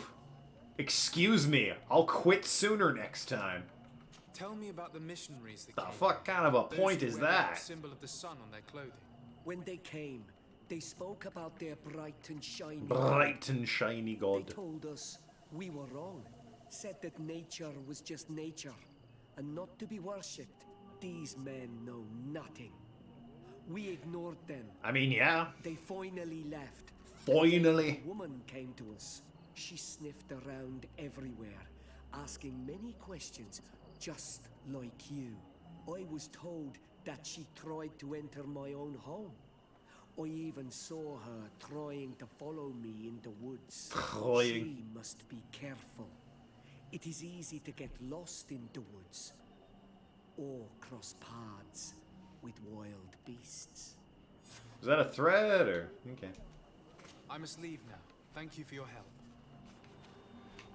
Excuse me. I'll quit sooner next time. Tell me about the missionaries that The came. fuck kind of a Those point who is wear the that? symbol of the sun on their clothing. When they came, they spoke about their bright and shiny Bright and shiny god. They told us we were wrong. Said that nature was just nature and not to be worshipped. These men know nothing. We ignored them. I mean, yeah. They finally left. Finally. A woman came to us. She sniffed around everywhere, asking many questions, just like you. I was told that she tried to enter my own home. I even saw her trying to follow me in the woods. Trying. She must be careful. It is easy to get lost in the woods or cross paths with wild beasts. Is that a threat or okay? I must leave now. Thank you for your help.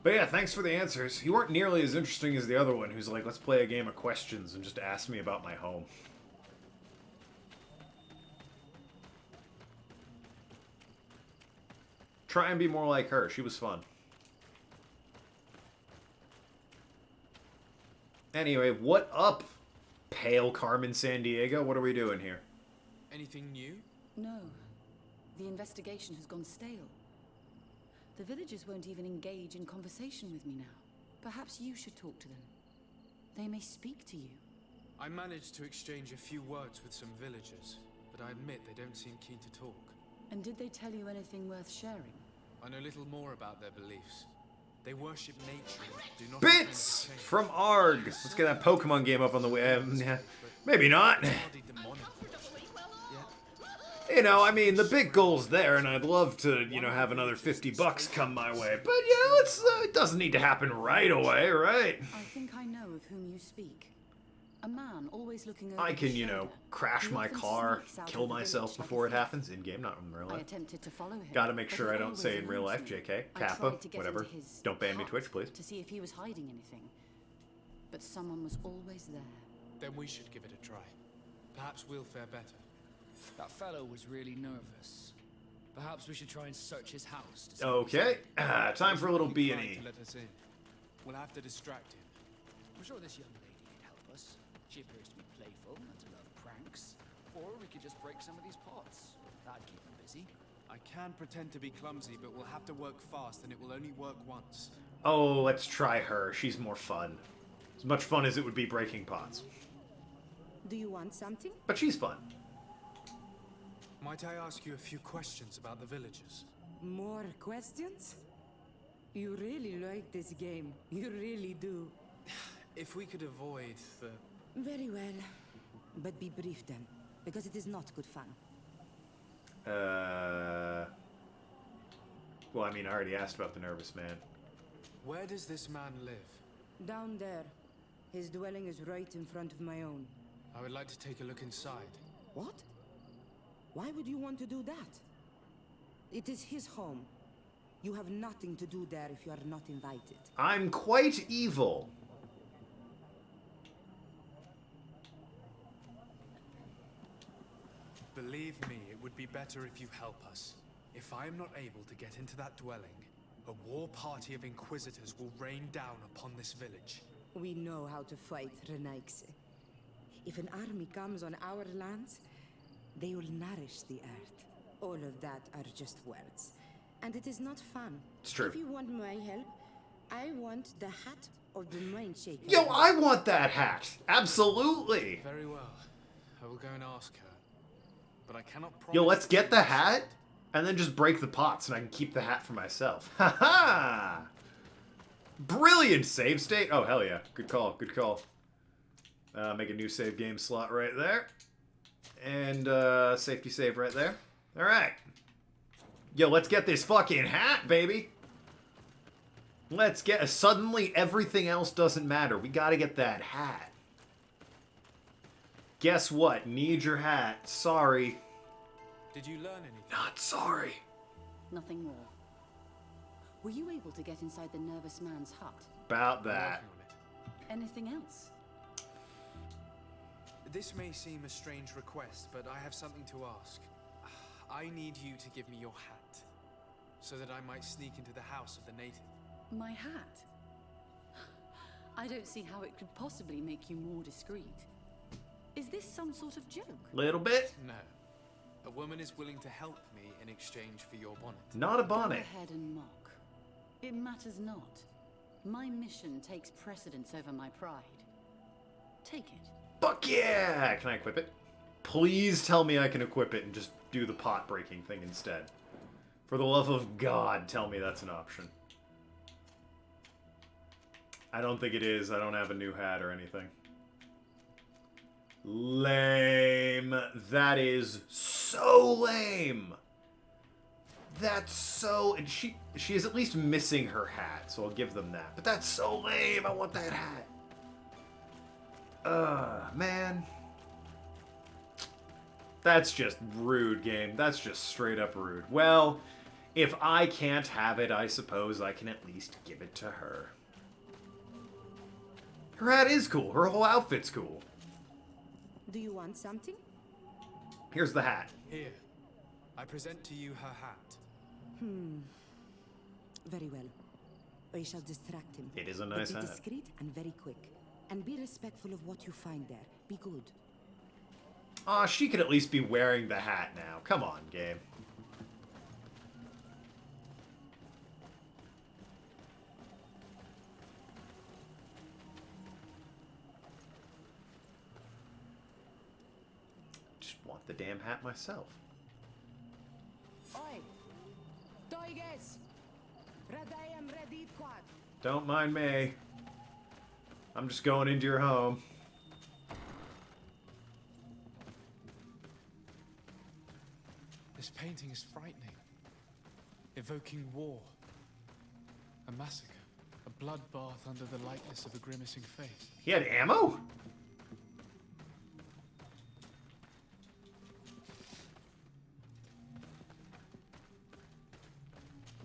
But yeah, thanks for the answers. You weren't nearly as interesting as the other one who's like, let's play a game of questions and just ask me about my home. Try and be more like her. She was fun. Anyway, what up, Pale Carmen Sandiego? What are we doing here? Anything new? No. The investigation has gone stale. The villagers won't even engage in conversation with me now. Perhaps you should talk to them. They may speak to you. I managed to exchange a few words with some villagers, but I admit they don't seem keen to talk. And did they tell you anything worth sharing? I know little more about their beliefs. They worship nature, do not Bits from ARG. Let's get that Pokemon game up on the way. Yeah, maybe not. You know, I mean, the big goal's there, and I'd love to, you know, have another $50 come my way. But, you know, it doesn't need to happen right away, right? I think I know of whom you speak. A man always looking over I can, his you know, shoulder. crash He my often car, sneaks out kill of the myself village like before a it thief. happens. In game, not in real I life. attempted to follow him. Gotta make but sure he I don't always say in real life, eludes me. JK, I Kappa, tried to get whatever. into his Don't ban me hut Twitch, please. To see if he was hiding anything. But someone was always there. Then we should give it a try. Perhaps we'll fare better. That fellow was really nervous. Perhaps we should try and search his house. To see Okay, time for a little He's trying B&E. to let us in. We'll have to distract him. I'm sure this young lady can help us. She appears to be playful and to love pranks. Or we could just break some of these pots. That'd keep them busy. I can pretend to be clumsy, but we'll have to work fast, and it will only work once. Oh, let's try her. She's more fun. As much fun as it would be breaking pots. Do you want something? But she's fun. Might I ask you a few questions about the villagers? More questions? You really like this game. You really do. If we could avoid the... Very well. But be brief then, because it is not good fun. Well, I mean, I already asked about the nervous man. Where does this man live? Down there. His dwelling is right in front of my own. I would like to take a look inside. What? Why would you want to do that? It is his home. You have nothing to do there if you are not invited. I'm quite evil. Believe me, it would be better if you help us. If I am not able to get into that dwelling, a war party of inquisitors will rain down upon this village. We know how to fight, Renaigse. If an army comes on our lands, they will nourish the earth. All of that are just words. and it is not fun. It's true. If you want my help, I want the hat of the Mind Shaker. Yo, I want that hat. Absolutely. Very well. I will go and ask her. But I cannot promise. Yo, let's get the hat and then just break the pots and I can keep the hat for myself. Ha-ha! Brilliant save state. Oh, hell yeah. Good call. Good call. Make a new save game slot right there. And safety save right there. All right. Yo, let's get this fucking hat, baby. Let's get... Suddenly, everything else doesn't matter. We gotta get that hat. Guess what? Need your hat. Sorry. Did you learn anything? Not sorry. Nothing more. Were you able to get inside the nervous man's hut? About that. Anything else? This may seem a strange request, but I have something to ask. I need you to give me your hat, so that I might sneak into the house of the native. My hat? I don't see how it could possibly make you more discreet. Is this some sort of joke? Little bit? No. A woman is willing to help me in exchange for your bonnet. Not a bonnet. Go ahead and mock. It matters not. My mission takes precedence over my pride. Take it. Fuck yeah! Can I equip it? Please tell me I can equip it and just do the pot breaking thing instead. For the love of God, tell me that's an option. I don't think it is. I don't have a new hat or anything. Lame. That is so lame. That's so... And she is at least missing her hat, so I'll give them that. But that's so lame. I want that hat. Man. That's just rude, game. That's just straight up rude. Well, if I can't have it, I suppose I can at least give it to her. Her hat is cool. Her whole outfit's cool. Do you want something? Here's the hat. Here. I present to you her hat. Very well. I shall distract him. It is a nice but be hat. discreet and very quick. And be respectful of what you find there. Be good. Aw, she could at least be wearing the hat now. Come on, game. Just want the damn hat myself. Oi! Toiges! Radayam Radit Quad! Don't mind me. I'm just going into your home. This painting is frightening. Evoking war. A massacre. A bloodbath under the likeness of a grimacing face. He had ammo?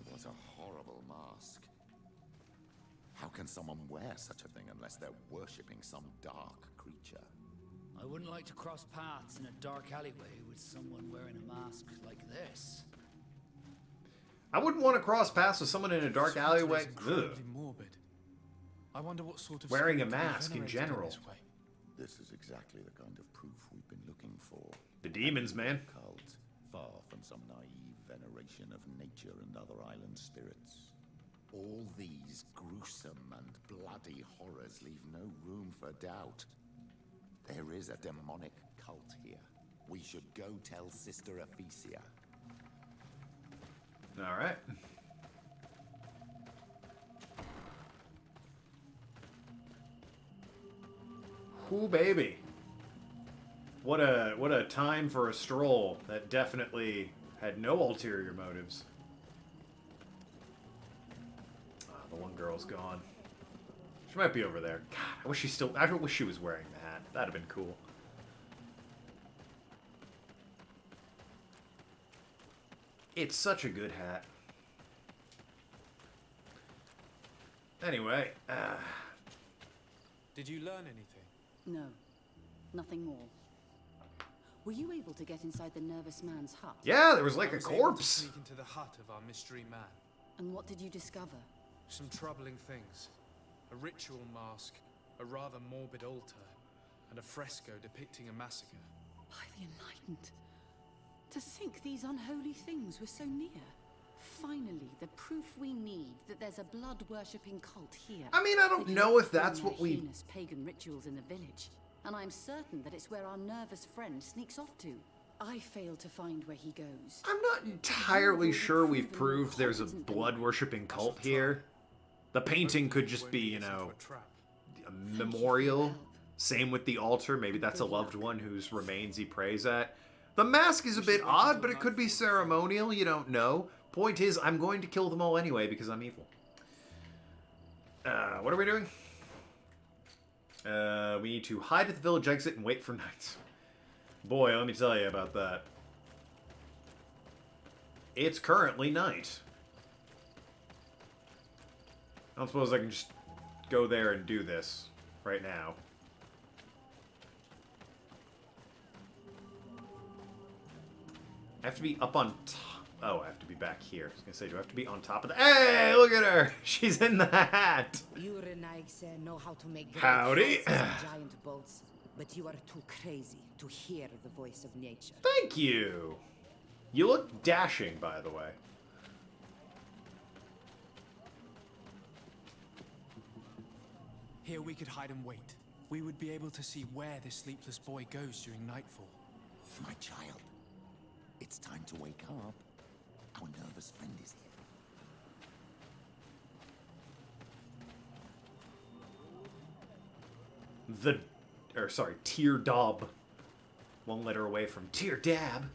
What a horrible mask. How can someone wear such a thing unless they're worshipping some dark creature? I wouldn't like to cross paths in a dark alleyway with someone wearing a mask like this. I wouldn't want to cross paths with someone in a dark alleyway. Ugh. Morbid. I wonder what sort of Wearing a spirit can be mask in venerated general. this way. This is exactly the kind of proof we've been looking for. The demons, man. Cult, far from some naive veneration of nature and other island spirits. All these gruesome and bloody horrors leave no room for doubt. There is a demonic cult here. We should go tell Sister Ephesia. Alright. Ooh, baby. What a time for a stroll that definitely had no ulterior motives. The one girl's gone. She might be over there. God, I wish she was wearing the hat. That'd have been cool. It's such a good hat. Anyway, Did you learn anything? No. Nothing more. Were you able to get inside the nervous man's hut? yeah, there was like I a was able to corpse. sneak into the hut of our mystery man. And what did you discover? Some troubling things. A ritual mask, a rather morbid altar, and a fresco depicting a massacre. By the Enlightened. To think these unholy things were so near. Finally, the proof we need that there's a blood-worshipping cult here. I mean, I don't know if that's what we... heinous pagan rituals in the village, and I'm certain that it's where our nervous friend sneaks off to. I fail to find where he goes. I'm not entirely sure we've proved there's a blood-worshipping cult here. The painting could just be, you know, a memorial. Same with the altar. Maybe that's a loved one whose remains he prays at. The mask is a bit odd, but it could be ceremonial. You don't know. Point is, I'm going to kill them all anyway because I'm evil. What are we doing? We need to hide at the village exit and wait for night. Boy, let me tell you about that. It's currently night. I don't suppose I can just go there and do this right now. I have to be up on top. Oh, I have to be back here. I was gonna say, do I have to be on top of the... Hey, look at her! She's in the hat! You Renaigs know how to make great Howdy. houses and giant boats, but you are too crazy to hear the voice of nature. Thank you! You look dashing, by the way. Here we could hide and wait. We would be able to see where this sleepless boy goes during nightfall. My child, it's time to wake up. Our nervous friend is here. Tear Dab. One letter away from Tear Dab.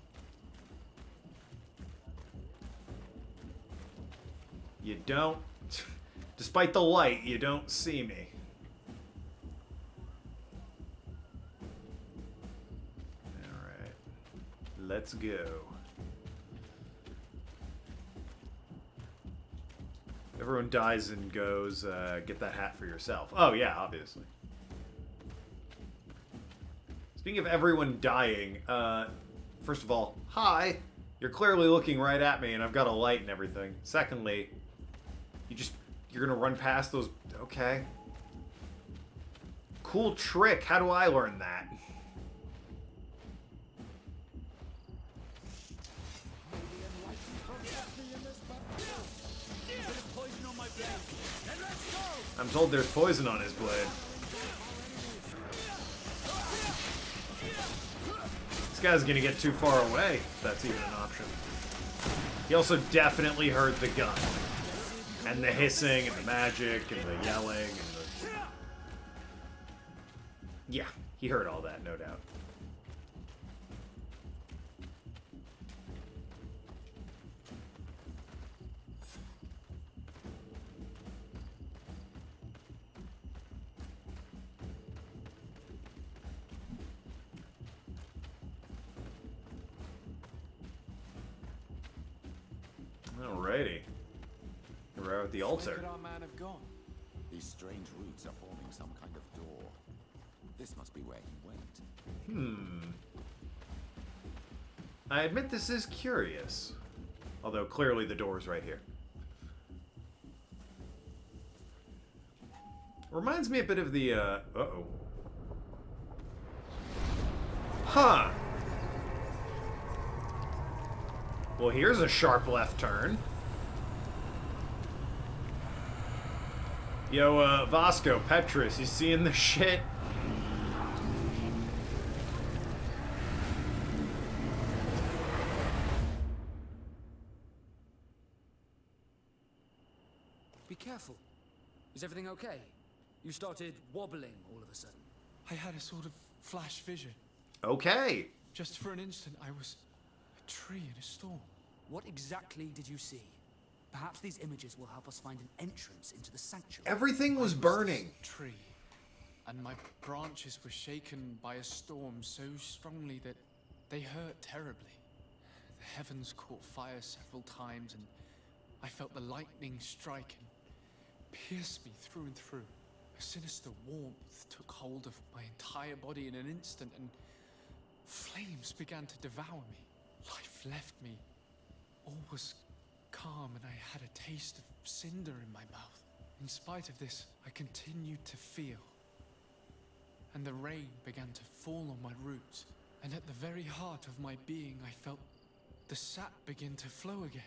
You don't... Despite the light, you don't see me. Alright. Let's go. Everyone dies and goes, get that hat for yourself. Oh, yeah, obviously. Speaking of everyone dying, first of all, hi! You're clearly looking right at me and I've got a light and everything. Secondly, you're gonna run past those... Okay. Cool trick. How do I learn that? I'm told there's poison on his blade. This guy's gonna get too far away, if that's even an option. He also definitely heard the gun. And the hissing, and the magic, and the yelling, and the... Yeah, he heard all that, no doubt. Alrighty. We're at the altar. Where could our man have gone? These strange roots are forming some kind of door. This must be where he went. I admit this is curious. Although clearly the door's right here. Reminds me a bit of the, uh-oh. Huh. Well, here's a sharp left turn. Yo, Vasco, Petrus, you seeing the shit? Be careful. Is everything okay? You started wobbling all of a sudden. I had a sort of flash vision. Okay. Just for an instant, I was a tree in a storm. What exactly did you see? Perhaps these images will help us find an entrance into the sanctuary. Everything was burning. Tree, and my branches were shaken by a storm so strongly that they hurt terribly. The heavens caught fire several times, and I felt the lightning strike and pierce me through and through. A sinister warmth took hold of my entire body in an instant, and flames began to devour me. Life left me. All was calm, and I had a taste of cinder in my mouth. In spite of this, I continued to feel. And the rain began to fall on my roots, and at the very heart of my being, I felt the sap begin to flow again.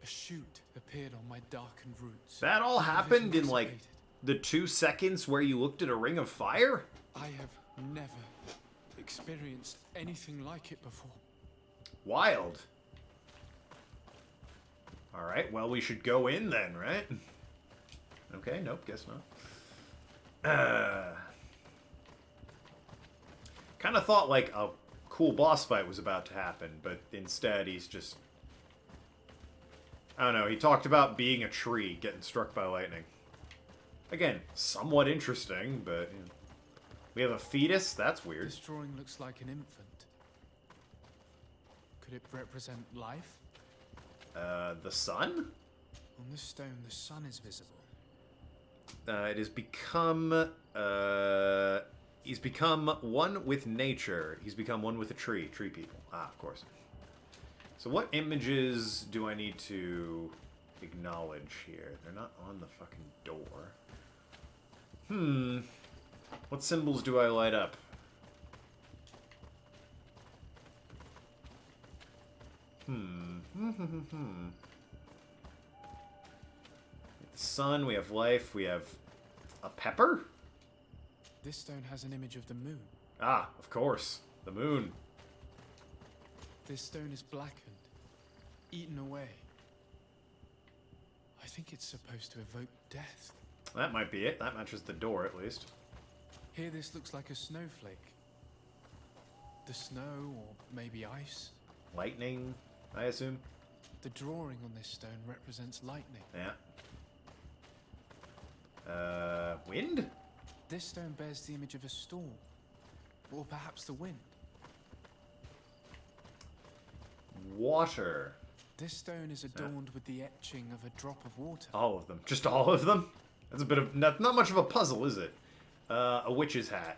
A shoot appeared on my darkened roots. That all The happened vision in, like, dissipated. the 2 seconds where you looked at a ring of fire? I have never experienced anything like it before. Wild. Alright, well, we should go in then, right? Okay, nope, guess not. Kind of thought, like, a cool boss fight was about to happen, but instead he's just... I don't know, he talked about being a tree getting struck by lightning. Again, somewhat interesting, but... You know. We have a fetus? That's weird. This drawing looks like an infant. Could it represent life? The sun? On this stone, the sun is visible. It has become, he's become one with nature. He's become one with a tree. Tree people. Ah, of course. So what images do I need to acknowledge here? They're not on the fucking door. What symbols do I light up? The sun, we have life, we have a pepper? This stone has an image of the moon. Ah, of course. The moon. This stone is blackened, eaten away. I think it's supposed to evoke death. That might be it. That matches the door, at least. Here, this looks like a snowflake. The snow, or maybe ice. Lightning, I assume? The drawing on this stone represents lightning. Yeah. Wind? This stone bears the image of a storm. Or perhaps the wind. Water. This stone is adorned with the etching of a drop of water. All of them. Just all of them? That's a bit of... Not much of a puzzle, is it? A witch's hat.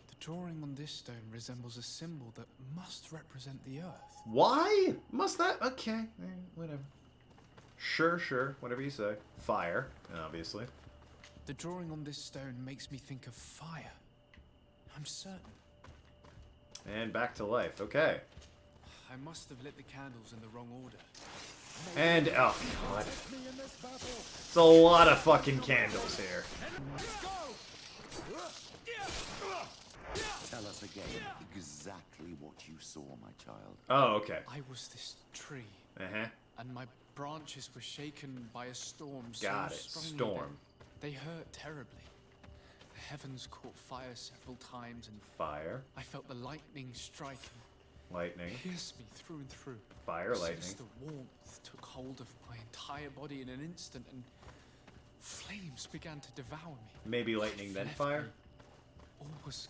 The drawing on this stone resembles a symbol that must represent the earth. Why? Must that? Okay. Whatever. Sure. Whatever you say. Fire, obviously. The drawing on this stone makes me think of fire. I'm certain. And back to life. Okay. I must have lit the candles in the wrong order. And, oh god. It's a lot of fucking candles here. Tell us again exactly what you saw, my child. Oh, okay. I was this tree. Uh-huh. And my branches were shaken by a storm Got so it. strongly Storm. that they hurt terribly. The heavens caught fire several times and Fire. I felt the lightning striking. Lightning. Pierced me through and through. Fire, Since lightning. the warmth took hold of my entire body in an instant and flames began to devour me. Maybe lightning, then fire? All was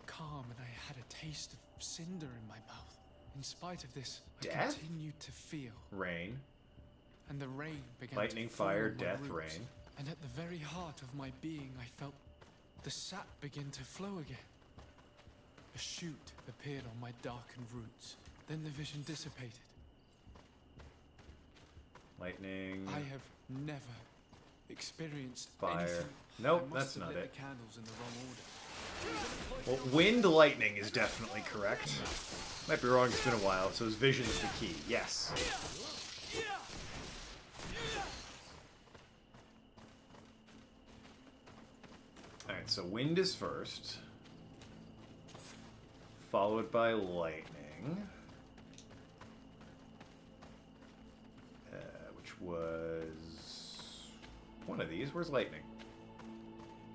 calm and I had a taste of cinder in my mouth. In spite of this, I Death? continued to feel. Rain. And the rain began Lightning, to fall fire, on my death, roots. rain. And at the very heart of my being, I felt the sap begin to flow again. A shoot appeared on my darkened roots. Then the vision dissipated. Lightning. I have never experienced Fire. anything. Nope, I must that's have not lit it. the candles in the wrong order. Well, wind, lightning is definitely correct. Might be wrong, it's been a while, so his vision is the key. Yes. Alright, so wind is first. Followed by lightning. Which was... one of these. Where's lightning?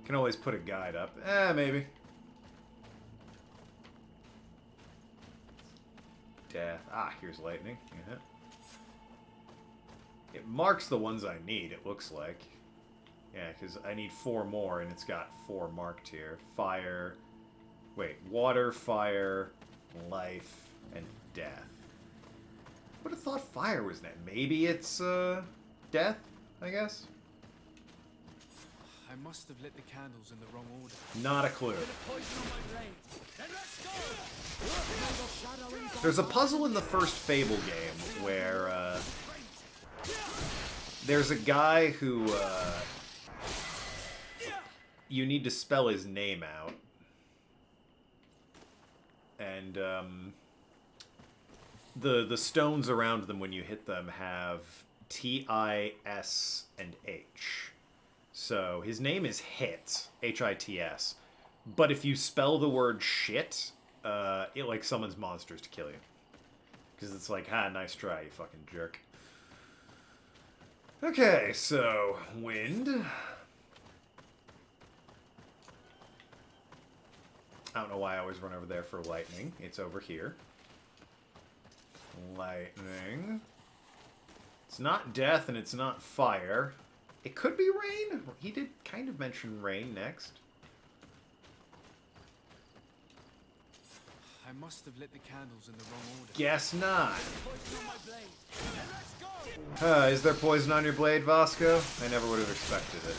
Can always put a guide up. Maybe. Death. Ah, here's lightning. Yeah. It marks the ones I need, it looks like. Yeah, because I need 4 more, and it's got 4 marked here. Fire. Wait, water, fire, life, and death. Would have thought fire was next. Maybe it's, death, I guess? I must have lit the candles in the wrong order. Not a clue. There's a puzzle in the first Fable game where, there's a guy who, you need to spell his name out. And, the stones around them when you hit them have T-I-S and H. So his name is Hit, H-I-T-S. But if you spell the word shit, it like summons monsters to kill you. Because it's like, ha, nice try, you fucking jerk. Okay, so wind. I don't know why I always run over there for lightning. It's over here. Lightning. It's not death and it's not fire. It could be rain. He did kind of mention rain next. I must have lit the candles in the wrong order. Guess not. Is there poison on your blade, Vasco? I never would have expected it.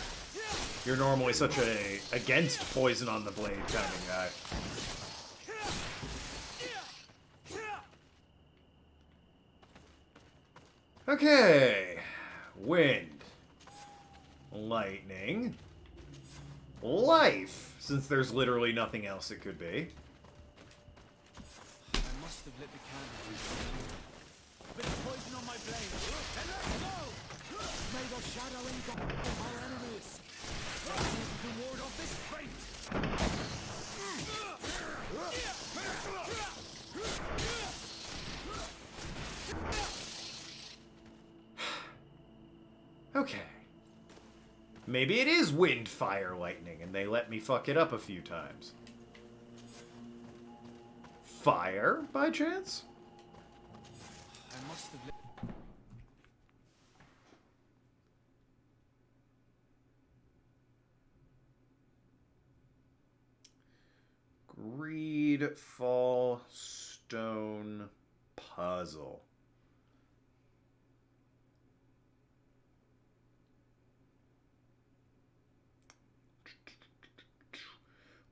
You're normally such a against poison on the blade kind of guy. Okay. Wind. Lightning. Life, since there's literally nothing else it could be. I must have lit the candles. A bit of poison on my blade. And let's go! May the shadow engulf our enemies. To ward off this fate. Okay. Maybe it is wind, fire, lightning, and they let me fuck it up a few times. Fire, by chance? I must have lit... Greedfall stone puzzle.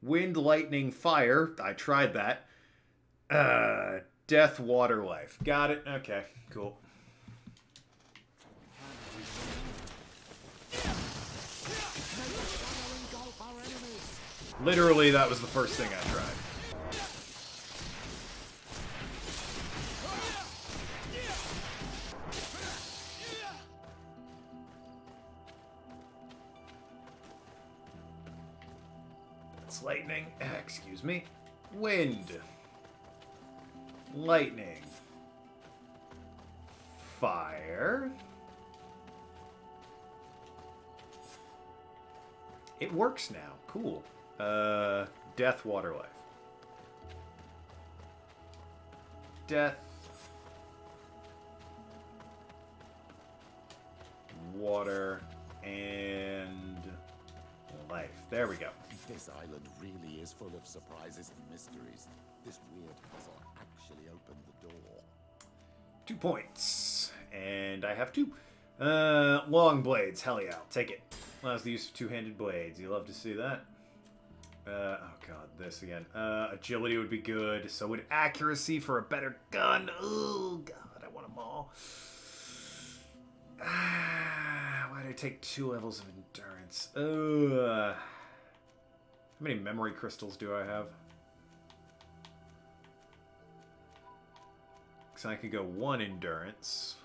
Wind, lightning, fire. I tried that. Death, water, life. Got it. Okay, cool. Literally, that was the first thing I tried. That's lightning. Excuse me. Wind. Lightning. Fire. It works now. Cool. Death, water, life. Death. Water. And life. There we go. This island really is full of surprises and mysteries. This weird puzzle actually opened the door. 2 points. And I have 2. Long blades. Hell yeah, I'll take it. Allows the use of two-handed blades. You love to see that. Oh god, this again. Agility would be good. So would accuracy for a better gun. Oh god, I want them all. Why did I take 2 levels of endurance? How many memory crystals do I have? So I could go 1 endurance.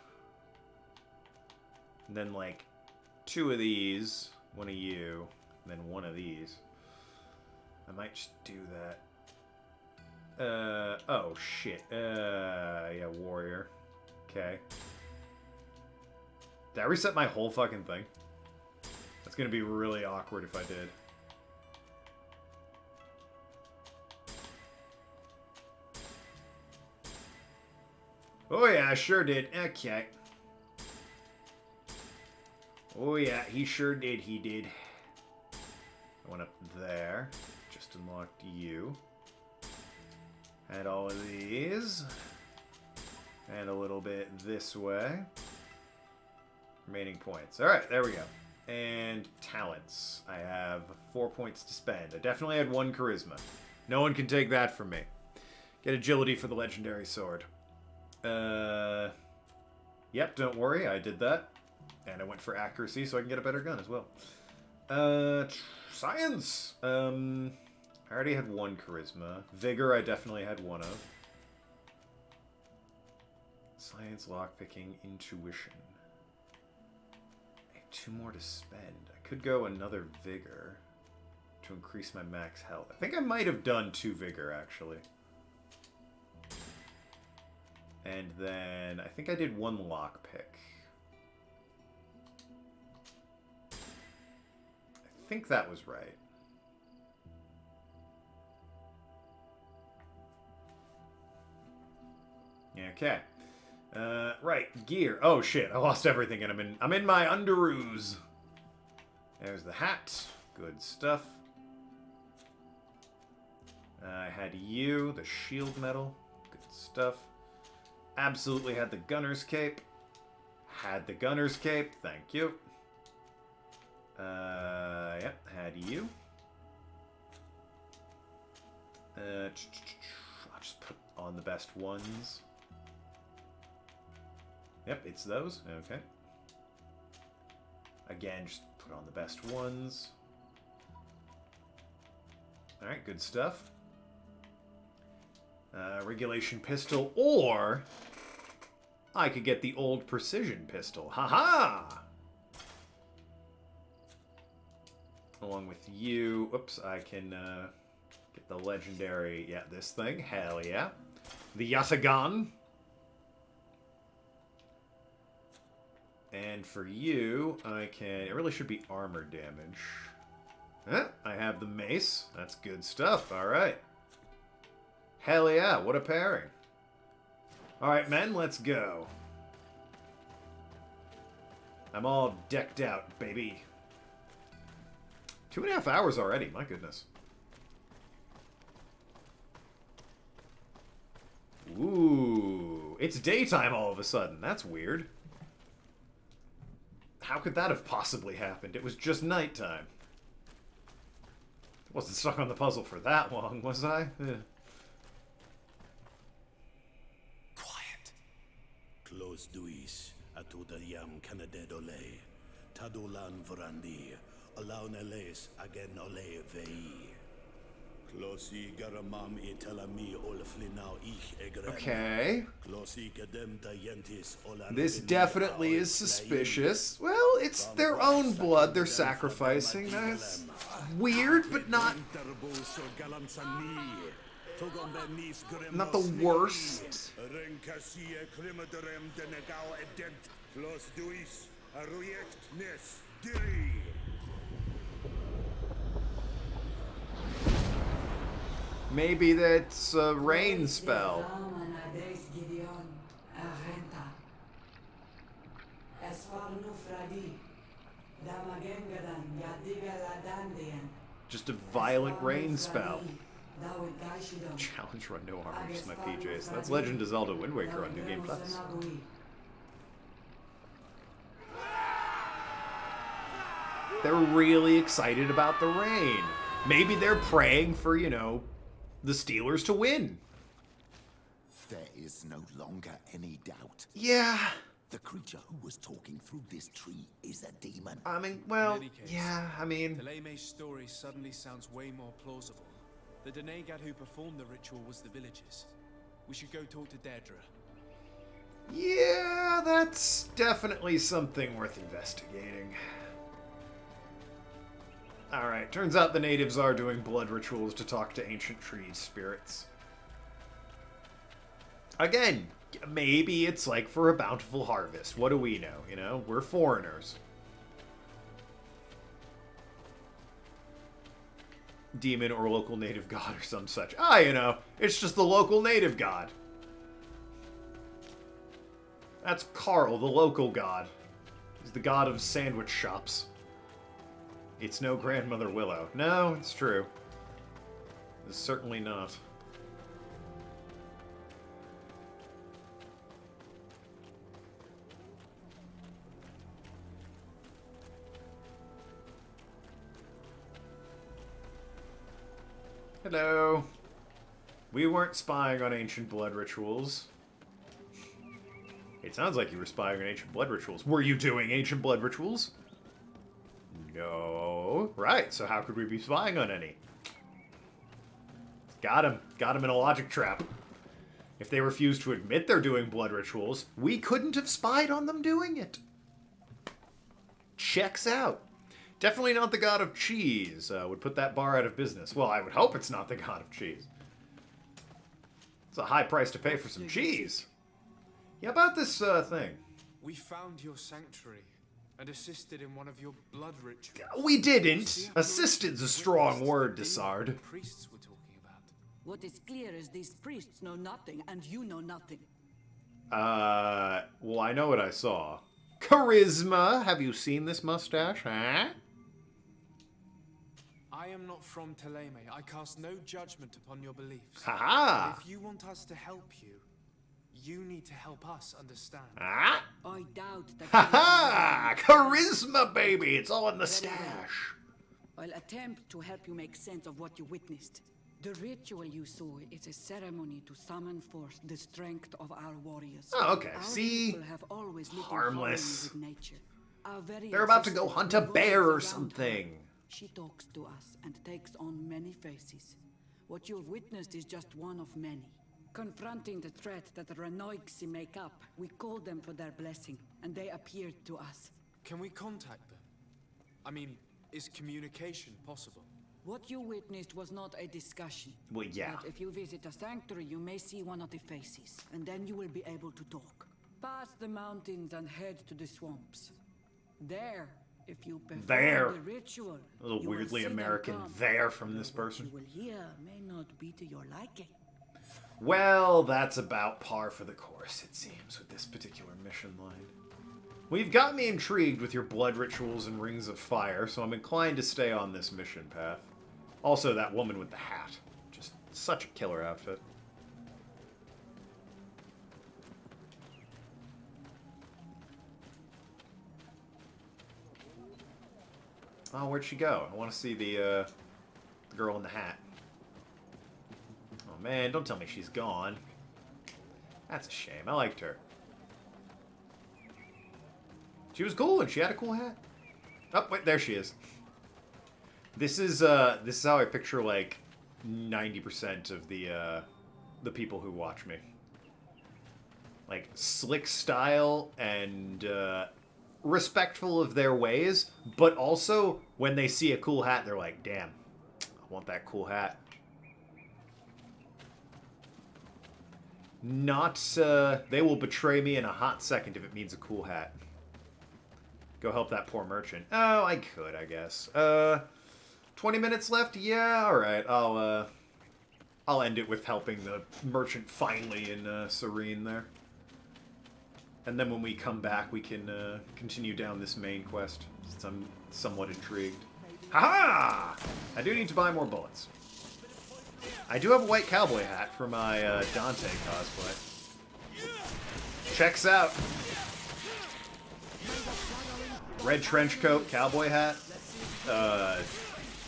And then like 2 of these, 1 of you, and then 1 of these. I might just do that. Oh shit. Yeah, warrior. Okay. Did I reset my whole fucking thing? That's gonna be really awkward if I did. Oh yeah, I sure did. Okay. Oh yeah, he sure did, he did. I went up there. Just unlocked you. Had all of these. And a little bit this way. Remaining points. Alright, there we go. And talents. I have 4 points to spend. I definitely had 1 charisma. No one can take that from me. Get agility for the legendary sword. Yep, don't worry, I did that. And I went for accuracy so I can get a better gun as well. Science! I already had 1 charisma. Vigor I definitely had 1 of. Science, lockpicking, intuition. 2 more to spend. I could go another vigor to increase my max health. I think I might have done 2 vigor, actually. And then I think I did 1 lockpick. I think that was right. Okay. Right, gear. Oh shit, I lost everything and I'm in my underoos. There's the hat. Good stuff. I had you, the shield medal. Good stuff. Absolutely had the gunner's cape. Had the gunner's cape, thank you. Yep, had you. I'll just put on the best ones. Yep, it's those. Okay. Again, just put on the best ones. Alright, good stuff. Regulation pistol, or I could get the old precision pistol. Haha! Along with you. Oops, I can get the legendary, yeah, this thing. Hell yeah. The Yatagan. And for you, I can... It really should be armor damage. I have the mace. That's good stuff. Alright. Hell yeah, what a pairing. Alright, men, let's go. I'm all decked out, baby. 2.5 hours already, my goodness. Ooh, it's daytime all of a sudden. That's weird. How could that have possibly happened? It was just nighttime. I wasn't stuck on the puzzle for that long, was I? Yeah. Close duis, atudayam canadedole, tadulan vorandi, alaunales again ole vei. Closi garamam itelami olflinau ich egren. Okay. Closi gadem dayentis ola. This definitely is suspicious. Well, it's their own blood they're sacrificing. That's weird, but not the worst. Maybe that's a rain spell. Just a violent rain spell. Challenge run, no armor, just my PJs. That's Legend of Zelda Wind Waker on New Game Plus. They're really excited about the rain. Maybe they're praying for, you know, the Steelers to win. There is no longer any doubt. Yeah. The creature who was talking through this tree is a demon. I mean, well, yeah, I mean... The Layme's story suddenly sounds way more plausible. The Denegad who performed the ritual was the villagers. We should go talk to Deirdre. Yeah, that's definitely something worth investigating. Alright, turns out the natives are doing blood rituals to talk to ancient tree spirits. Again, maybe it's like for a bountiful harvest. What do we know, you know? We're foreigners. Demon or local native god or some such. Ah, you know, it's just the local native god. That's Carl, the local god. He's the god of sandwich shops. It's no Grandmother Willow. No, it's true. It's certainly not. Hello. We weren't spying on ancient blood rituals. It sounds like you were spying on ancient blood rituals. Were you doing ancient blood rituals? No. Right, so how could we be spying on any? Got him. Got him in a logic trap. If they refuse to admit they're doing blood rituals, we couldn't have spied on them doing it. Checks out. Definitely not the god of cheese. Would put that bar out of business. Well, I would hope it's not the god of cheese. It's a high price to pay for some cheese. Yeah, about this thing. We found your sanctuary and assisted in one of your blood rituals. We didn't. Assisted's a strong word, Desard. Priests were talking about. What is clear is these priests know nothing, and you know nothing. Well, I know what I saw. Charisma! Have you seen this mustache, huh? I am not from Teleme. I cast no judgment upon your beliefs. Ha-ha! But if you want us to help you, you need to help us understand. Ah? I doubt that. Ha-ha! Charisma, baby! It's all in the stash. I'll attempt to help you make sense of what you witnessed. The ritual you saw is a ceremony to summon forth the strength of our warriors. Oh, okay. Our See? people have always lived Harmless. in harmony with nature. Our very They're about to go existence hunt a bear or revolves around something. her. She talks to us and takes on many faces. What you've witnessed is just one of many. Confronting the threat that the Renoixi make up, we called them for their blessing, and they appeared to us. Can we contact them? I mean, is communication possible? What you witnessed was not a discussion. Well, yeah. But if you visit a sanctuary, you may see one of the faces, and then you will be able to talk. Pass the mountains and head to the swamps. There, if you perform the ritual, A little you will weirdly see them American come. there from this What person. you will hear may not be to your liking. Well, that's about par for the course, it seems, with this particular mission line. Well, you've got me intrigued with your blood rituals and rings of fire, so I'm inclined to stay on this mission path. Also, that woman with the hat. Just such a killer outfit. Oh, where'd she go? I want to see the girl in the hat. Oh man, don't tell me she's gone. That's a shame. I liked her. She was cool and she had a cool hat. Oh, wait, there she is. This is how I picture like 90% of the people who watch me. Like slick style and respectful of their ways, but also when they see a cool hat, they're like, "Damn, I want that cool hat." Not, they will betray me in a hot second if it means a cool hat. Go help that poor merchant. Oh, I could, I guess. 20 minutes left? Yeah, alright. I'll end it with helping the merchant finally in Serene there. And then when we come back, we can continue down this main quest, since I'm somewhat intrigued. Ha-ha! I do need to buy more bullets. I do have a white cowboy hat for my Dante cosplay. Checks out. Red trench coat, cowboy hat,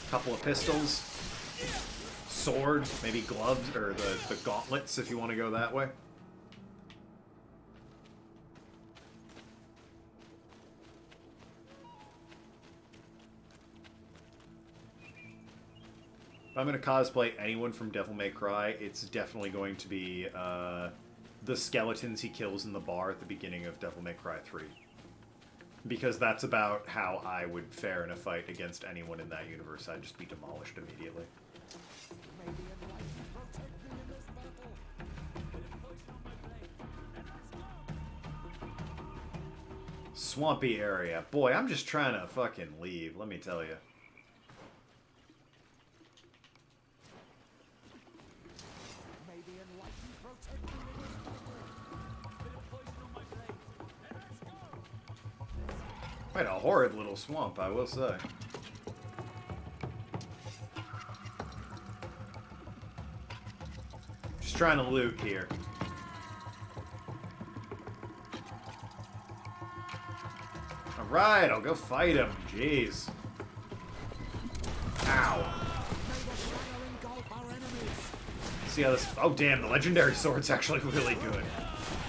couple of pistols, sword, maybe gloves, or the gauntlets if you want to go that way. If I'm going to cosplay anyone from Devil May Cry, it's definitely going to be the skeletons he kills in the bar at the beginning of Devil May Cry 3. Because that's about how I would fare in a fight against anyone in that universe. I'd just be demolished immediately. Swampy area. Boy, I'm just trying to fucking leave, let me tell you. Quite a horrid little swamp, I will say. Just trying to loot here. Alright, I'll go fight him. Jeez. Ow. See how this... Oh, damn, the legendary sword's actually really good.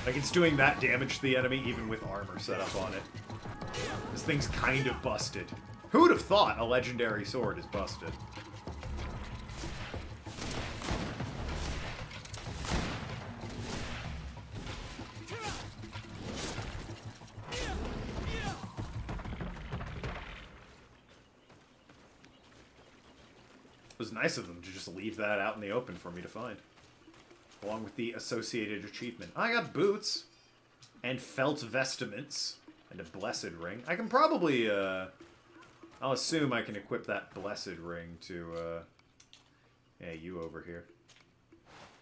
Like, it's doing that damage to the enemy even with armor set up on it. This thing's kind of busted. Who would have thought a legendary sword is busted? was nice of them to just leave that out in the open for me to find. Along with the associated achievement. I got boots. And felt vestments. And a blessed ring. I can probably, I'll assume I can equip that blessed ring to, yeah, you over here.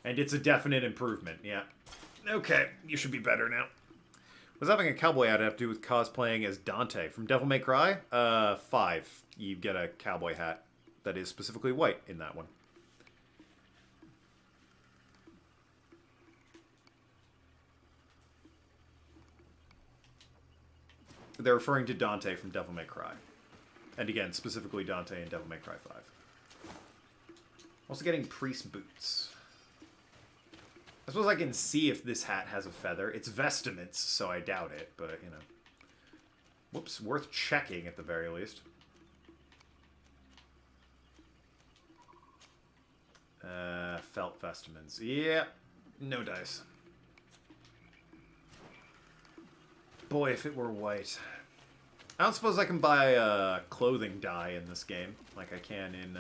And it's a definite improvement, yeah. Okay, you should be better now. What's having a cowboy hat have to do with cosplaying as Dante from Devil May Cry? 5. You get a cowboy hat that is specifically white in that one. They're referring to Dante from Devil May Cry. And again, specifically Dante in Devil May Cry 5. Also getting priest boots. I suppose I can see if this hat has a feather. It's vestments, so I doubt it, but, you know. Whoops, worth checking at the very least. Felt vestments. Yeah, no dice. Boy, if it were white. I don't suppose I can buy a clothing dye in this game, like I can in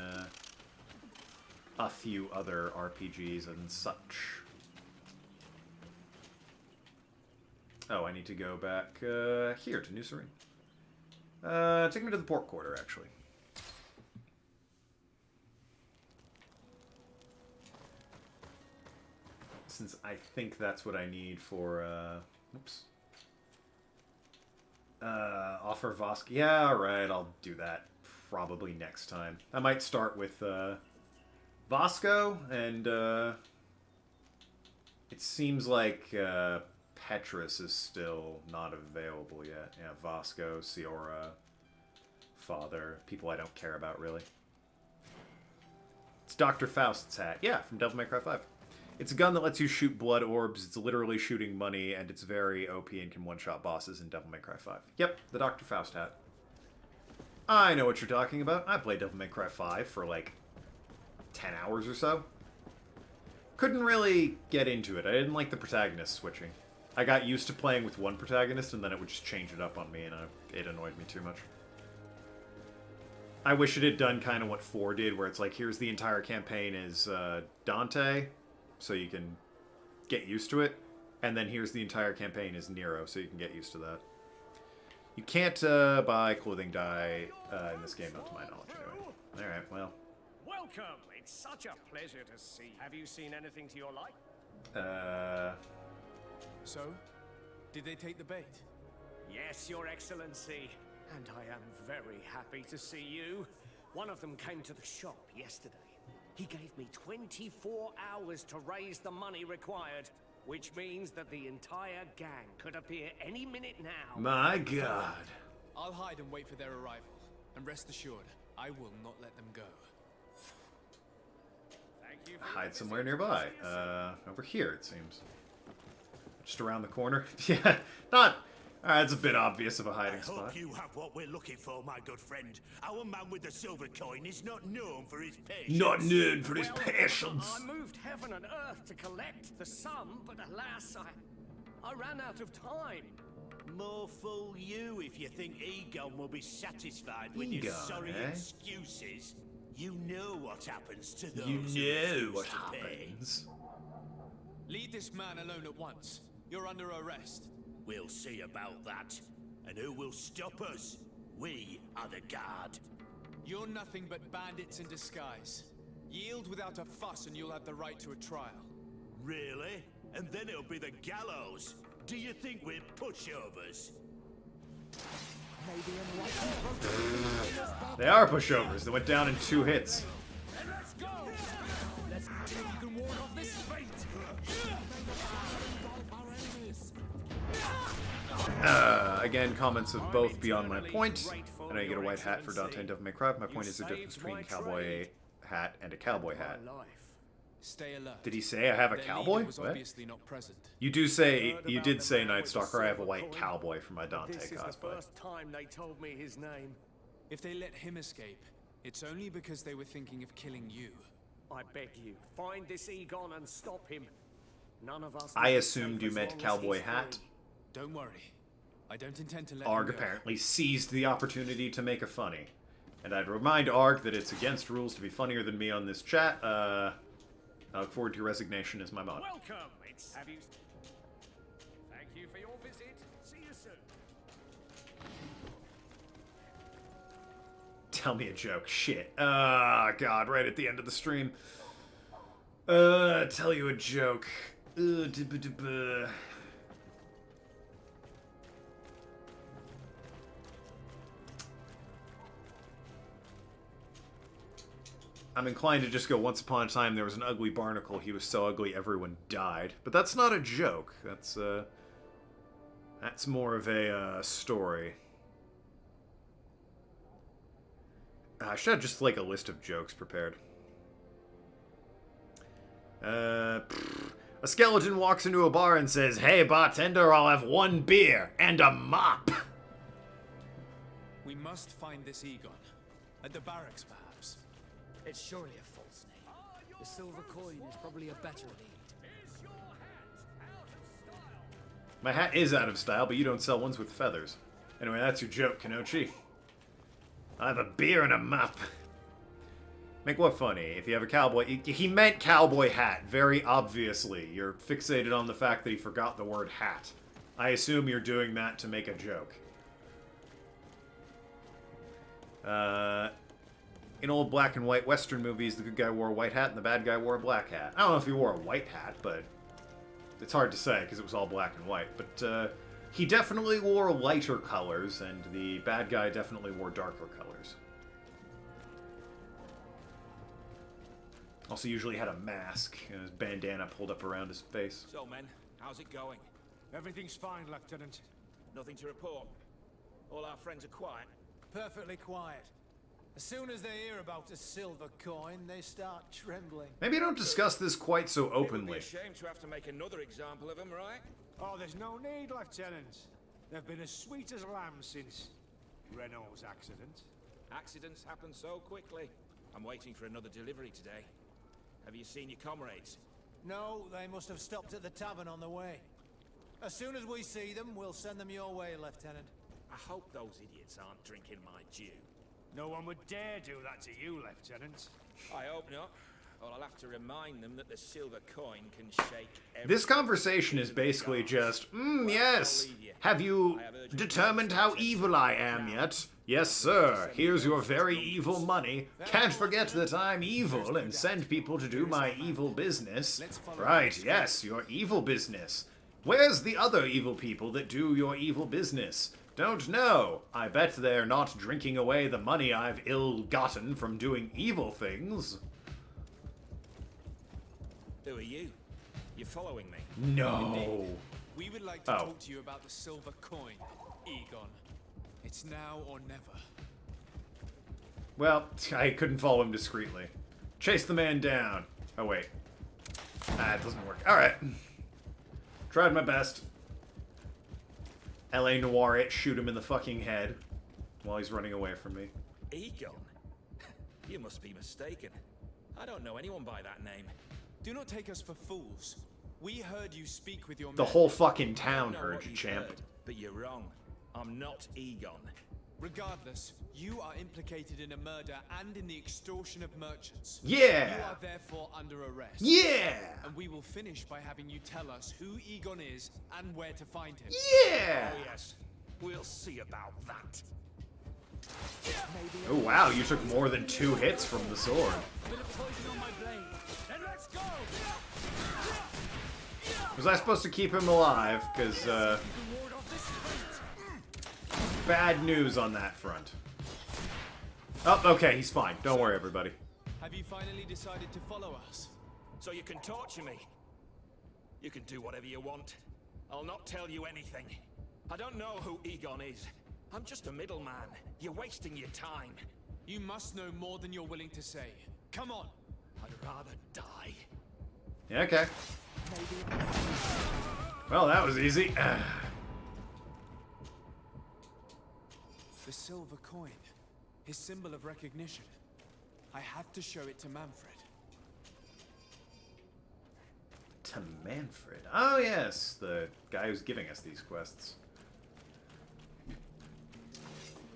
a few other RPGs and such. Oh, I need to go back here to New Serene. Take me to the port quarter, actually. Since I think that's what I need for, whoops. Offer Vosk. Yeah, alright, I'll do that probably next time. I might start with, Vasco, and, it seems like, Petrus is still not available yet. Yeah, Vasco, Ciora, Father, people I don't care about, really. It's Dr. Faust's hat. Yeah, from Devil May Cry 5. It's a gun that lets you shoot blood orbs, it's literally shooting money, and it's very OP and can one-shot bosses in Devil May Cry 5. Yep, the Dr. Faust hat. I know what you're talking about. I played Devil May Cry 5 for like 10 hours or so. Couldn't really get into it. I didn't like the protagonist switching. I got used to playing with one protagonist, and then it would just change it up on me, and it annoyed me too much. I wish it had done kind of what 4 did, where it's like, here's the entire campaign is Dante, so you can get used to it. And then here's the entire campaign is Nero, so you can get used to that. You can't buy clothing dye in this game, not to my knowledge, anyway. Alright, well. Welcome! It's such a pleasure to see. Have you seen anything to your like? So? Did they take the bait? Yes, Your Excellency. And I am very happy to see you. One of them came to the shop yesterday. He gave me 24 hours to raise the money required, which means that the entire gang could appear any minute now. My God. I'll hide and wait for their arrival. And rest assured, I will not let them go. Thank you. Hide somewhere nearby. Over here, it seems. Just around the corner. Yeah, not... it's a bit obvious of a hiding spot. I hope you have what we're looking for, my good friend. Our man with the silver coin is not known for his patience. Not known for his patience. I moved heaven and earth to collect the sum, but alas, I ran out of time. More fool you if you think Egon will be satisfied with your sorry excuses. You know what happens to those You know what happens. Leave this man alone at once. You're under arrest. We'll see about that. And who will stop us? We are the guard. You're nothing but bandits in disguise. Yield without a fuss and you'll have the right to a trial. Really? And then it'll be the gallows. Do you think we're pushovers? They are pushovers. They went down in 2 hits. Let's go! Let's see if you can ward off this fate. Again, comments of both beyond my point. I know you get a white hat for Dante and Devil May Cry. My point is the difference between a cowboy hat and a cowboy hat. Stay alert. Did he say I have a cowboy? Was obviously not present. You did say, Night Stalker, I have a white cowboy for my Dante This is cosplay. the first time they told me his name. If they let him escape, it's only because they were thinking of killing you. I beg you, find this Egon and stop him. None of us. I assumed you meant cowboy hat. Don't worry. I don't intend to let Arg him go. apparently seized the opportunity to make a funny. And I'd remind Arg that it's against rules to be funnier than me on this chat. I look forward to your resignation as my mod. Welcome. Have you? Thank you for your visit. See you soon. Tell me a joke. Shit. God, right at the end of the stream. Tell you a joke. I'm inclined to just go, once upon a time there was an ugly barnacle. He was so ugly everyone died. But that's not a joke. That's more of a story. I should have just, like, a list of jokes prepared. A skeleton walks into a bar and says, "Hey, bartender, I'll have 1 beer and a mop." We must find this Egon. At the barracks, perhaps. It's surely a false name. The silver coin is probably a better lead. My hat is out of style, but you don't sell ones with feathers. Anyway, that's your joke, Kenochi. I'll have a beer and a mop. Make what funny? If you have a cowboy... He meant cowboy hat, very obviously. You're fixated on the fact that he forgot the word hat. I assume you're doing that to make a joke. In old black and white Western movies, the good guy wore a white hat and the bad guy wore a black hat. I don't know if he wore a white hat, but... It's hard to say, because it was all black and white. But, he definitely wore lighter colors, and the bad guy definitely wore darker colors. Also usually had a mask, and his bandana pulled up around his face. So, men, how's it going? Everything's fine, Lieutenant. Nothing to report. All our friends are quiet. Perfectly quiet. As soon as they hear about a silver coin, they start trembling. Maybe don't discuss this quite so It would be openly. a shame to have to make another example of him, right? Oh, there's no need, Lieutenant. They've been as sweet as lambs since Renault's accident. Accidents happen so quickly. I'm waiting for another delivery today. Have you seen your comrades? No, they must have stopped at the tavern on the way. As soon as we see them, we'll send them your way, Lieutenant. I hope those idiots aren't drinking my dew. No one would dare do that to you, Lieutenant. I hope not. Or I'll have to remind them that the silver coin can shake This conversation is basically just, yes. Have you determined how evil I am yet? Yes, sir. Here's your very evil money. Can't forget that I'm evil and send people to do my evil business. Right, yes, your evil business. Where's the other evil people that do your evil business? Don't know. I bet they're not drinking away the money I've ill-gotten from doing evil things. Who are you? You're following me? No. We would like to talk to you about the silver coin, Egon. It's now or never. Well, I couldn't follow him discreetly. Chase the man down. Oh, wait. It doesn't work. Alright. Tried my best. L.A. Noir it, shoot him in the fucking head while he's running away from me. Egon? You must be mistaken. I don't know anyone by that name. Do not take us for fools. We heard you speak with your The men. whole fucking town I don't know heard what you, you've champ. heard, but you're wrong. I'm not Egon. Regardless, you are implicated in a murder and in the extortion of merchants. Yeah! You are therefore under arrest. Yeah! And we will finish by having you tell us who Egon is and where to find him. Yeah! Oh yes, we'll see about that. Oh wow, you took more than 2 hits from the sword. Bit of poison on my blade. Then let's go! Was I supposed to keep him alive? Because, bad news on that front. Oh, okay, he's fine. Don't worry, everybody. Have you finally decided to follow us? So you can torture me. You can do whatever you want. I'll not tell you anything. I don't know who Egon is. I'm just a middleman. You're wasting your time. You must know more than you're willing to say. Come on. I'd rather die. Yeah, okay. Well, that was easy. The silver coin. His symbol of recognition. I have to show it to Manfred. To Manfred. Oh, yes. The guy who's giving us these quests.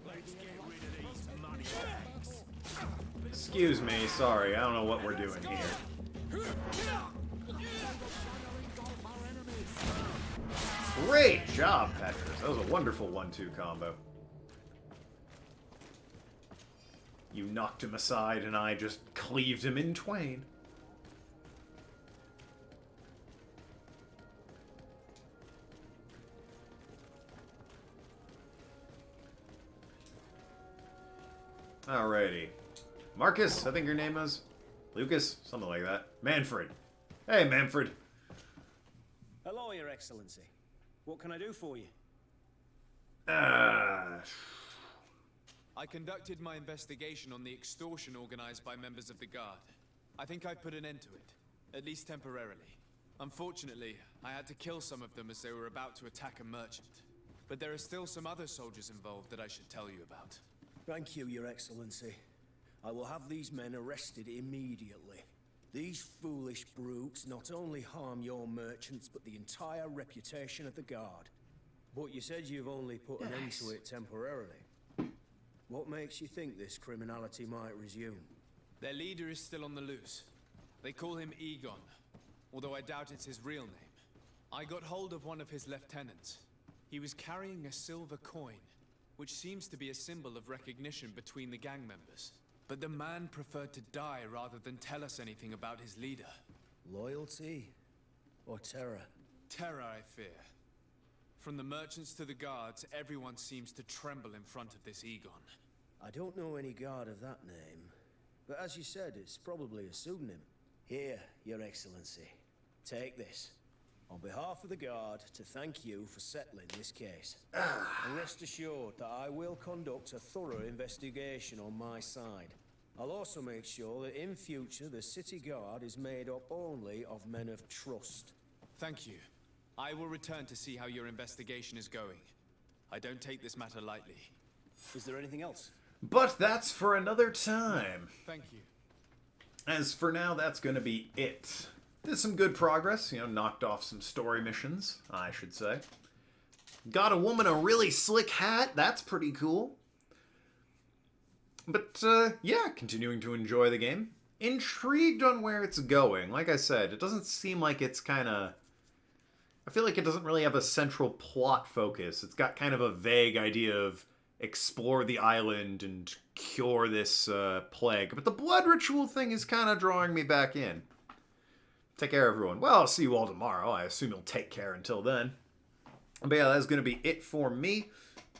Let's get rid of these money bags. Excuse me, sorry, I don't know what we're doing here. Great job, Petrus. That was a wonderful 1-2 combo. You knocked him aside and I just cleaved him in twain. Alrighty. Marcus, I think your name is. Lucas, something like that. Manfred. Hey, Manfred. Hello, Your Excellency. What can I do for you? I conducted my investigation on the extortion organized by members of the Guard. I think I've put an end to it, at least temporarily. Unfortunately, I had to kill some of them as they were about to attack a merchant. But there are still some other soldiers involved that I should tell you about. Thank you, Your Excellency. I will have these men arrested immediately. These foolish brutes not only harm your merchants, but the entire reputation of the Guard. But you said you've only put an end to it temporarily. What makes you think this criminality might resume? Their leader is still on the loose. They call him Egon, although I doubt it's his real name. I got hold of one of his lieutenants. He was carrying a silver coin, which seems to be a symbol of recognition between the gang members. But the man preferred to die rather than tell us anything about his leader. Loyalty or terror? Terror, I fear. From the merchants to the guards, everyone seems to tremble in front of this Egon. I don't know any guard of that name, but as you said, it's probably a pseudonym. Here, Your Excellency, take this. On behalf of the Guard, to thank you for settling this case. And rest assured that I will conduct a thorough investigation on my side. I'll also make sure that in future the City Guard is made up only of men of trust. Thank you. I will return to see how your investigation is going. I don't take this matter lightly. Is there anything else? But that's for another time. Thank you. As for now, that's going to be it. Did some good progress, you know, knocked off some story missions, I should say. Got a woman a really slick hat, that's pretty cool. But, yeah, continuing to enjoy the game. Intrigued on where it's going. Like I said, it doesn't seem like it's kind of... I feel like it doesn't really have a central plot focus. It's got kind of a vague idea of explore the island and cure this plague. But the blood ritual thing is kind of drawing me back in. Take care, everyone. Well, I'll see you all tomorrow. I assume you'll take care until then. But yeah, that's going to be it for me.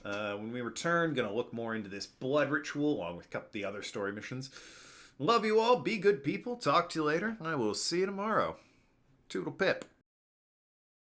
When we return, going to look more into this blood ritual, along with a couple of the other story missions. Love you all. Be good people. Talk to you later. I will see you tomorrow. Toodle pip.